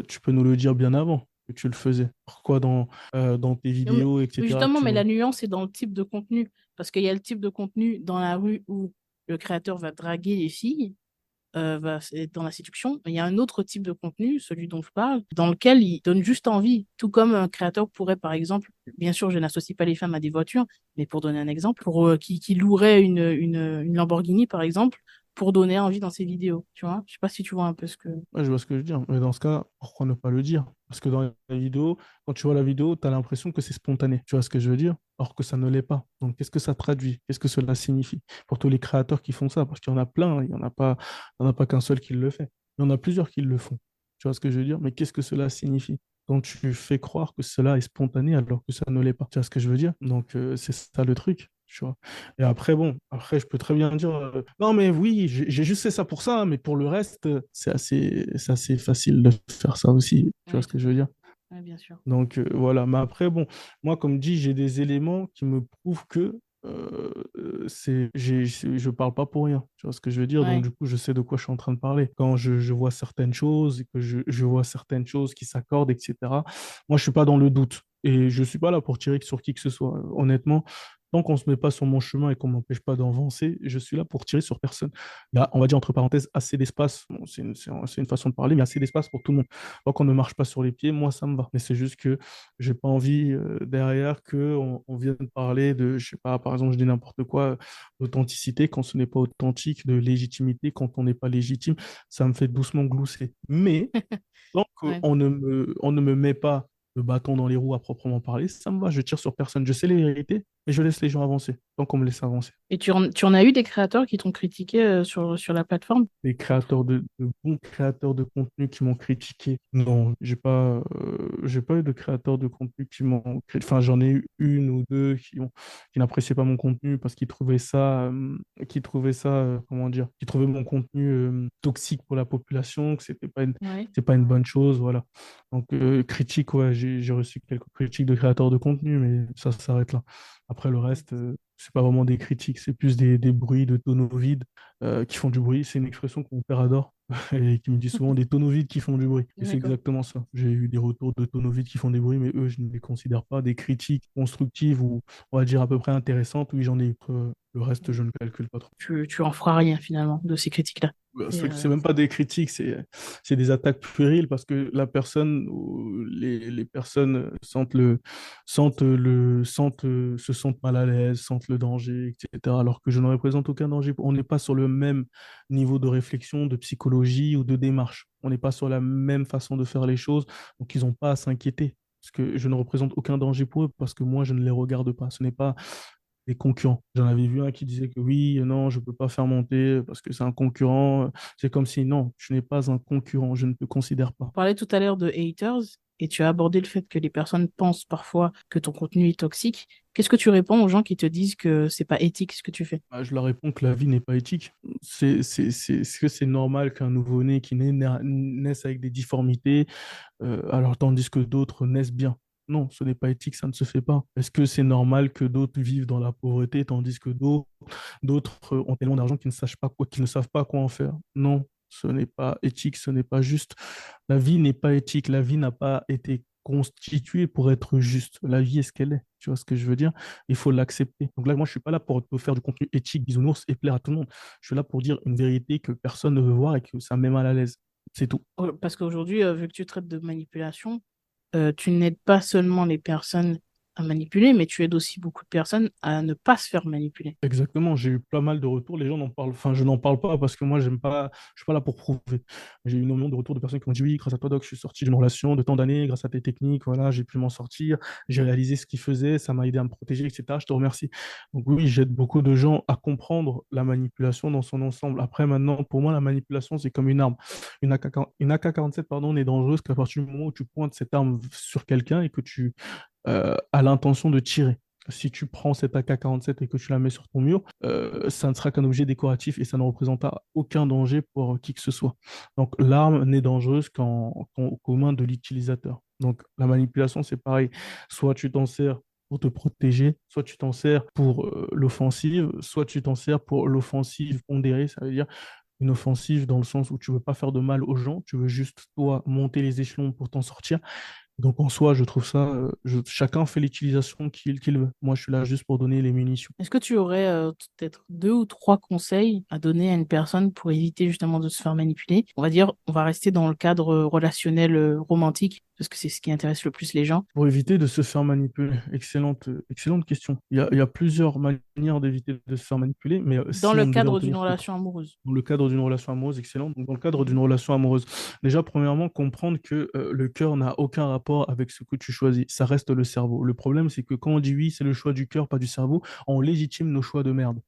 Speaker 2: tu peux nous le dire bien avant que tu le faisais. Pourquoi dans tes
Speaker 1: Non,
Speaker 2: vidéos,
Speaker 1: mais
Speaker 2: etc.,
Speaker 1: justement,
Speaker 2: tu
Speaker 1: mais
Speaker 2: nous...
Speaker 1: la nuance est dans le type de contenu. Parce qu'il y a le type de contenu dans la rue où le créateur va draguer les filles, va être dans la séduction. Mais il y a un autre type de contenu, celui dont je parle, dans lequel il donne juste envie. Tout comme un créateur pourrait, par exemple, bien sûr, je n'associe pas les femmes à des voitures, mais pour donner un exemple, qui louerait une Lamborghini, par exemple, pour donner envie dans ses vidéos. Tu vois? Je sais pas si tu vois un peu ce que...
Speaker 2: Ouais, je vois ce que je veux dire. Mais dans ce cas, pourquoi ne pas le dire? Parce que dans la vidéo, quand tu vois la vidéo, tu as l'impression que c'est spontané. Tu vois ce que je veux dire? Or que ça ne l'est pas. Donc, qu'est-ce que ça traduit? Qu'est-ce que cela signifie pour tous les créateurs qui font ça? Parce qu'il y en a plein, il y en a pas qu'un seul qui le fait. Il y en a plusieurs qui le font. Tu vois ce que je veux dire? Mais qu'est-ce que cela signifie? Quand tu fais croire que cela est spontané alors que ça ne l'est pas. Tu vois ce que je veux dire? Donc, c'est ça le truc. Tu vois. Et après, bon, après, je peux très bien dire, non, mais oui, j'ai juste fait ça pour ça, mais pour le reste, c'est assez facile de faire ça aussi. Tu vois
Speaker 1: Oui,
Speaker 2: ce que
Speaker 1: tout
Speaker 2: je
Speaker 1: à
Speaker 2: veux dire?
Speaker 1: fait. Oui, bien sûr.
Speaker 2: Donc, voilà. Mais après, bon, moi, comme dit, j'ai des éléments qui me prouvent que je parle pas pour rien. Tu vois ce que je veux dire? Donc,
Speaker 1: Ouais.
Speaker 2: du coup, je sais de quoi je suis en train de parler. Quand je vois certaines choses et que je vois certaines choses qui s'accordent, etc., moi, je suis pas dans le doute. Et je suis pas là pour tirer sur qui que ce soit. Honnêtement, tant qu'on se met pas sur mon chemin et qu'on m'empêche pas d'avancer, je suis là pour tirer sur personne. Il y a, on va dire, entre parenthèses, assez d'espace. Bon, c'est une façon de parler, mais assez d'espace pour tout le monde. Tant qu'on ne marche pas sur les pieds, moi, ça me va. Mais c'est juste que j'ai pas envie derrière on vienne parler de, je sais pas, par exemple, je dis n'importe quoi, d'authenticité quand ce n'est pas authentique, de légitimité quand on n'est pas légitime. Ça me fait doucement glousser. Mais tant
Speaker 1: Ouais.
Speaker 2: on ne me met pas le bâton dans les roues à proprement parler, ça me va, je tire sur personne. Je sais les vérités, mais je laisse les gens avancer, tant qu'on me laisse avancer.
Speaker 1: Et tu en as eu des créateurs qui t'ont critiqué sur la plateforme?
Speaker 2: Les créateurs de bons créateurs de contenu qui m'ont critiqué. Non, j'ai pas eu de créateurs de contenu qui m'ont enfin, j'en ai eu une ou deux qui n'appréciaient pas mon contenu parce comment dire, qui trouvaient mon contenu toxique pour la population, que
Speaker 1: Ouais.
Speaker 2: c'est pas une bonne chose, voilà. Donc, critique, ouais, j'ai reçu quelques critiques de créateurs de contenu, mais ça s'arrête là. Après, le reste, c'est pas vraiment des critiques, c'est plus des bruits de tonneaux vides qui font du bruit. C'est une expression que mon père adore et qui me dit souvent des tonneaux vides qui font du bruit. Et c'est
Speaker 1: D'accord.
Speaker 2: exactement ça. J'ai eu des retours de tonneaux vides qui font des bruits, mais eux, je ne les considère pas des critiques constructives ou on va dire à peu près intéressantes. Oui, j'en ai eu. Le reste, je ne calcule pas trop.
Speaker 1: Tu en feras rien finalement de ces critiques-là. Et,
Speaker 2: C'est même pas des critiques, c'est des attaques puériles parce que la personne ou les personnes se sentent mal à l'aise, sentent le danger, etc. Alors que je ne représente aucun danger. On n'est pas sur le même niveau de réflexion, de psychologie ou de démarche. On n'est pas sur la même façon de faire les choses, donc ils n'ont pas à s'inquiéter. Parce que je ne représente aucun danger pour eux, parce que moi, je ne les regarde pas. Ce n'est pas des concurrents. J'en avais vu un qui disait que oui, non, je ne peux pas faire monter parce que c'est un concurrent. C'est comme si non, je n'ai pas un concurrent, je ne te considère pas.
Speaker 1: on parlait tout à l'heure de haters et tu as abordé le fait que les personnes pensent parfois que ton contenu est toxique. Qu'est-ce que tu réponds aux gens qui te disent que c'est pas éthique ce que tu fais?
Speaker 2: Bah, je leur réponds que la vie n'est pas éthique. Est-ce que c'est normal qu'un nouveau-né qui naisse avec des difformités, alors tandis que d'autres naissent bien? Non, ce n'est pas éthique, ça ne se fait pas. Est-ce que c'est normal que d'autres vivent dans la pauvreté tandis que d'autres ont tellement d'argent qu'ils ne savent pas quoi en faire? Non, ce n'est pas éthique, ce n'est pas juste. La vie n'est pas éthique, la vie n'a pas été constituée pour être juste. La vie est ce qu'elle est. Tu vois ce que je veux dire? Il faut l'accepter. Donc là, moi, je suis pas là pour te faire du contenu éthique, bisounours et plaire à tout le monde. Je suis là pour dire une vérité que personne ne veut voir et que ça met mal à l'aise. C'est tout.
Speaker 1: Parce qu'aujourd'hui, vu que tu traites de manipulation, tu n'aides pas seulement les personnes à manipuler, mais tu aides aussi beaucoup de personnes à ne pas se faire manipuler.
Speaker 2: Exactement, j'ai eu pas mal de retours, les gens n'en parlent, enfin je n'en parle pas parce que moi j'aime pas, je suis pas là pour prouver. J'ai eu énormément de retours de personnes qui m'ont dit oui, grâce à toi Doc, je suis sorti d'une relation de tant d'années, grâce à tes techniques, voilà, j'ai pu m'en sortir, j'ai réalisé ce qu'il faisait, ça m'a aidé à me protéger, etc. Je te remercie. Donc oui, j'aide beaucoup de gens à comprendre la manipulation dans son ensemble. Après maintenant, pour moi, la manipulation c'est comme une arme. Une AK-47, pardon, n'est dangereuse qu'à partir du moment où tu pointes cette arme sur quelqu'un et que tu as l'intention de tirer. Si tu prends cette AK-47 et que tu la mets sur ton mur, ça ne sera qu'un objet décoratif et ça ne représentera aucun danger pour qui que ce soit. Donc l'arme n'est dangereuse qu'aux mains de l'utilisateur. Donc la manipulation, c'est pareil. Soit tu t'en sers pour te protéger, soit tu t'en sers pour l'offensive, soit tu t'en sers pour l'offensive pondérée, ça veut dire une offensive dans le sens où tu veux pas faire de mal aux gens, tu veux juste toi monter les échelons pour t'en sortir. Donc en soi, je trouve ça, chacun fait l'utilisation qu'il veut. Moi, je suis là juste pour donner les munitions.
Speaker 1: Est-ce que tu aurais peut-être deux ou trois conseils à donner à une personne pour éviter justement de se faire manipuler? On va dire, on va rester dans le cadre relationnel romantique, parce que c'est ce qui intéresse le plus les gens.
Speaker 2: Pour éviter de se faire manipuler, excellente question. Il y a plusieurs manières d'éviter de se faire manipuler, mais
Speaker 1: Dans
Speaker 2: si
Speaker 1: le
Speaker 2: on devait en
Speaker 1: cadre d'une
Speaker 2: tenir que
Speaker 1: relation amoureuse.
Speaker 2: dans le cadre d'une relation amoureuse, excellente. Donc, dans le cadre d'une relation amoureuse, déjà, premièrement, comprendre que le cœur n'a aucun rapport avec ce que tu choisis. Ça reste le cerveau. Le problème, c'est que quand on dit oui, c'est le choix du cœur, pas du cerveau, on légitime nos choix de merde.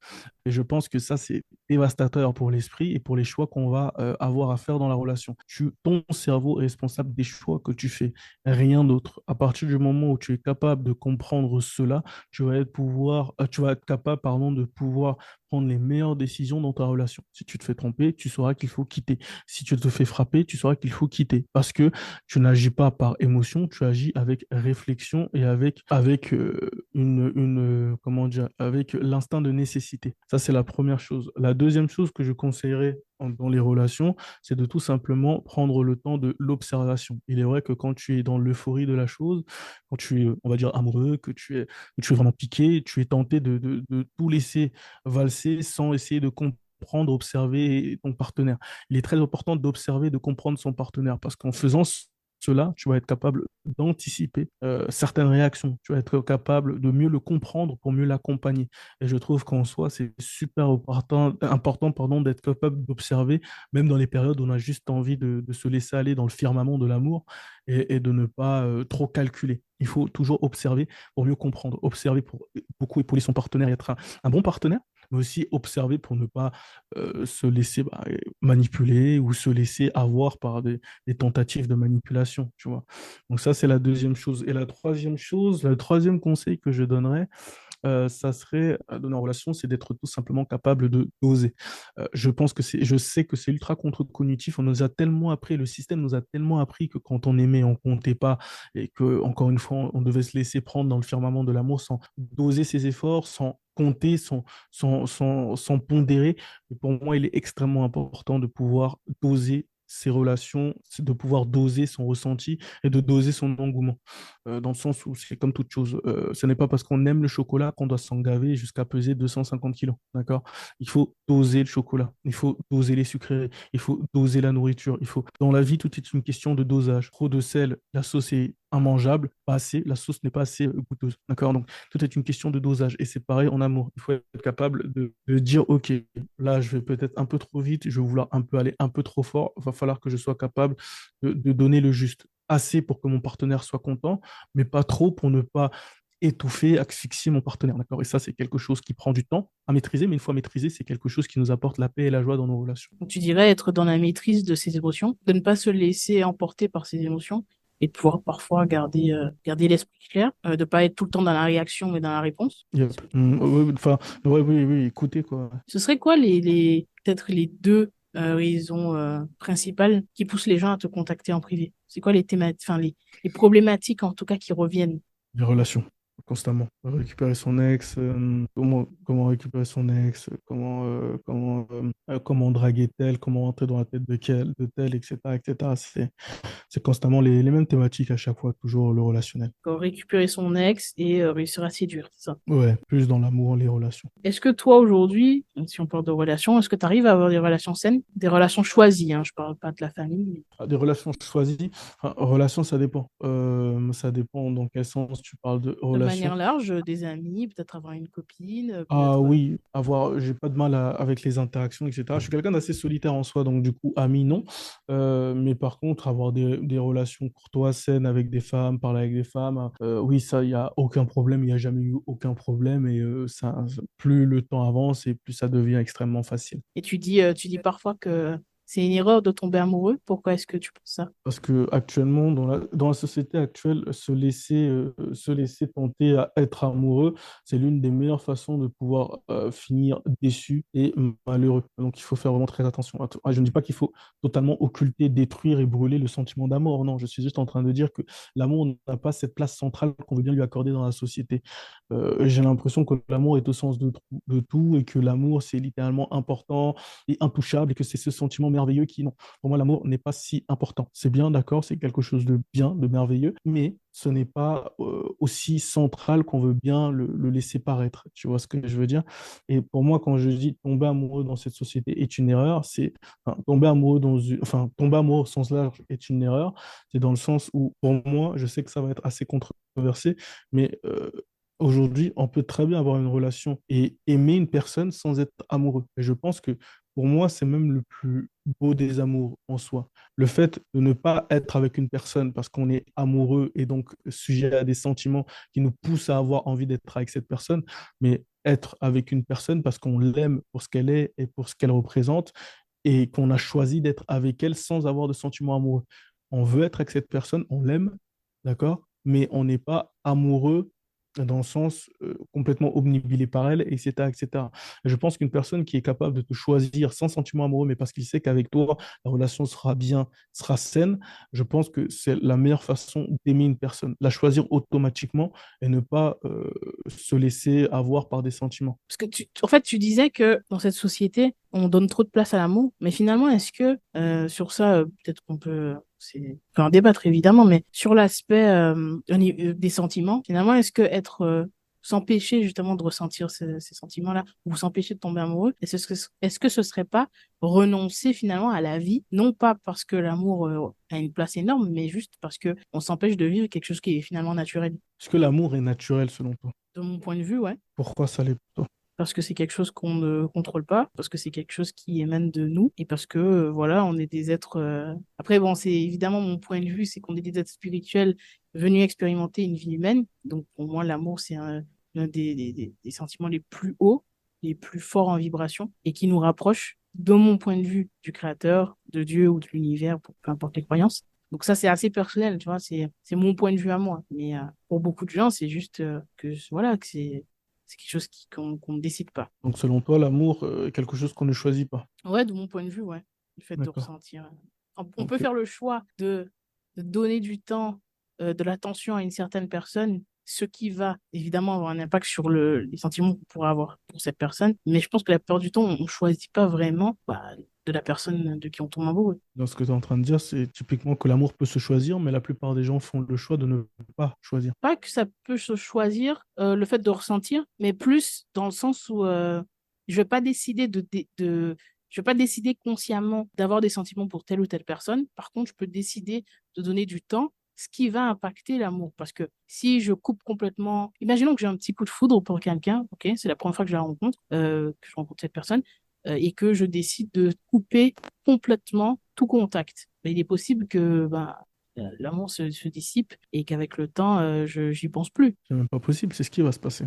Speaker 2: Et je pense que ça, c'est dévastateur pour l'esprit et pour les choix qu'on va avoir à faire dans la relation. Ton cerveau est responsable des choix que tu fais, rien d'autre. À partir du moment où tu es capable de comprendre cela, tu vas être capable, pardon, de pouvoir prendre les meilleures décisions dans ta relation. Si tu te fais tromper, tu sauras qu'il faut quitter. Si tu te fais frapper, tu sauras qu'il faut quitter. Parce que tu n'agis pas par émotion, tu agis avec réflexion et avec comment dire, avec l'instinct de nécessité. Ça, c'est la première chose. La deuxième chose que je conseillerais dans les relations, c'est de tout simplement prendre le temps de l'observation. Il est vrai que quand tu es dans l'euphorie de la chose, quand tu es, on va dire, amoureux, que tu es vraiment piqué, tu es tenté de tout laisser valser sans essayer de comprendre, observer ton partenaire. Il est très important d'observer, de comprendre son partenaire parce qu'en faisant cela, tu vas être capable d'anticiper certaines réactions. Tu vas être capable de mieux le comprendre pour mieux l'accompagner. Et je trouve qu'en soi, c'est super important pardon, d'être capable d'observer, même dans les périodes où on a juste envie de se laisser aller dans le firmament de l'amour et de ne pas trop calculer. Il faut toujours observer pour mieux comprendre, observer pour beaucoup épauler son partenaire et être un bon partenaire, mais aussi observer pour ne pas se laisser manipuler ou se laisser avoir par des tentatives de manipulation, tu vois. Donc ça, c'est la deuxième chose. Et la troisième chose, le troisième conseil que je donnerais, ça serait, dans nos relations, c'est d'être tout simplement capable de doser. Je sais que c'est ultra contre-cognitif. On nous a tellement appris, le système nous a tellement appris que quand on aimait, on comptait pas et que, encore une fois, on devait se laisser prendre dans le firmament de l'amour sans doser ses efforts, sans compter, sans pondérer. Et pour moi, il est extrêmement important de pouvoir doser ses relations, c'est de pouvoir doser son ressenti et de doser son engouement dans le sens où c'est comme toute chose. Ce n'est pas parce qu'on aime le chocolat qu'on doit s'engaver jusqu'à peser 250 kilos, d'accord? Il faut doser le chocolat, il faut doser les sucreries, il faut doser la nourriture, il faut... Dans la vie, tout est une question de dosage. Trop de sel, la sauce est immangeable, pas assez, la sauce n'est pas assez goûteuse, d'accord? Donc, tout est une question de dosage. Et c'est pareil en amour. Il faut être capable de dire, OK, là, je vais peut-être un peu trop vite, je vais vouloir un peu aller un peu trop fort, il va falloir que je sois capable de donner le juste assez pour que mon partenaire soit content, mais pas trop pour ne pas étouffer, asphyxier mon partenaire, d'accord? Et ça, c'est quelque chose qui prend du temps à maîtriser, mais une fois maîtrisé, c'est quelque chose qui nous apporte la paix et la joie dans nos relations.
Speaker 1: Donc, tu dirais être dans la maîtrise de ses émotions, de ne pas se laisser emporter par ses émotions et de pouvoir parfois garder l'esprit clair, de ne pas être tout le temps dans la réaction mais dans la réponse.
Speaker 2: Yep. Enfin, ouais, oui, oui, écoutez, quoi.
Speaker 1: Ce serait quoi peut-être les deux raisons principales qui poussent les gens à te contacter en privé? C'est quoi les thématiques, enfin les problématiques en tout cas qui reviennent?
Speaker 2: Les relations, constamment. Récupérer son ex, comment récupérer son ex, comment draguer tel, comment entrer dans la tête de tel, etc., etc. C'est constamment les mêmes thématiques à chaque fois, toujours le relationnel.
Speaker 1: Récupérer son ex et réussir à séduire, c'est ça.
Speaker 2: Ouais, plus dans l'amour, les relations.
Speaker 1: Est-ce que toi aujourd'hui, si on parle de relations, est-ce que tu arrives à avoir des relations saines, des relations choisies, hein, je parle pas de la famille.
Speaker 2: Ah, des relations choisies, enfin, relations, ça dépend. Ça dépend dans quel sens tu parles de
Speaker 1: De
Speaker 2: relations.
Speaker 1: manière large, des amis, peut-être avoir une copine,
Speaker 2: Ah
Speaker 1: peut-être.
Speaker 2: oui, j'ai pas de mal avec les interactions, etc. Je suis quelqu'un d'assez solitaire en soi, donc du coup, ami, non. Mais par contre, avoir des relations courtoises, saines avec des femmes, parler avec des femmes, oui, ça, il n'y a aucun problème, il n'y a jamais eu aucun problème. Et plus le temps avance et plus ça devient extrêmement facile.
Speaker 1: Et tu dis parfois que c'est une erreur de tomber amoureux. Pourquoi est-ce que tu penses ça?
Speaker 2: Parce que actuellement, dans la société actuelle, se laisser tenter à être amoureux, c'est l'une des meilleures façons de pouvoir finir déçu et malheureux. Donc il faut faire vraiment très attention. Je ne dis pas qu'il faut totalement occulter, détruire et brûler le sentiment d'amour. Non, je suis juste en train de dire que l'amour n'a pas cette place centrale qu'on veut bien lui accorder dans la société. J'ai l'impression que l'amour est au sens de tout et que l'amour, c'est littéralement important et intouchable et que c'est ce sentiment merveilleux qui, non, pour moi, l'amour n'est pas si important. C'est bien, d'accord, c'est quelque chose de bien, de merveilleux, mais ce n'est pas aussi central qu'on veut bien le laisser paraître. Tu vois ce que je veux dire? Et pour moi, quand je dis tomber amoureux dans cette société est une erreur, tomber amoureux au sens large est une erreur. C'est dans le sens où, pour moi, je sais que ça va être assez controversé, mais aujourd'hui, on peut très bien avoir une relation et aimer une personne sans être amoureux. Et je pense que pour moi, c'est même le plus beau des amours en soi. Le fait de ne pas être avec une personne parce qu'on est amoureux et donc sujet à des sentiments qui nous poussent à avoir envie d'être avec cette personne, mais être avec une personne parce qu'on l'aime pour ce qu'elle est et pour ce qu'elle représente et qu'on a choisi d'être avec elle sans avoir de sentiments amoureux. On veut être avec cette personne, on l'aime, d'accord? Mais on n'est pas amoureux dans le sens complètement obnubilé par elle, etc., etc. Je pense qu'une personne qui est capable de te choisir sans sentiment amoureux, mais parce qu'il sait qu'avec toi, la relation sera bien, sera saine, je pense que c'est la meilleure façon d'aimer une personne, la choisir automatiquement et ne pas se laisser avoir par des sentiments.
Speaker 1: Parce que en fait, tu disais que dans cette société, on donne trop de place à l'amour, mais finalement, est-ce que sur ça, peut-être qu'on peut, on peut en débattre évidemment, mais sur l'aspect des sentiments, finalement, est-ce que être s'empêcher justement de ressentir ces sentiments-là ou s'empêcher de tomber amoureux, est-ce que ce serait pas renoncer finalement à la vie, non pas parce que l'amour a une place énorme, mais juste parce que on s'empêche de vivre quelque chose qui est finalement naturel.
Speaker 2: Est-ce que l'amour est naturel selon toi?
Speaker 1: De mon point de vue, ouais.
Speaker 2: Pourquoi ça l'est pour toi?
Speaker 1: Parce que c'est quelque chose qu'on ne contrôle pas, parce que c'est quelque chose qui émane de nous, et parce que, voilà, on est des êtres... Après, bon, c'est évidemment mon point de vue, c'est qu'on est des êtres spirituels venus expérimenter une vie humaine. Donc, pour moi, l'amour, c'est l'un des sentiments les plus hauts, les plus forts en vibration, et qui nous rapproche, de mon point de vue, du Créateur, de Dieu ou de l'univers, pour peu importe les croyances. Donc ça, c'est assez personnel, tu vois, c'est mon point de vue à moi. Mais pour beaucoup de gens, c'est juste que, voilà, que c'est quelque chose qu'on ne décide pas.
Speaker 2: Donc selon toi, l'amour est quelque chose qu'on ne choisit pas.
Speaker 1: Ouais, de mon point de vue, ouais. Le fait de
Speaker 2: D'accord.
Speaker 1: ressentir. On peut
Speaker 2: Ok.
Speaker 1: faire le choix de donner du temps, de l'attention à une certaine personne, ce qui va évidemment avoir un impact sur les sentiments qu'on pourra avoir pour cette personne. Mais je pense que la plupart du temps, on ne choisit pas vraiment de la personne de qui on tombe amoureux.
Speaker 2: Dans ce que tu es en train de dire, c'est typiquement que l'amour peut se choisir, mais la plupart des gens font le choix de ne pas choisir.
Speaker 1: Pas que ça peut se choisir, le fait de ressentir, mais plus dans le sens où je vais pas décider je vais pas décider consciemment d'avoir des sentiments pour telle ou telle personne. Par contre, je peux décider de donner du temps, ce qui va impacter l'amour. Parce que si je coupe complètement, imaginons que j'ai un petit coup de foudre pour quelqu'un, ok, c'est la première fois que je la rencontre, que je rencontre cette personne, et que je décide de couper complètement tout contact. Mais il est possible que ben, l'amour se dissipe et qu'avec le temps, j'y pense plus.
Speaker 2: C'est même pas possible, c'est ce qui va se passer.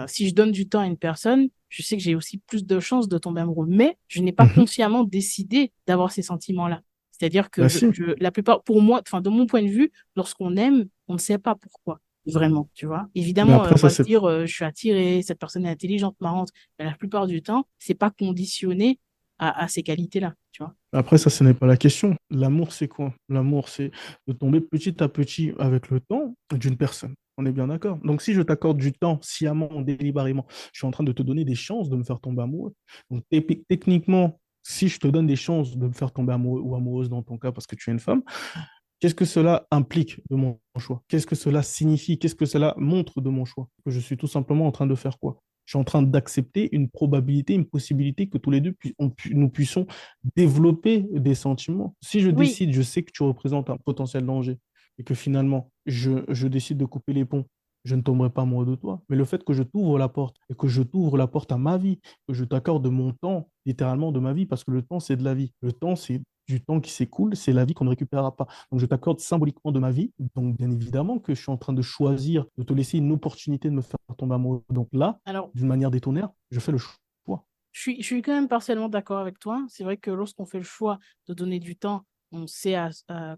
Speaker 1: Si je donne du temps à une personne, je sais que j'ai aussi plus de chances de tomber amoureux, mais je n'ai pas
Speaker 2: Mhm.
Speaker 1: consciemment décidé d'avoir ces sentiments-là. C'est-à-dire que
Speaker 2: Bah si.
Speaker 1: la plupart, pour moi, enfin, de mon point de vue, lorsqu'on aime, on ne sait pas pourquoi. Vraiment, tu vois.
Speaker 2: Mais
Speaker 1: Évidemment,
Speaker 2: après,
Speaker 1: on
Speaker 2: ça,
Speaker 1: va se
Speaker 2: c'est
Speaker 1: dire, je suis attiré, cette personne est intelligente, marrante, mais la plupart du temps, c'est pas conditionné à ces qualités-là, tu vois.
Speaker 2: Après, ça, ce n'est pas la question. L'amour, c'est quoi? L'amour, c'est de tomber petit à petit avec le temps d'une personne. On est bien d'accord. Donc, si je t'accorde du temps sciemment, délibérément, je suis en train de te donner des chances de me faire tomber amoureux. Donc, techniquement, si je te donne des chances de me faire tomber amoureux ou amoureuse dans ton cas parce que tu es une femme, qu'est-ce que cela implique de mon choix? Qu'est-ce que cela signifie? Qu'est-ce que cela montre de mon choix? Que je suis tout simplement en train de faire quoi? Je suis en train d'accepter une probabilité, une possibilité que tous les deux nous puissions développer des sentiments. Si je
Speaker 1: Oui,
Speaker 2: décide, je sais que tu représentes un potentiel danger et que finalement, je décide de couper les ponts, je ne tomberai pas amoureux de toi. Mais le fait que je t'ouvre la porte et que je t'ouvre la porte à ma vie, que je t'accorde mon temps, littéralement de ma vie, parce que le temps, c'est de la vie. Le temps, c'est du temps qui s'écoule, c'est la vie qu'on ne récupérera pas. Donc, je t'accorde symboliquement de ma vie. Donc, bien évidemment que je suis en train de choisir de te laisser une opportunité de me faire tomber amoureux. Donc là,
Speaker 1: alors
Speaker 2: d'une manière détournaire, je fais le choix.
Speaker 1: je suis quand même partiellement d'accord avec toi. C'est vrai que lorsqu'on fait le choix de donner du temps, on sait à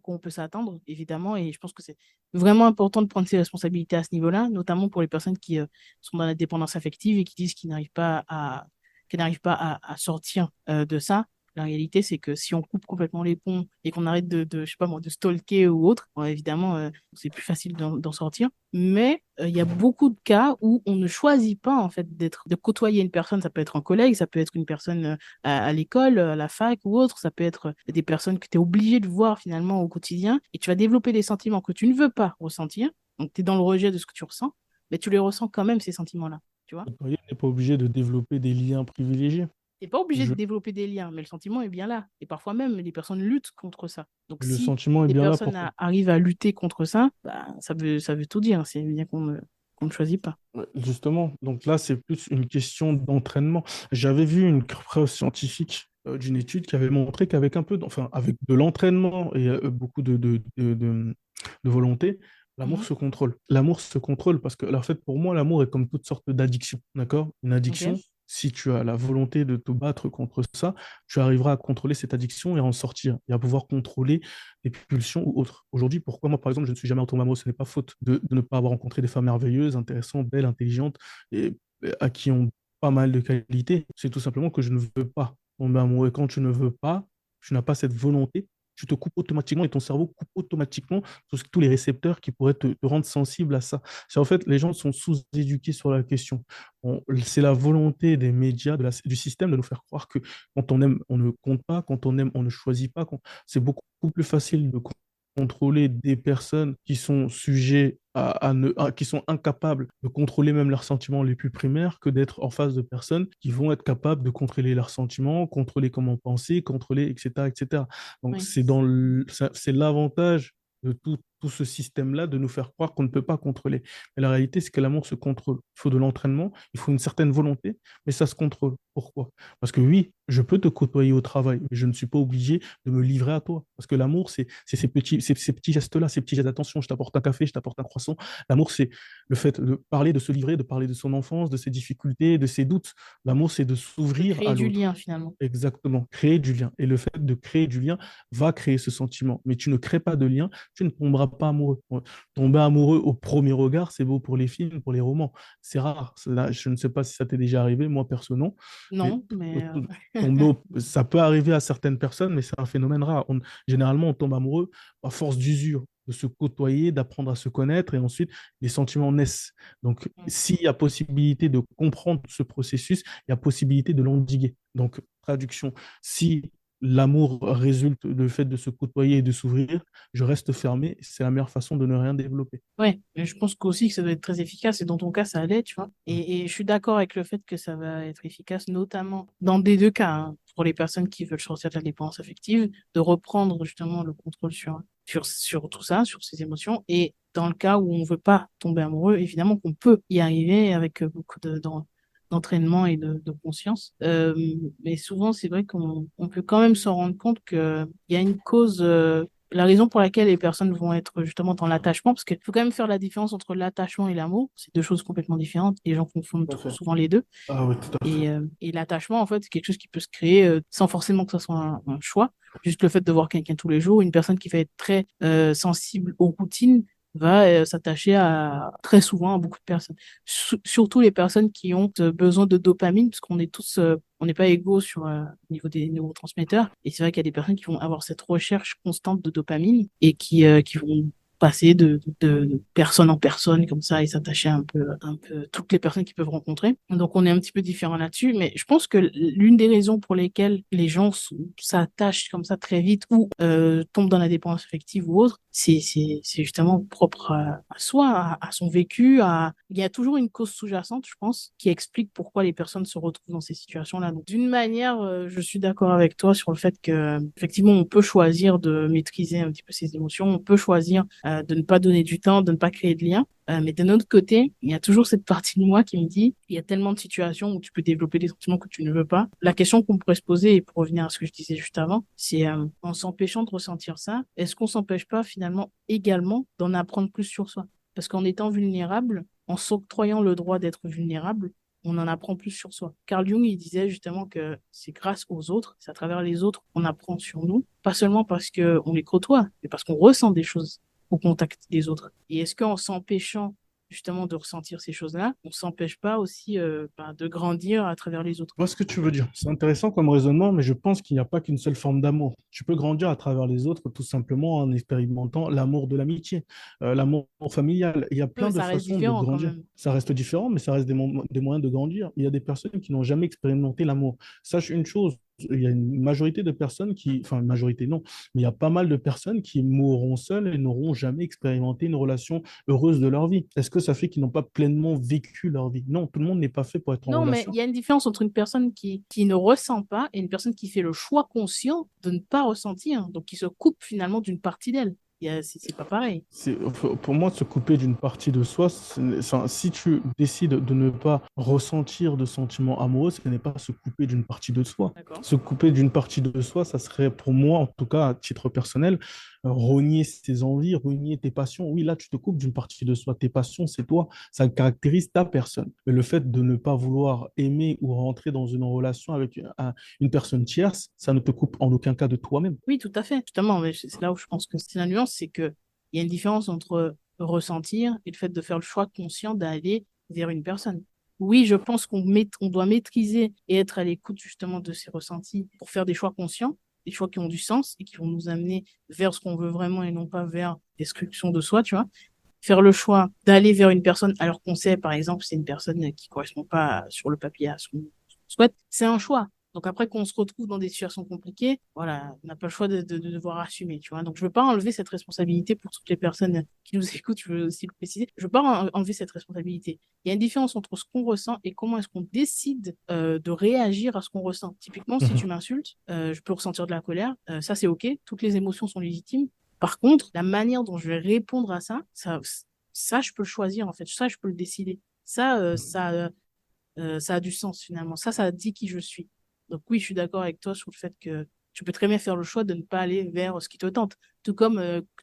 Speaker 1: quoi on peut s'attendre, évidemment, et je pense que c'est vraiment important de prendre ses responsabilités à ce niveau-là, notamment pour les personnes qui sont dans la dépendance affective et qui disent qu'ils n'arrivent pas à sortir de ça. La réalité, c'est que si on coupe complètement les ponts et qu'on arrête je sais pas moi, de stalker ou autre, bon, évidemment, c'est plus facile d'en sortir. Mais il y a beaucoup de cas où on ne choisit pas en fait de côtoyer une personne. Ça peut être un collègue, ça peut être une personne à l'école, à la fac ou autre. Ça peut être des personnes que tu es obligé de voir finalement au quotidien. Et tu vas développer des sentiments que tu ne veux pas ressentir. Donc tu es dans le rejet de ce que tu ressens, mais tu les ressens quand même, ces sentiments-là. Tu vois?
Speaker 2: On n'est pas obligé de développer des liens privilégiés.
Speaker 1: T'es pas obligé de
Speaker 2: Je-
Speaker 1: développer des liens, mais le sentiment est bien là. Et parfois même, les personnes luttent contre ça. Donc
Speaker 2: le
Speaker 1: si
Speaker 2: sentiment est
Speaker 1: des
Speaker 2: bien là
Speaker 1: personnes
Speaker 2: pour toi.
Speaker 1: arrivent à lutter contre ça, bah, ça veut tout dire. C'est bien qu'on ne choisit pas.
Speaker 2: Ouais, justement, donc là, c'est plus une question d'entraînement. J'avais vu une preuve scientifique d'une étude qui avait montré qu'avec un peu, enfin, avec de l'entraînement et beaucoup de volonté, l'amour
Speaker 1: Mhm.
Speaker 2: se contrôle. L'amour se contrôle parce que, alors, en fait, pour moi, l'amour est comme toutes sortes d'addictions, d'accord? Une
Speaker 1: Ok?
Speaker 2: addiction, si tu as la volonté de te battre contre ça, tu arriveras à contrôler cette addiction et à en sortir et à pouvoir contrôler tes pulsions ou autres. Aujourd'hui, pourquoi moi, par exemple, je ne suis jamais retombé amoureux, ce n'est pas faute de ne pas avoir rencontré des femmes merveilleuses, intéressantes, belles, intelligentes et à qui ont pas mal de qualités. C'est tout simplement que je ne veux pas tomber amoureux. Et quand tu ne veux pas, tu n'as pas cette volonté, tu te coupes automatiquement et ton cerveau coupe automatiquement tous les récepteurs qui pourraient te rendre sensible à ça. C'est en fait, les gens sont sous-éduqués sur la question. C'est la volonté des médias, du système de nous faire croire que quand on aime, on ne compte pas, quand on aime, on ne choisit pas. C'est beaucoup plus facile de contrôler des personnes qui sont sujets qui sont incapables de contrôler même leurs sentiments les plus primaires que d'être en face de personnes qui vont être capables de contrôler leurs sentiments, contrôler comment penser, contrôler, etc., etc. Donc,
Speaker 1: Oui.
Speaker 2: c'est l'avantage de tout ce système-là de nous faire croire qu'on ne peut pas contrôler. Mais la réalité, c'est que l'amour se contrôle. Il faut de l'entraînement, il faut une certaine volonté, mais ça se contrôle. Pourquoi? Parce que oui, je peux te côtoyer au travail, mais je ne suis pas obligé de me livrer à toi. Parce que l'amour, c'est ces petits gestes-là, ces petits gestes d'attention. Je t'apporte un café, je t'apporte un croissant. L'amour, c'est le fait de parler, de se livrer, de parler de son enfance, de ses difficultés, de ses doutes. L'amour, c'est de
Speaker 1: De
Speaker 2: s'ouvrir
Speaker 1: créer
Speaker 2: à
Speaker 1: du
Speaker 2: l'autre.
Speaker 1: lien finalement.
Speaker 2: Exactement, créer du lien. Et le fait de créer du lien va créer ce sentiment. Mais tu ne crées pas de lien, tu ne tomberas pas amoureux. Ouais. Tomber amoureux au premier regard, c'est beau pour les films, pour les romans. C'est rare. Je ne sais pas si ça t'est déjà arrivé, moi perso non. Mais
Speaker 1: Non, mais
Speaker 2: ça peut arriver à certaines personnes, mais c'est un phénomène rare. Généralement, on tombe amoureux à force d'usure, de se côtoyer, d'apprendre à se connaître, et ensuite, les sentiments naissent. Donc, s'il y a possibilité de comprendre ce processus, il y a possibilité de l'endiguer. Donc, traduction, si l'amour résulte du fait de se côtoyer et de s'ouvrir, je reste fermé, c'est la meilleure façon de ne rien développer.
Speaker 1: ouais, mais je pense qu'aussi que ça doit être très efficace et dans ton cas ça allait, tu vois. Et je suis d'accord avec le fait que ça va être efficace, notamment dans des deux cas, hein, pour les personnes qui veulent sortir de la dépendance affective, de reprendre justement le contrôle sur tout ça, sur ses émotions. Et dans le cas où on veut pas tomber amoureux, évidemment qu'on peut y arriver avec beaucoup d'entraînement et de conscience. Mais souvent, c'est vrai qu'on peut quand même se rendre compte qu'il y a une cause, la raison pour laquelle les personnes vont être justement dans l'attachement, parce qu'il faut quand même faire la différence entre l'attachement et l'amour. C'est deux choses complètement différentes. Les gens confondent
Speaker 2: Tout à
Speaker 1: trop
Speaker 2: fait.
Speaker 1: souvent les deux.
Speaker 2: Ah oui, tout à fait.
Speaker 1: Et l'attachement, en fait, c'est quelque chose qui peut se créer sans forcément que ce soit un choix. Juste le fait de voir quelqu'un tous les jours, une personne qui va être très sensible aux routines va s'attacher à très souvent à beaucoup de personnes. Surtout les personnes qui ont besoin de dopamine, parce qu'on est tous, on n'est pas égaux sur au niveau des neurotransmetteurs. Et c'est vrai qu'il y a des personnes qui vont avoir cette recherche constante de dopamine et qui vont passer de personne en personne comme ça et s'attacher un peu toutes les personnes qu'ils peuvent rencontrer. Donc on est un petit peu différent là-dessus, mais je pense que l'une des raisons pour lesquelles les gens s'attachent comme ça très vite ou tombent dans la dépendance affective ou autre, c'est justement propre à soi, à son vécu, il y a toujours une cause sous-jacente, je pense, qui explique pourquoi les personnes se retrouvent dans ces situations-là. Donc d'une manière, je suis d'accord avec toi sur le fait que effectivement on peut choisir de maîtriser un petit peu ses émotions, on peut choisir de ne pas donner du temps, de ne pas créer de liens. Mais d'un autre côté, il y a toujours cette partie de moi qui me dit, il y a tellement de situations où tu peux développer des sentiments que tu ne veux pas. La question qu'on pourrait se poser, et pour revenir à ce que je disais juste avant, c'est en s'empêchant de ressentir ça, est-ce qu'on s'empêche pas finalement également d'en apprendre plus sur soi? Parce qu'en étant vulnérable, en s'octroyant le droit d'être vulnérable, on en apprend plus sur soi. Carl Jung, il disait justement que c'est grâce aux autres, c'est à travers les autres qu'on apprend sur nous, pas seulement parce qu'on les côtoie, mais parce qu'on ressent des choses au contact des autres. Et est-ce qu'en s'empêchant justement de ressentir ces choses-là, on s'empêche pas aussi de grandir à travers les autres?
Speaker 2: Je vois ce que tu veux dire. C'est intéressant comme raisonnement, mais je pense qu'il n'y a pas qu'une seule forme d'amour. Tu peux grandir à travers les autres tout simplement en expérimentant l'amour de l'amitié, l'amour familial. Il y a
Speaker 1: Oui, mais
Speaker 2: plein de
Speaker 1: ça reste
Speaker 2: façons de
Speaker 1: différent quand
Speaker 2: grandir.
Speaker 1: même.
Speaker 2: Ça reste différent, mais ça reste des moyens de grandir. Il y a des personnes qui n'ont jamais expérimenté l'amour. Sache une chose, il y a une majorité de personnes enfin, une majorité non, mais il y a pas mal de personnes qui mourront seules et n'auront jamais expérimenté une relation heureuse de leur vie. Est-ce que ça fait qu'ils n'ont pas pleinement vécu leur vie? Non, tout le monde n'est pas fait pour être en
Speaker 1: Non, mais il
Speaker 2: relation.
Speaker 1: y a une différence entre une personne qui ne ressent pas et une personne qui fait le choix conscient de ne pas ressentir, donc qui se coupe finalement d'une partie d'elle. C'est pas pareil.
Speaker 2: Pour moi, se couper d'une partie de soi, enfin, si tu décides de ne pas ressentir de sentiments amoureux, ce n'est pas se couper d'une partie de soi.
Speaker 1: D'accord.
Speaker 2: Se couper d'une partie de soi, ça serait pour moi, en tout cas à titre personnel, renier ses envies, renier tes passions. Oui, là, tu te coupes d'une partie de soi. Tes passions, c'est toi, ça caractérise ta personne. Mais le fait de ne pas vouloir aimer ou rentrer dans une relation avec une personne tierce, ça ne te coupe en aucun cas de toi-même.
Speaker 1: Oui, tout à fait. Justement, mais c'est là où je pense que c'est la nuance, c'est que il y a une différence entre ressentir et le fait de faire le choix conscient d'aller vers une personne. Oui, je pense on doit maîtriser et être à l'écoute justement de ces ressentis pour faire des choix conscients, des choix qui ont du sens et qui vont nous amener vers ce qu'on veut vraiment et non pas vers destruction de soi, tu vois. Faire le choix d'aller vers une personne alors qu'on sait, par exemple, c'est une personne qui correspond pas sur le papier à ce qu'on souhaite, c'est un choix. Donc après qu'on se retrouve dans des situations compliquées, voilà, on n'a pas le choix de devoir assumer, tu vois. Donc je veux pas enlever cette responsabilité pour toutes les personnes qui nous écoutent, je veux aussi le préciser. Je veux pas enlever cette responsabilité. Il y a une différence entre ce qu'on ressent et comment est-ce qu'on décide de réagir à ce qu'on ressent. Typiquement, si tu
Speaker 2: Mhm.
Speaker 1: m'insultes, je peux ressentir de la colère, ça c'est ok, toutes les émotions sont légitimes. Par contre, la manière dont je vais répondre à ça, je peux le choisir en fait. Ça, je peux le décider. Ça a du sens finalement. Ça dit qui je suis. Donc oui, je suis d'accord avec toi sur le fait que tu peux très bien faire le choix de ne pas aller vers ce qui te tente. Tout comme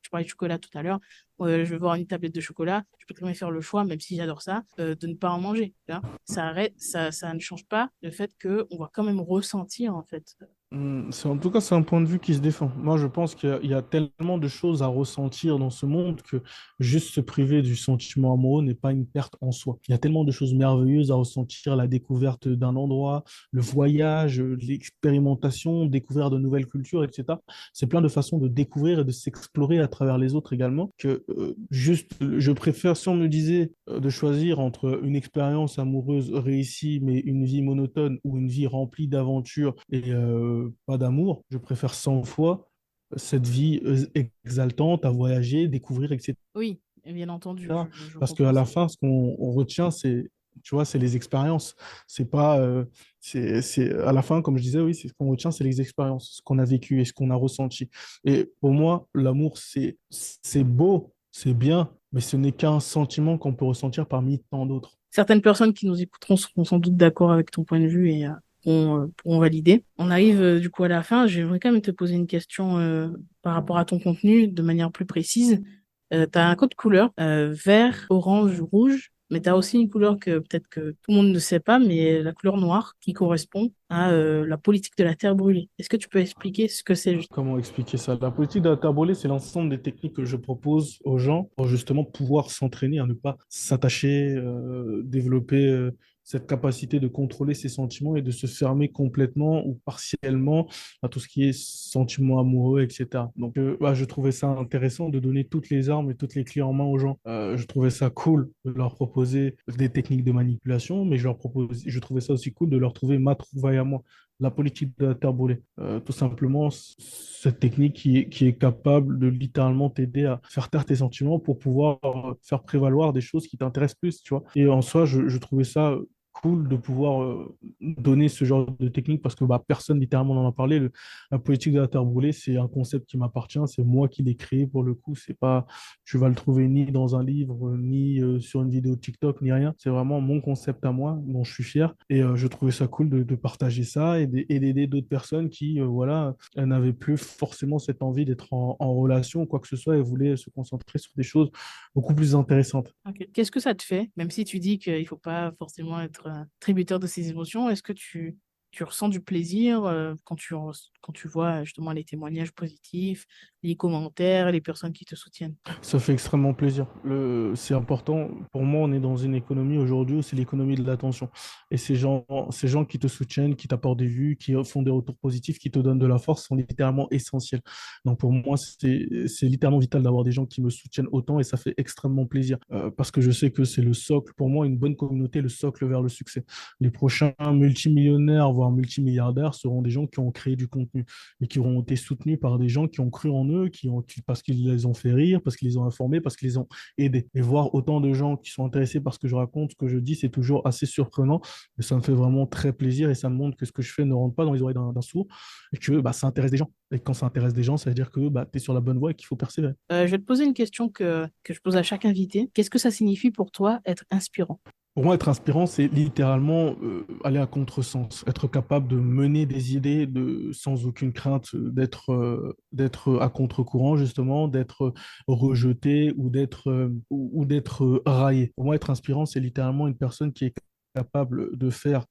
Speaker 1: tu parlais de chocolat tout à l'heure, je vais voir une tablette de chocolat, je peux très bien faire le choix, même si j'adore ça, de ne pas en manger. Tu vois. Ça ne change pas le fait qu'on va quand même ressentir en fait.
Speaker 2: En tout cas, c'est un point de vue qui se défend. Moi, je pense qu'il y a tellement de choses à ressentir dans ce monde que juste se priver du sentiment amoureux n'est pas une perte en soi. Il y a tellement de choses merveilleuses à ressentir, la découverte d'un endroit, le voyage, l'expérimentation, découvrir de nouvelles cultures, etc. C'est plein de façons de découvrir et de s'explorer à travers les autres également que juste, je préfère, si on me disait de choisir entre une expérience amoureuse réussie, mais une vie monotone ou une vie remplie d'aventures et pas d'amour, je préfère 100 fois cette vie exaltante à voyager, découvrir, etc.
Speaker 1: Oui, bien entendu, je
Speaker 2: Parce qu'à
Speaker 1: comprends
Speaker 2: la
Speaker 1: ça.
Speaker 2: fin, ce qu'on retient, c'est, tu vois, c'est les expériences. C'est pas, à la fin, comme je disais, oui, c'est ce qu'on retient, c'est les expériences, ce qu'on a vécu et ce qu'on a ressenti. Et pour moi, l'amour, c'est beau, c'est bien, mais ce n'est qu'un sentiment qu'on peut ressentir parmi tant d'autres.
Speaker 1: Certaines personnes qui nous écouteront seront sans doute d'accord avec ton point de vue et pourront valider. On arrive du coup à la fin. J'aimerais quand même te poser une question par rapport à ton contenu de manière plus précise. Tu as un code couleur vert, orange, rouge, mais tu as aussi une couleur que peut-être que tout le monde ne sait pas, mais la couleur noire qui correspond à la politique de la terre brûlée. Est-ce que tu peux expliquer ce que c'est juste?
Speaker 2: Comment expliquer ça? La politique de la terre c'est l'ensemble des techniques que je propose aux gens pour justement pouvoir s'entraîner à ne pas s'attacher, développer cette capacité de contrôler ses sentiments et de se fermer complètement ou partiellement à tout ce qui est sentiments amoureux, etc. Donc, je trouvais ça intéressant de donner toutes les armes et toutes les clés en main aux gens. Je trouvais ça cool de leur proposer des techniques de manipulation, mais je trouvais ça aussi cool de leur trouver ma trouvaille à moi, la politique de la terre brûlée. Tout simplement, cette technique qui est capable de littéralement t'aider à faire taire tes sentiments pour pouvoir faire prévaloir des choses qui t'intéressent plus, tu vois. Et en soi, je trouvais ça cool de pouvoir donner ce genre de technique parce que personne littéralement n'en a parlé. La politique de la terre brûlée, c'est un concept qui m'appartient, c'est moi qui l'ai créé pour le coup. C'est pas, tu vas le trouver ni dans un livre, ni sur une vidéo TikTok, ni rien. C'est vraiment mon concept à moi, dont je suis fier. Et je trouvais ça cool de partager ça et d'aider d'autres personnes qui, voilà, elles n'avaient plus forcément cette envie d'être en relation ou quoi que ce soit et voulaient se concentrer sur des choses beaucoup plus intéressantes.
Speaker 1: Ok. Qu'est-ce que ça te fait, même si tu dis qu'il ne faut pas forcément être tributaire de ses émotions, est-ce que tu ressens du plaisir quand tu vois justement les témoignages positifs, les commentaires, les personnes qui te soutiennent?
Speaker 2: Ça fait extrêmement plaisir. C'est important. Pour moi, on est dans une économie aujourd'hui où c'est l'économie de l'attention. Et ces gens qui te soutiennent, qui t'apportent des vues, qui font des retours positifs, qui te donnent de la force, sont littéralement essentiels. Donc pour moi, c'est littéralement vital d'avoir des gens qui me soutiennent autant et ça fait extrêmement plaisir. Parce que je sais que c'est le socle. Pour moi, une bonne communauté, le socle vers le succès. Les prochains multimillionnaires, voire multimilliardaires, seront des gens qui ont créé du contenu et qui auront été soutenus par des gens qui ont cru en eux, parce qu'ils les ont fait rire, parce qu'ils les ont informés, parce qu'ils les ont aidés. Et voir autant de gens qui sont intéressés par ce que je raconte, ce que je dis, c'est toujours assez surprenant. Mais ça me fait vraiment très plaisir et ça me montre que ce que je fais ne rentre pas dans les oreilles d'un sourd et que ça intéresse des gens. Et quand ça intéresse des gens, ça veut dire que tu es sur la bonne voie et qu'il faut persévérer.
Speaker 1: Je vais te poser une question que je pose à chaque invité. Qu'est-ce que ça signifie pour toi être inspirant?
Speaker 2: Pour moi, être inspirant, c'est littéralement aller à contresens, être capable de mener des idées sans aucune crainte d'être à contre-courant, justement, d'être rejeté ou d'être raillé. Pour moi, être inspirant, c'est littéralement une personne qui est capable de faire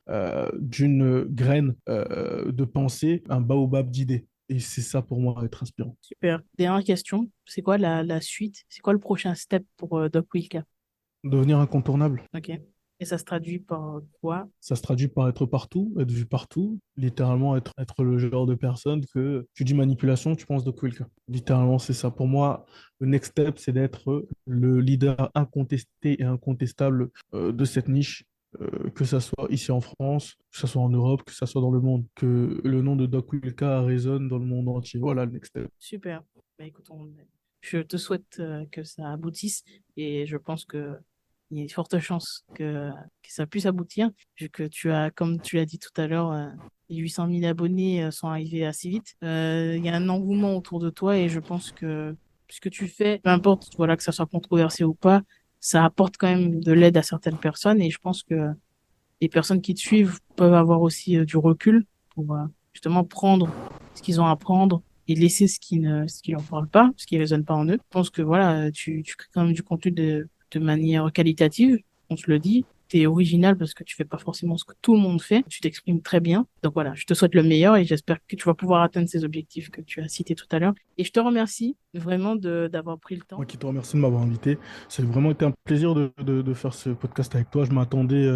Speaker 2: d'une graine de pensée un baobab d'idées. Et c'est ça pour moi, être inspirant.
Speaker 1: Super. Dernière question, c'est quoi la suite? C'est quoi le prochain step pour Doc Wilka?
Speaker 2: Devenir incontournable.
Speaker 1: Ok. Et ça se traduit par quoi?
Speaker 2: Ça se traduit par être partout, être vu partout, littéralement être le genre de personne que tu dis manipulation, tu penses de Quilka. Littéralement, c'est ça. Pour moi, le next step, c'est d'être le leader incontesté et incontestable de cette niche, que ça soit ici en France, que ça soit en Europe, que ça soit dans le monde, que le nom de Doc Wilka résonne dans le monde entier. Voilà le next step.
Speaker 1: Super. Bah, écoute, je te souhaite que ça aboutisse et je pense que il y a de fortes chances que ça puisse aboutir, vu que tu as, comme tu l'as dit tout à l'heure, les 800 000 abonnés sont arrivés assez vite. Il y a un engouement autour de toi et je pense que ce que tu fais, peu importe, voilà, que ça soit controversé ou pas, ça apporte quand même de l'aide à certaines personnes et je pense que les personnes qui te suivent peuvent avoir aussi du recul pour justement prendre ce qu'ils ont à prendre et laisser ce qui leur parle pas, ce qui résonne pas en eux. Je pense que voilà, tu crées quand même du contenu de manière qualitative, on se le dit. T'es original parce que tu fais pas forcément ce que tout le monde fait. Tu t'exprimes très bien. Donc voilà, je te souhaite le meilleur et j'espère que tu vas pouvoir atteindre ces objectifs que tu as cités tout à l'heure. Et je te remercie vraiment d'avoir pris le temps.
Speaker 2: Moi qui te remercie de m'avoir invité. Ça a vraiment été un plaisir de faire ce podcast avec toi. Je m'attendais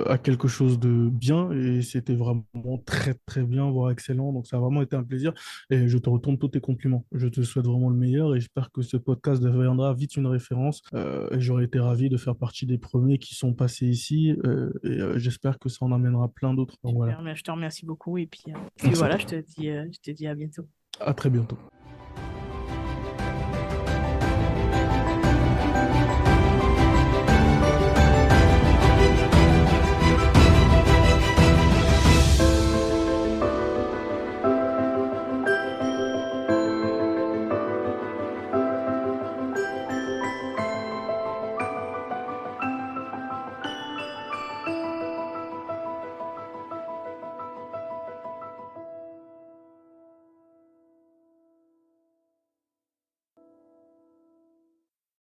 Speaker 2: à quelque chose de bien et c'était vraiment très très bien, voire excellent. Donc ça a vraiment été un plaisir et je te retourne tous tes compliments. Je te souhaite vraiment le meilleur et j'espère que ce podcast deviendra vite une référence. Et j'aurais été ravi de faire partie des premiers qui sont passés ici j'espère que ça en amènera plein d'autres. Donc voilà.
Speaker 1: Super, mais je te remercie beaucoup et puis
Speaker 2: Merci à
Speaker 1: voilà,
Speaker 2: toi.
Speaker 1: je te dis à bientôt.
Speaker 2: À très bientôt.